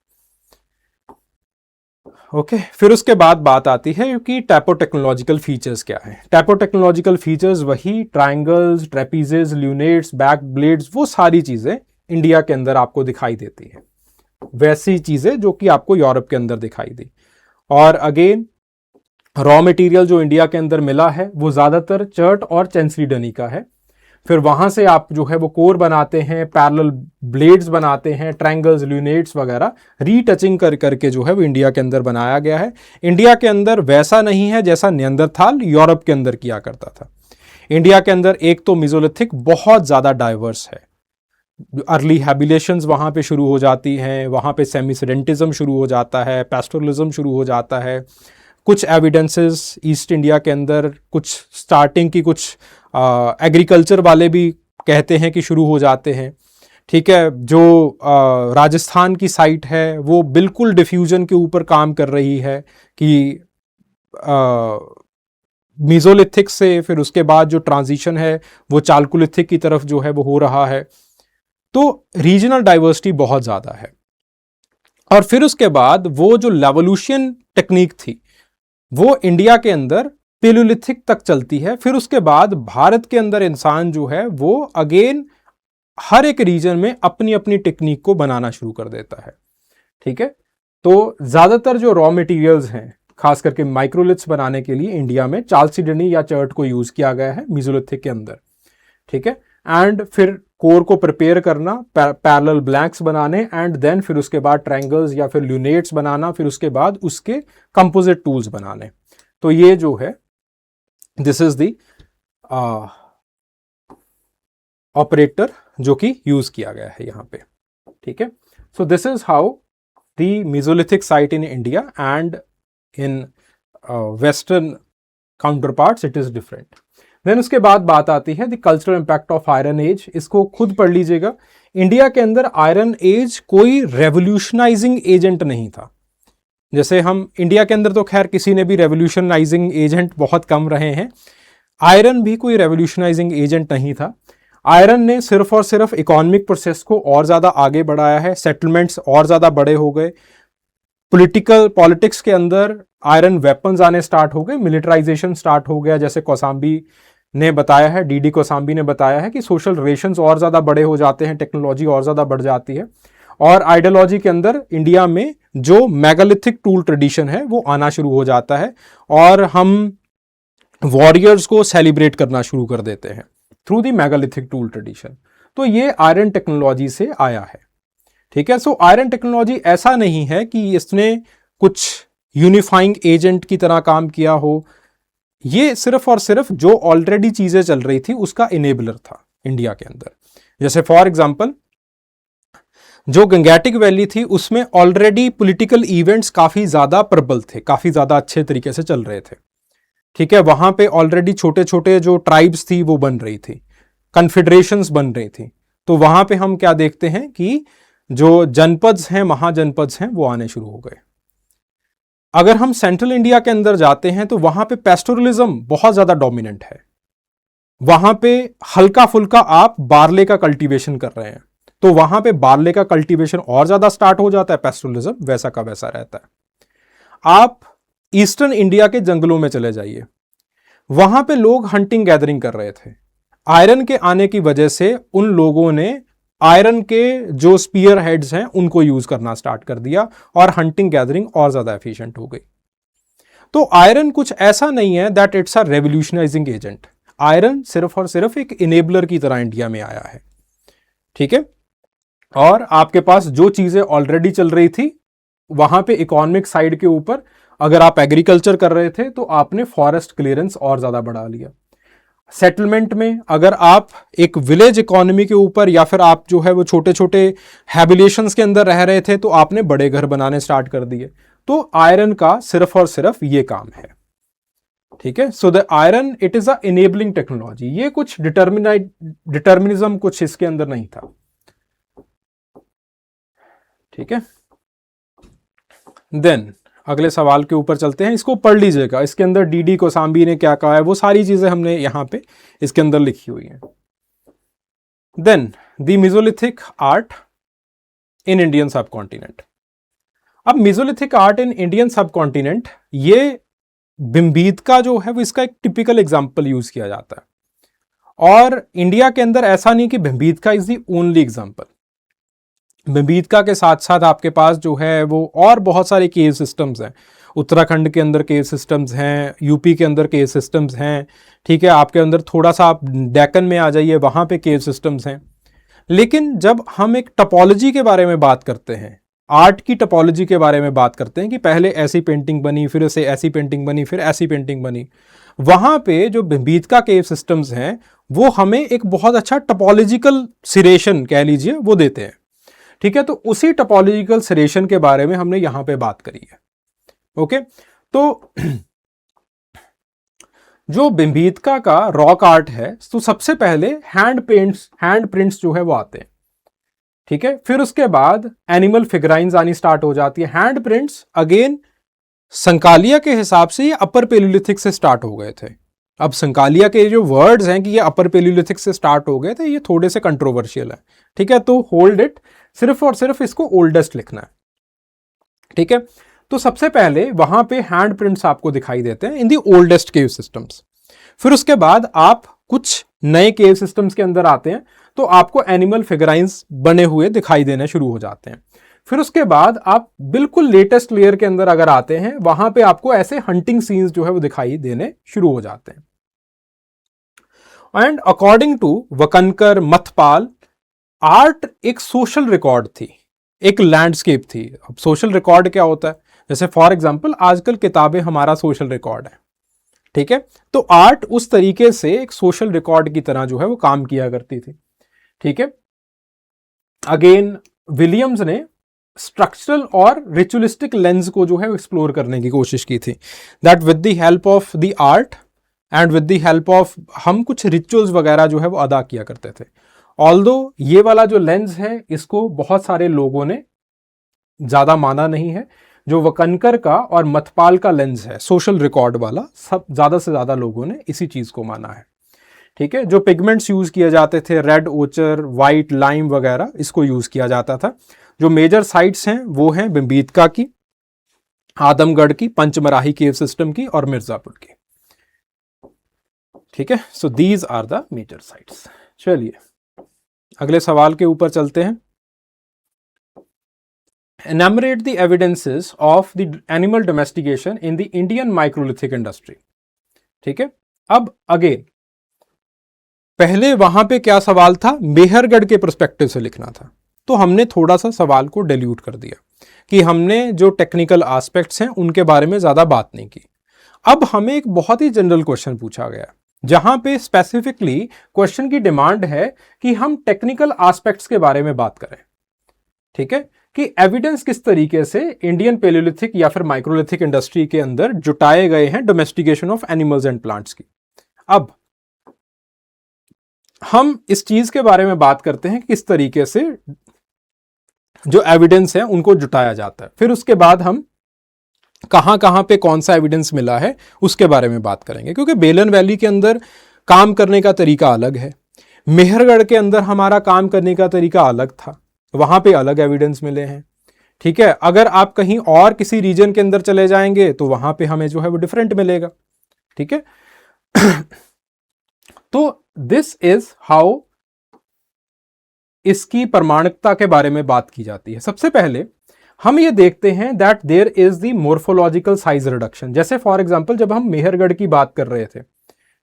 ओके। फिर उसके बाद बात आती है कि टैपोटेक्नोलॉजिकल फीचर्स क्या है। टैपोटेक्नोलॉजिकल फीचर्स वही ट्रायंगल्स, ट्रेपीजेस, ल्यूनेट्स, बैक ब्लेड्स, वो सारी चीजें इंडिया के अंदर आपको दिखाई देती हैं, वैसी चीजें जो कि आपको यूरोप के अंदर दिखाई दी। और अगेन रॉ मटेरियल जो इंडिया के अंदर मिला है वो ज्यादातर चर्ट और चेंसलीडनी का है। फिर वहां से आप जो है वो कोर बनाते हैं, पैरेलल ब्लेड्स बनाते हैं, ट्रायंगल्स, ल्यूनेट्स वगैरह रीटचिंग करके जो है वो इंडिया के अंदर बनाया गया है। इंडिया के अंदर वैसा नहीं है जैसा नियंदरथाल यूरोप के अंदर किया करता था। इंडिया के अंदर एक तो मीजोलिथिक बहुत ज्यादा डाइवर्स है, अर्ली हैबिलेशंस वहां पे शुरू हो जाती हैं, वहां पे सेमीसेडेंटिज्म शुरू हो जाता है, पेस्टोरलिज्म शुरू हो जाता है। कुछ एविडेंसेस ईस्ट इंडिया के अंदर कुछ स्टार्टिंग की कुछ एग्रीकल्चर वाले भी कहते हैं कि शुरू हो जाते हैं, ठीक है। जो राजस्थान की साइट है वो बिल्कुल डिफ्यूजन के ऊपर काम कर रही है कि मीजोलिथिक से फिर उसके बाद जो ट्रांजिशन है वो चालकोलिथिक की तरफ जो है वो हो रहा है। तो रीजनल डाइवर्सिटी बहुत ज़्यादा है। और फिर उसके बाद वो जो लेवोल्यूशन टेक्निक थी वो इंडिया के अंदर पेलोलिथिक तक चलती है। फिर उसके बाद भारत के अंदर इंसान जो है वो अगेन हर एक रीजन में अपनी अपनी टेक्निक को बनाना शुरू कर देता है, ठीक है। तो ज्यादातर जो रॉ मटेरियल्स हैं खास करके माइक्रोलिथ्स बनाने के लिए इंडिया में चालसीडनी या चर्ट को यूज किया गया है मीजोलिथिक के अंदर, ठीक है। एंड फिर कोर को प्रिपेयर करना, पैरेलल ब्लैंक्स बनाने, एंड देन फिर उसके बाद ट्रायंगल्स या फिर ल्यूनेट्स बनाना, फिर उसके बाद उसके कंपोजिट टूल्स बनाने। तो ये जो है दिस इज द ऑपरेटर जो कि यूज किया गया है यहां पे, ठीक है। So this is how the Mesolithic site in India and in western counterparts it is different. Then उसके बाद बात आती है the cultural impact of iron Age. इसको खुद पढ़ लीजिएगा। इंडिया के अंदर आयरन एज कोई रेवोल्यूशनाइजिंग एजेंट नहीं था। जैसे हम इंडिया के अंदर तो खैर किसी ने भी रेवोल्यूशनाइजिंग एजेंट बहुत कम रहे हैं, आयरन भी कोई रेवोल्यूशनाइजिंग एजेंट नहीं था। आयरन ने सिर्फ और सिर्फ इकोनॉमिक प्रोसेस को और ज़्यादा आगे बढ़ाया है, सेटलमेंट्स और ज़्यादा बड़े हो गए, पॉलिटिक्स के अंदर आयरन वेपन्स आने स्टार्ट हो गए, मिलिटराइजेशन स्टार्ट हो गया। जैसे कौसाम्बी ने बताया है, डीडी कौसाम्बी ने बताया है कि सोशल रिलेशंस और ज़्यादा बड़े हो जाते हैं, टेक्नोलॉजी और ज़्यादा बढ़ जाती है। और आइडियोलॉजी के अंदर इंडिया में जो मेगालिथिक टूल ट्रेडिशन है वो आना शुरू हो जाता है और हम वॉरियर्स को सेलिब्रेट करना शुरू कर देते हैं through the megalithic tool tradition. तो ये आयरन टेक्नोलॉजी से आया है, ठीक है। सो आयरन टेक्नोलॉजी ऐसा नहीं है कि इसने कुछ यूनिफाइंग एजेंट की तरह काम किया हो, ये सिर्फ और सिर्फ जो ऑलरेडी चीजें चल रही थी उसका इनेबलर था इंडिया के अंदर। जैसे फॉर एग्जांपल जो गंगैटिक वैली थी उसमें ऑलरेडी पॉलिटिकल इवेंट्स काफी ज्यादा प्रबल थे, काफी ज्यादा अच्छे तरीके से चल रहे थे, ठीक है। वहां पे ऑलरेडी छोटे छोटे जो ट्राइब्स थी वो बन रही थी, कन्फेडरेशंस बन रही थी। तो वहां पे हम क्या देखते हैं कि जो जनपद हैं, महाजनपद हैं, वो आने शुरू हो गए। अगर हम सेंट्रल इंडिया के अंदर जाते हैं तो वहां पे पेस्टोरलिज्म बहुत ज्यादा डोमिनेंट है। वहां पे हल्का फुल्का आप बार्ले का कल्टीवेशन कर रहे हैं, तो वहां पे बार्ले का कल्टीवेशन और ज्यादा स्टार्ट हो जाता है, पेस्टोरलिज्म वैसा का वैसा रहता है। आप ईस्टर्न इंडिया के जंगलों में चले जाइए, वहां पे लोग हंटिंग गैदरिंग कर रहे थे। आयरन के आने की वजह से उन लोगों ने आयरन के जो स्पीयर हेड्स हैं उनको यूज करना स्टार्ट कर दिया और हंटिंग गैदरिंग और ज्यादा एफिशिएंट हो गई। तो आयरन कुछ ऐसा नहीं है that it's a revolutionising agent. Iron सिर्फ और सिर्फ एक इनेबलर की तरह इंडिया में आया है, ठीक है। और आपके पास जो चीजें ऑलरेडी चल रही थी वहां पे इकोनॉमिक साइड के ऊपर, अगर आप एग्रीकल्चर कर रहे थे तो आपने फॉरेस्ट क्लियरेंस और ज्यादा बढ़ा लिया। सेटलमेंट में अगर आप एक विलेज इकोनॉमी के ऊपर या फिर आप जो है वो छोटे छोटे हैबिलेशंस के अंदर रह रहे थे तो आपने बड़े घर बनाने स्टार्ट कर दिए। तो आयरन का सिर्फ और सिर्फ ये काम है, ठीक है। So the iron it is a enabling technology. ये कुछ डिटर्मिनिज्म कुछ इसके अंदर नहीं था, ठीक है। देन अगले सवाल के ऊपर चलते हैं, इसको पढ़ लीजिएगा। इसके अंदर डीडी कोसाम्बी ने क्या कहा है वो सारी चीजें हमने यहां पे इसके अंदर लिखी हुई हैं। Then the Mesolithic art in Indian subcontinent. अब Mesolithic art in Indian subcontinent, ये भीमबेटका जो है वो इसका एक टिपिकल एग्जाम्पल यूज किया जाता है। और इंडिया के अंदर ऐसा नहीं कि Bhimbetka is the only example. Bhimbetka के साथ साथ आपके पास जो है वो और बहुत सारे केव सिस्टम्स हैं। उत्तराखंड के अंदर केव सिस्टम्स हैं, यूपी के अंदर केव सिस्टम्स हैं, ठीक है। आपके अंदर थोड़ा सा आप डेक्कन में आ जाइए, वहां पे केव सिस्टम्स हैं। लेकिन जब हम एक टपोलॉजी के बारे में बात करते हैं, आर्ट की टपोलॉजी के बारे में बात करते हैं कि पहले ऐसी पेंटिंग बनी, फिर से ऐसी पेंटिंग बनी, फिर ऐसी पेंटिंग बनी, वहां पे जो भीमबेटका केव सिस्टम्स हैं वो हमें एक बहुत अच्छा टपोलॉजिकल सिरेशन कह लीजिए वो देते हैं, ठीक है। तो उसी टपोलॉजिकल सरेशन के बारे में हमने यहां पे बात करी है, ओके। तो जो भीमबेटका का रॉक आर्ट है तो सबसे पहले हैंड प्रिंट्स जो है वो आते हैं, ठीक है। फिर उसके बाद एनिमल फिगराइंस आनी स्टार्ट हो जाती है। हैंड प्रिंट्स अगेन संकालिया के हिसाब से ये अपर पेलियोलिथिक से स्टार्ट हो गए थे। अब संकालिया के जो वर्ड्स हैं कि ये अपर पेलियोलिथिक से स्टार्ट हो गए थे, ये थोड़े से कंट्रोवर्शियल है, ठीक है। तो होल्ड इट, सिर्फ और सिर्फ इसको ओल्डेस्ट लिखना है, ठीक है। तो सबसे पहले वहां पे हैंड प्रिंट्स आपको दिखाई देते हैं इन दी ओल्डेस्ट केव सिस्टम्स। फिर उसके बाद आप कुछ नए केव सिस्टम्स के अंदर आते हैं तो आपको एनिमल फिगराइंस बने हुए दिखाई देने शुरू हो जाते हैं। फिर उसके बाद आप बिल्कुल लेटेस्ट लेयर के अंदर अगर आते हैं, वहां पे आपको ऐसे हंटिंग सीन्स जो है वो दिखाई देने शुरू हो जाते हैं। एंड अकॉर्डिंग टू वकनकर, मथपाल, आर्ट एक सोशल रिकॉर्ड थी, एक लैंडस्केप थी। अब सोशल रिकॉर्ड क्या होता है, जैसे फॉर एग्जांपल आजकल किताबें हमारा सोशल रिकॉर्ड है, ठीक है। तो आर्ट उस तरीके से एक सोशल रिकॉर्ड की तरह जो है वो काम किया करती थी, ठीक है। अगेन विलियम्स ने स्ट्रक्चरल और रिचुअलिस्टिक लेंस को जो है एक्सप्लोर करने की कोशिश की थी, that with the help of the art and with the help of हम कुछ रिचुअल्स वगैरह जो है वो अदा किया करते थे। ऑल्दो ये वाला जो लेंस है इसको बहुत सारे लोगों ने ज्यादा माना नहीं है। जो वकनकर का और मथपाल का लेंस है सोशल रिकॉर्ड वाला, सब ज्यादा से ज्यादा लोगों ने इसी चीज को माना है, ठीक है। जो पिगमेंट्स यूज किए जाते थे, रेड, ओचर, वाइट, लाइम वगैरह, इसको यूज किया जाता था। जो मेजर साइट्स हैं वो हैं भीमबेटका की, आदमगढ़ की, पंचमराही केव सिस्टम की और मिर्जापुर की, ठीक है। So these are the major sites. चलिए अगले सवाल के ऊपर चलते हैं। Enumerate the evidences of the animal domestication in the Indian microlithic industry, ठीक है। अब अगेन पहले वहां पे क्या सवाल था, मेहरगढ़ के पर्सपेक्टिव से लिखना था, तो हमने थोड़ा सा सवाल को डिल्यूट कर दिया कि हमने जो टेक्निकल एस्पेक्ट्स हैं उनके बारे में ज्यादा बात नहीं की। अब हमें एक बहुत ही जनरल क्वेश्चन पूछा गया जहां पे स्पेसिफिकली क्वेश्चन की डिमांड है कि हम टेक्निकल एस्पेक्ट्स के बारे में बात करें, ठीक है, कि एविडेंस किस तरीके से इंडियन पेलियोलिथिक या फिर माइक्रोलिथिक इंडस्ट्री के अंदर जुटाए गए हैं domestication of animals and plants की। अब हम इस चीज के बारे में बात करते हैं किस तरीके से जो एविडेंस है उनको जुटाया जाता है, फिर उसके बाद हम कहां कहां पे कौन सा एविडेंस मिला है उसके बारे में बात करेंगे। क्योंकि बेलन वैली के अंदर काम करने का तरीका अलग है, मेहरगढ़ के अंदर हमारा काम करने का तरीका अलग था, वहां पे अलग एविडेंस मिले हैं। ठीक है, अगर आप कहीं और किसी रीजन के अंदर चले जाएंगे तो वहां पे हमें जो है वो डिफरेंट मिलेगा। ठीक है तो दिस इज हाउ इसकी प्रमाणिकता के बारे में बात की जाती है। सबसे पहले हम ये देखते हैं that there is the morphological size reduction. जैसे फॉर एग्जांपल जब हम मेहरगढ़ की बात कर रहे थे,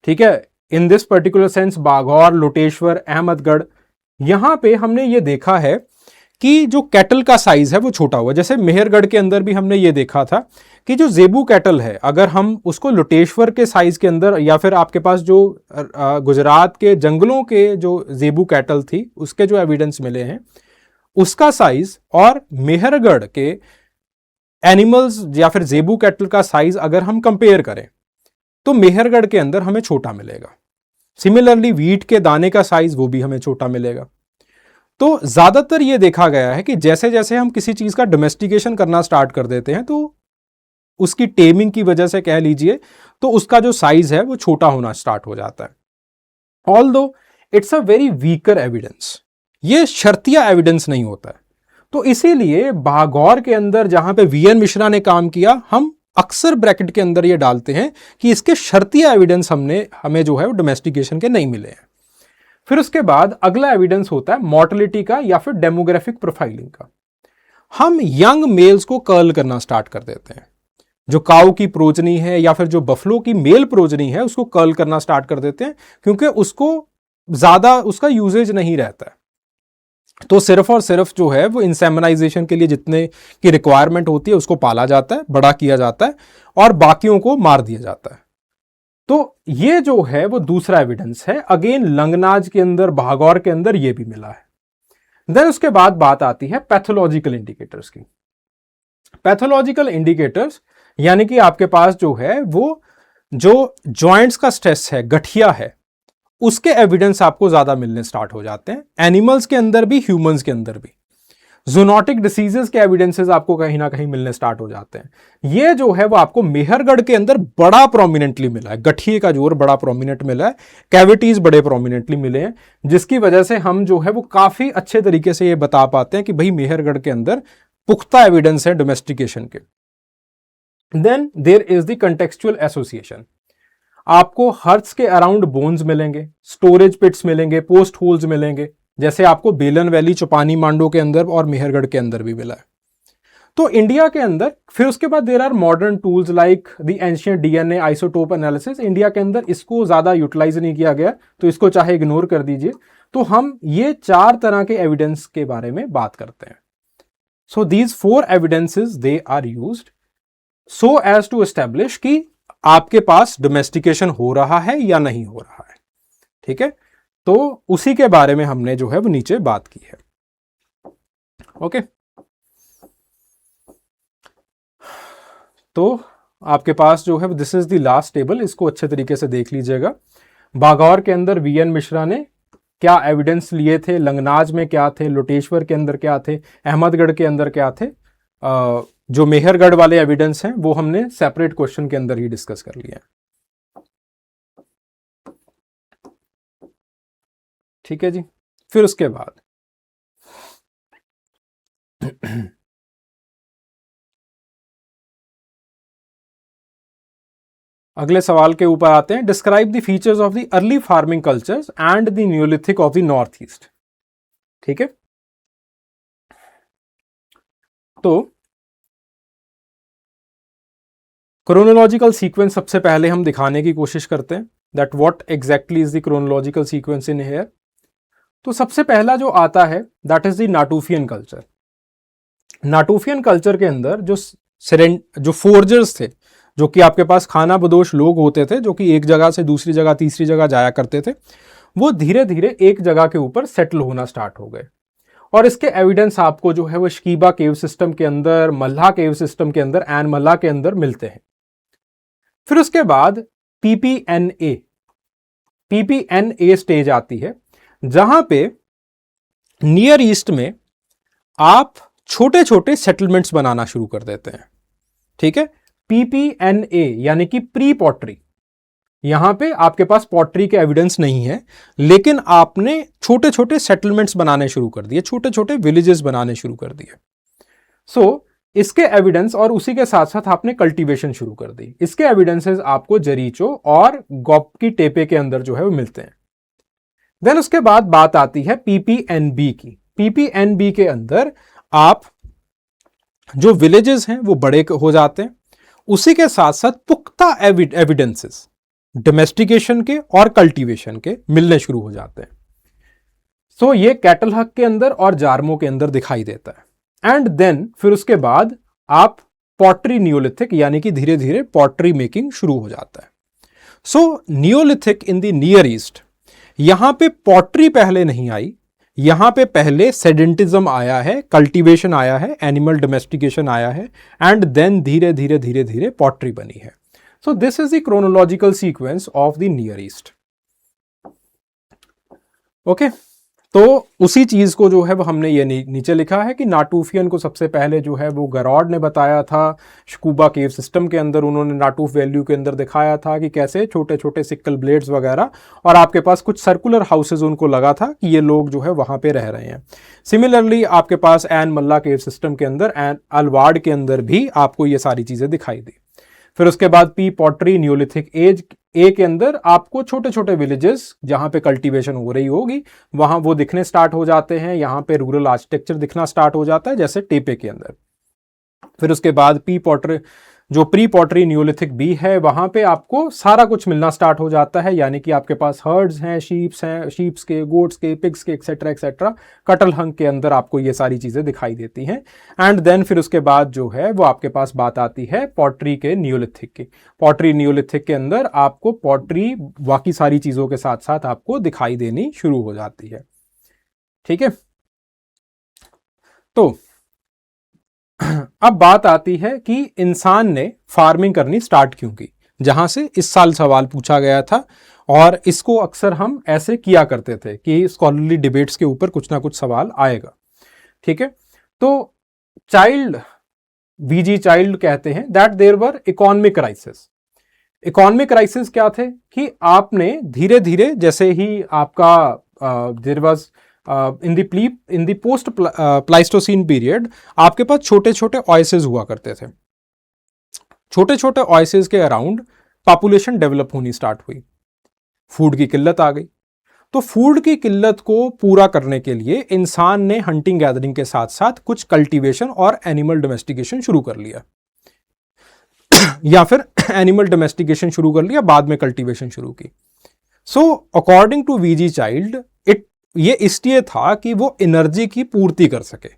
ठीक है, in this particular sense Baghor, Loteshwar, Ahmadgarh, यहां पे हमने ये देखा है कि जो कैटल का साइज है वो छोटा हुआ। जैसे मेहरगढ़ के अंदर भी हमने ये देखा था कि जो जेबू कैटल है, अगर हम उसको लोटेश्वर के साइज के अंदर, या फिर आपके पास जो गुजरात के जंगलों के जो जेबू कैटल थी उसके जो एविडेंस मिले हैं, उसका साइज और मेहरगढ़ के एनिमल्स या फिर जेबू कैटल का साइज अगर हम कंपेयर करें तो मेहरगढ़ के अंदर हमें छोटा मिलेगा। सिमिलरली वीट के दाने का साइज वो भी हमें छोटा मिलेगा। तो ज्यादातर ये देखा गया है कि जैसे जैसे हम किसी चीज का डोमेस्टिकेशन करना स्टार्ट कर देते हैं तो उसकी टेमिंग की वजह से कह लीजिए तो उसका जो साइज है वो छोटा होना स्टार्ट हो जाता है। Although it's a very weaker evidence, ये शर्तिया एविडेंस नहीं होता है। तो इसीलिए बाघौर के अंदर जहां पे वीएन मिश्रा ने काम किया, हम अक्सर ब्रैकेट के अंदर ये डालते हैं कि इसके शर्तिया एविडेंस हमें जो है वो डोमेस्टिकेशन के नहीं मिले हैं। फिर उसके बाद अगला एविडेंस होता है मॉर्टेलिटी का या फिर डेमोग्राफिक प्रोफाइलिंग का। हम यंग मेल्स को कर्ल करना स्टार्ट कर देते हैं, जो काऊ की प्रोजनी है या फिर जो बफलो की मेल प्रोजनी है उसको कर्ल करना स्टार्ट कर देते हैं, क्योंकि उसको ज्यादा उसका यूजेज नहीं रहता है। तो सिर्फ और सिर्फ जो है वो इंसेमिनाइजेशन के लिए जितने की रिक्वायरमेंट होती है उसको पाला जाता है, बड़ा किया जाता है और बाकियों को मार दिया जाता है। तो ये जो है वो दूसरा एविडेंस है। अगेन लंगनाज के अंदर, भागौर के अंदर ये भी मिला है। देन उसके बाद बात आती है पैथोलॉजिकल इंडिकेटर्स की। पैथोलॉजिकल इंडिकेटर्स यानी कि आपके पास जो है वो जो जॉइंट्स का स्ट्रेस है, गठिया है, उसके एविडेंस आपको ज्यादा मिलने स्टार्ट हो जाते हैं, एनिमल्स के अंदर भी, ह्यूमंस के अंदर भी। जूनोटिक डिसीजेस के एविडेंसेस आपको कहीं ना कहीं मिलने स्टार्ट हो जाते हैं। ये जो है वो आपको मेहरगढ़ के अंदर बड़ा प्रोमिनेंटली मिला है, गठिए का जोर बड़ा प्रोमिनेंट मिला है, कैविटीज बड़े प्रोमिनेंटली मिले हैं, जिसकी वजह से हम जो है वो काफी अच्छे तरीके से ये बता पाते हैं कि भाई मेहरगढ़ के अंदर पुख्ता एविडेंस है डोमेस्टिकेशन के। Then there is the contextual association. आपको हर्ट्स के अराउंड बोन्स मिलेंगे, स्टोरेज पिट्स मिलेंगे, पोस्ट होल्स मिलेंगे, जैसे आपको बेलन वैली, चौपानी मांडो के अंदर और मेहरगढ़ के अंदर भी मिला है। तो इंडिया के अंदर फिर उसके बाद there are modern tools like the ancient DNA isotope analysis. India के अंदर इसको ज्यादा यूटिलाइज नहीं किया गया, तो इसको चाहे इग्नोर कर दीजिए। तो हम ये 4 तरह के एविडेंस के बारे में बात करते हैं। So these 4 evidences they are used so as to establish कि आपके पास डोमेस्टिकेशन हो रहा है या नहीं हो रहा है। ठीक है, तो उसी के बारे में हमने जो है वो नीचे बात की है। ओके, तो आपके पास जो है this is the last table, इसको अच्छे तरीके से देख लीजिएगा। बाघौर के अंदर वीएन मिश्रा ने क्या एविडेंस लिए थे, लंगनाज में क्या थे, लोटेश्वर के अंदर क्या थे, अहमदगढ़ के अंदर क्या थे। जो मेहरगढ़ वाले एविडेंस हैं वो हमने सेपरेट क्वेश्चन के अंदर ही डिस्कस कर लिया है। ठीक है जी, फिर उसके बाद अगले सवाल के ऊपर आते हैं। Describe the features of the early farming cultures and the Neolithic of the north east. ठीक है, तो क्रोनोलॉजिकल सीक्वेंस सबसे पहले हम दिखाने की कोशिश करते हैं that what exactly is the chronological sequence in here. तो सबसे पहला जो आता है that is the Natufian culture. Natufian culture के अंदर जो फोर्जर्स थे, जो कि आपके पास खाना बदोश लोग होते थे, जो कि एक जगह से दूसरी जगह, तीसरी जगह जाया करते थे, वो धीरे धीरे एक जगह के ऊपर सेटल होना स्टार्ट हो गए। और इसके एविडेंस आपको जो है वो शकीबा केव सिस्टम के अंदर, मल्हा केव सिस्टम के अंदर, एन मल्हा के अंदर मिलते हैं। फिर उसके बाद पीपीएनए स्टेज आती है। जहां पे नियर ईस्ट में आप छोटे छोटे सेटलमेंट्स बनाना शुरू कर देते हैं। ठीक है, PPNA यानी कि प्री पॉटरी। यहां पे आपके पास पॉटरी के एविडेंस नहीं है, लेकिन आपने छोटे छोटे सेटलमेंट्स बनाने शुरू कर दिए, छोटे छोटे विलेजेस बनाने शुरू कर दिए। सो इसके एविडेंस और उसी के साथ साथ आपने कल्टीवेशन शुरू कर दी। इसके एविडेंसेस आपको जरीचो और गॉप की टेपे के अंदर जो है वो मिलते हैं। देन उसके बाद बात आती है PPNB की। PPNB के अंदर आप जो विलेजेस हैं वो बड़े हो जाते हैं, उसी के साथ साथ पुख्ता एविडेंसेस डोमेस्टिकेशन के और कल्टीवेशन के मिलने शुरू हो जाते हैं। सो ये कैटल हक के अंदर और जार्मो के अंदर दिखाई देता है। एंड देन फिर उसके बाद आप पॉटरी नियोलिथिक यानी कि धीरे धीरे पॉटरी मेकिंग शुरू हो जाता है। So Neolithic in the Near East, यहां पे पॉटरी पहले नहीं आई, यहां पे पहले सेडेंटिज्म आया है, कल्टीवेशन आया है, एनिमल डोमेस्टिकेशन आया है, एंड देन धीरे धीरे धीरे धीरे पॉटरी बनी है। So this is the chronological sequence of the Near east. Okay, तो उसी चीज को जो है वो हमने ये नीचे लिखा है कि नाटूफियन को सबसे पहले जो है वो गरॉड ने बताया था। स्कूबा केव सिस्टम के अंदर उन्होंने नाटूफ वैल्यू के अंदर दिखाया था कि कैसे छोटे छोटे सिक्कल ब्लेड्स वगैरह, और आपके पास कुछ सर्कुलर हाउसेज उनको लगा था कि ये लोग जो है वहां पे रह रहे हैं। सिमिलरली आपके पास एन मल्ला केव सिस्टम के अंदर, एन अलवाड़ के अंदर भी आपको ये सारी चीजें दिखाई दी। फिर उसके बाद pre pottery Neolithic age A के अंदर आपको छोटे छोटे विलेजेस जहां पे कल्टीवेशन हो रही होगी वहां वो दिखने स्टार्ट हो जाते हैं। यहां पे रूरल आर्किटेक्चर दिखना स्टार्ट हो जाता है जैसे टेपे के अंदर। फिर उसके बाद पी पॉटरी जो प्री पॉटरी न्यूलिथिक बी है वहां पे आपको सारा कुछ मिलना स्टार्ट हो जाता है, यानी कि आपके पास हर्ड्स हैं, शीप्स के, गोट्स के, पिग्स के, एक्सेट्रा एक्सेट्रा। कटल हंग के अंदर आपको ये सारी चीजें दिखाई देती हैं। एंड देन फिर उसके बाद जो है वो आपके पास बात आती है पॉटरी के न्यूलिथिक की। पॉटरी न्यूलिथिक के अंदर आपको पॉटरी बाकी सारी चीजों के साथ साथ आपको दिखाई देनी शुरू हो जाती है। ठीक है, तो अब बात आती है कि इंसान ने फार्मिंग करनी स्टार्ट क्यों की, जहां से इस साल सवाल पूछा गया था, और इसको अक्सर हम ऐसे किया करते थे कि स्कॉलरली डिबेट्स के ऊपर कुछ ना कुछ सवाल आएगा। ठीक है, तो चाइल्ड, वीजी चाइल्ड कहते हैं that there were economic crisis. Economic crisis क्या थे कि आपने धीरे धीरे, जैसे ही आपका there was in the post Pleistocene period, आपके पास छोटे छोटे ऑयसेस हुआ करते थे। छोटे छोटे ऑयसेस के अराउंड पॉपुलेशन डेवलप होनी स्टार्ट हुई, फूड की किल्लत आ गई। तो फूड की किल्लत को पूरा करने के लिए इंसान ने हंटिंग गैदरिंग के साथ साथ कुछ कल्टीवेशन और एनिमल डोमेस्टिकेशन शुरू कर लिया या फिर एनिमल डोमेस्टिकेशन शुरू कर लिया, बाद में कल्टीवेशन शुरू की। So according to V G Childe, ये इसलिए था कि वो एनर्जी की पूर्ति कर सके।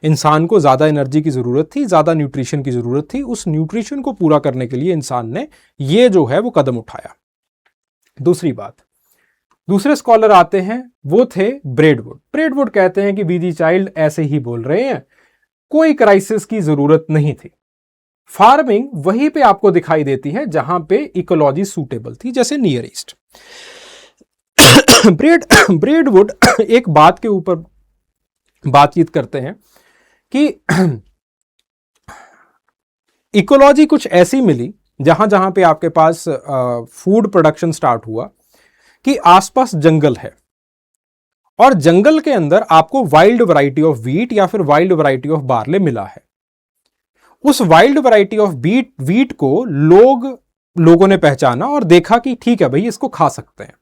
इंसान को ज्यादा एनर्जी की जरूरत थी, ज्यादा न्यूट्रिशन की जरूरत थी। उस न्यूट्रिशन को पूरा करने के लिए इंसान ने ये जो है वो कदम उठाया। दूसरी बात, दूसरे स्कॉलर आते हैं, वो थे ब्रेडवुड। ब्रेडवुड कहते हैं कि वीजी चाइल्ड ऐसे ही बोल रहे हैं, कोई क्राइसिस की जरूरत नहीं थी। फार्मिंग वहीं पे आपको दिखाई देती है जहां पे इकोलॉजी सूटेबल थी, जैसे नियर ईस्ट। ब्रेडवुड एक बात के ऊपर बातचीत करते हैं कि इकोलॉजी कुछ ऐसी मिली जहां जहां पे आपके पास फूड प्रोडक्शन स्टार्ट हुआ कि आसपास जंगल है, और जंगल के अंदर आपको वाइल्ड वैरायटी ऑफ व्हीट या फिर वाइल्ड वैरायटी ऑफ बार्ले मिला है। उस वाइल्ड वैरायटी ऑफ व्हीट को लोगों ने पहचाना और देखा कि ठीक है भाई, इसको खा सकते हैं।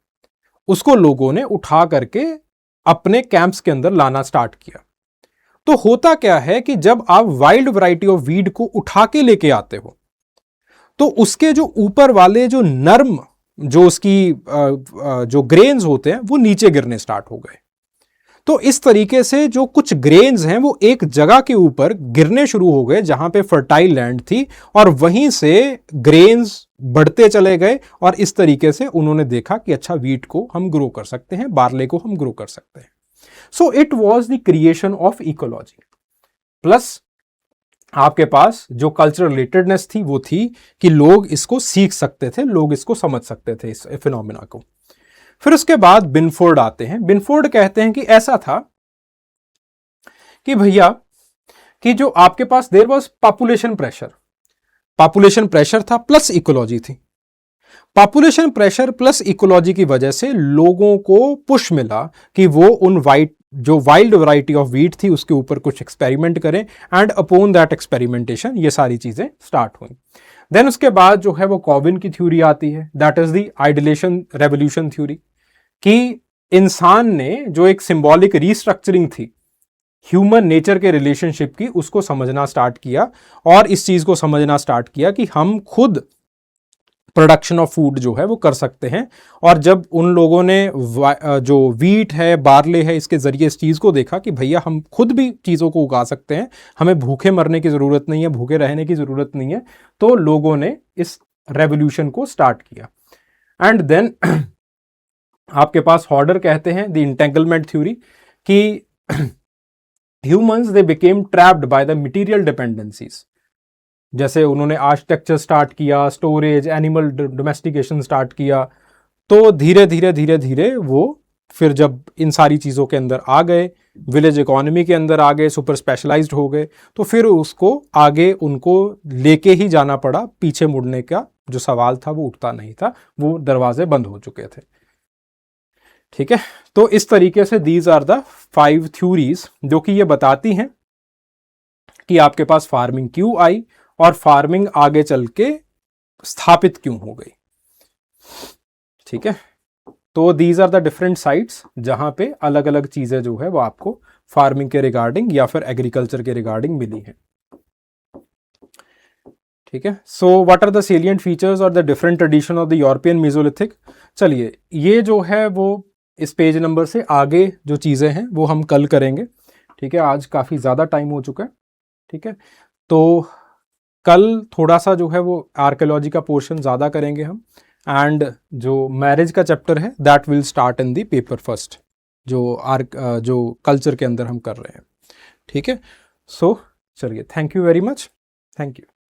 उसको लोगों ने उठा करके अपने कैंप्स के अंदर लाना स्टार्ट किया। तो होता क्या है कि जब आप वाइल्ड वैरायटी ऑफ वीड को उठा के लेके आते हो, तो उसके जो ऊपर वाले जो नर्म, जो उसकी जो ग्रेन्स होते हैं वो नीचे गिरने स्टार्ट हो गए। तो इस तरीके से जो कुछ ग्रेन्स हैं वो एक जगह के ऊपर गिरने शुरू हो गए जहां पे फर्टाइल लैंड थी, और वहीं से ग्रेन्स बढ़ते चले गए। और इस तरीके से उन्होंने देखा कि अच्छा, वीट को हम ग्रो कर सकते हैं, बार्ले को हम ग्रो कर सकते हैं। So it was the creation of ecology. Plus आपके पास जो कल्चरल रिलेटेडनेस थी वो थी कि लोग इसको सीख सकते थे, लोग इसको समझ सकते थे, इस फिनोमेना को। फिर उसके बाद बिनफोर्ड आते हैं। बिनफोर्ड कहते हैं कि ऐसा था कि भैया कि जो आपके पास देयर वाज पॉपुलेशन प्रेशर था प्लस इकोलॉजी थी। पॉपुलेशन प्रेशर प्लस इकोलॉजी की वजह से लोगों को पुश मिला कि वो उन वाइल्ड वैरायटी ऑफ वीट थी उसके ऊपर कुछ एक्सपेरिमेंट करें, एंड अपॉन दैट एक्सपेरिमेंटेशन ये सारी चीजें स्टार्ट हुई। देन उसके बाद जो है वो कॉविन की थ्योरी आती है, that is the ideation revolution theory, कि इंसान ने जो एक सिंबॉलिक रीस्ट्रक्चरिंग थी ह्यूमन नेचर के रिलेशनशिप की, उसको समझना स्टार्ट किया, और इस चीज को समझना स्टार्ट किया कि हम खुद प्रोडक्शन ऑफ फूड जो है वो कर सकते हैं। और जब उन लोगों ने जो वीट है, बार्ले है, इसके जरिए इस चीज को देखा कि भैया हम खुद भी चीजों को उगा सकते हैं, हमें भूखे मरने की जरूरत नहीं है, भूखे रहने की जरूरत नहीं है, तो लोगों ने इस रेवोल्यूशन को स्टार्ट किया। एंड देन आपके पास हॉर्डर कहते हैं द इंटेंगलमेंट थ्योरी, कि humans they became trapped by the material dependencies. जैसे उन्होंने आर्किटेक्चर स्टार्ट किया, स्टोरेज, एनिमल डोमेस्टिकेशन स्टार्ट किया, तो धीरे धीरे वो फिर जब इन सारी चीज़ों के अंदर आ गए, विलेज इकोनॉमी के अंदर आ गए, सुपर स्पेशलाइज्ड हो गए, तो फिर उसको आगे उनको लेके ही जाना पड़ा। पीछे मुड़ने का जो सवाल था वो उठता नहीं था, वो दरवाजे बंद हो चुके थे। ठीक है, तो इस तरीके से दीज आर द 5 थ्योरीज जो कि ये बताती हैं कि आपके पास फार्मिंग क्यों आई और फार्मिंग आगे चल के स्थापित क्यों हो गई। ठीक है, तो these are the different sites जहां पे अलग अलग चीजें जो है वो आपको फार्मिंग के रिगार्डिंग या फिर एग्रीकल्चर के रिगार्डिंग मिली है। ठीक है, so what are the salient features और the different tradition of the European Mesolithic. चलिए, ये जो है वो इस पेज नंबर से आगे जो चीजें हैं वो हम कल करेंगे। ठीक है, आज काफी ज्यादा टाइम हो चुका है। ठीक है, तो कल थोड़ा सा जो है वो आर्कियोलॉजी का पोर्शन ज़्यादा करेंगे हम, एंड जो मैरिज का चैप्टर है that will start in the paper first, जो कल्चर के अंदर हम कर रहे हैं। ठीक है, सो चलिए, thank you very much, thank you.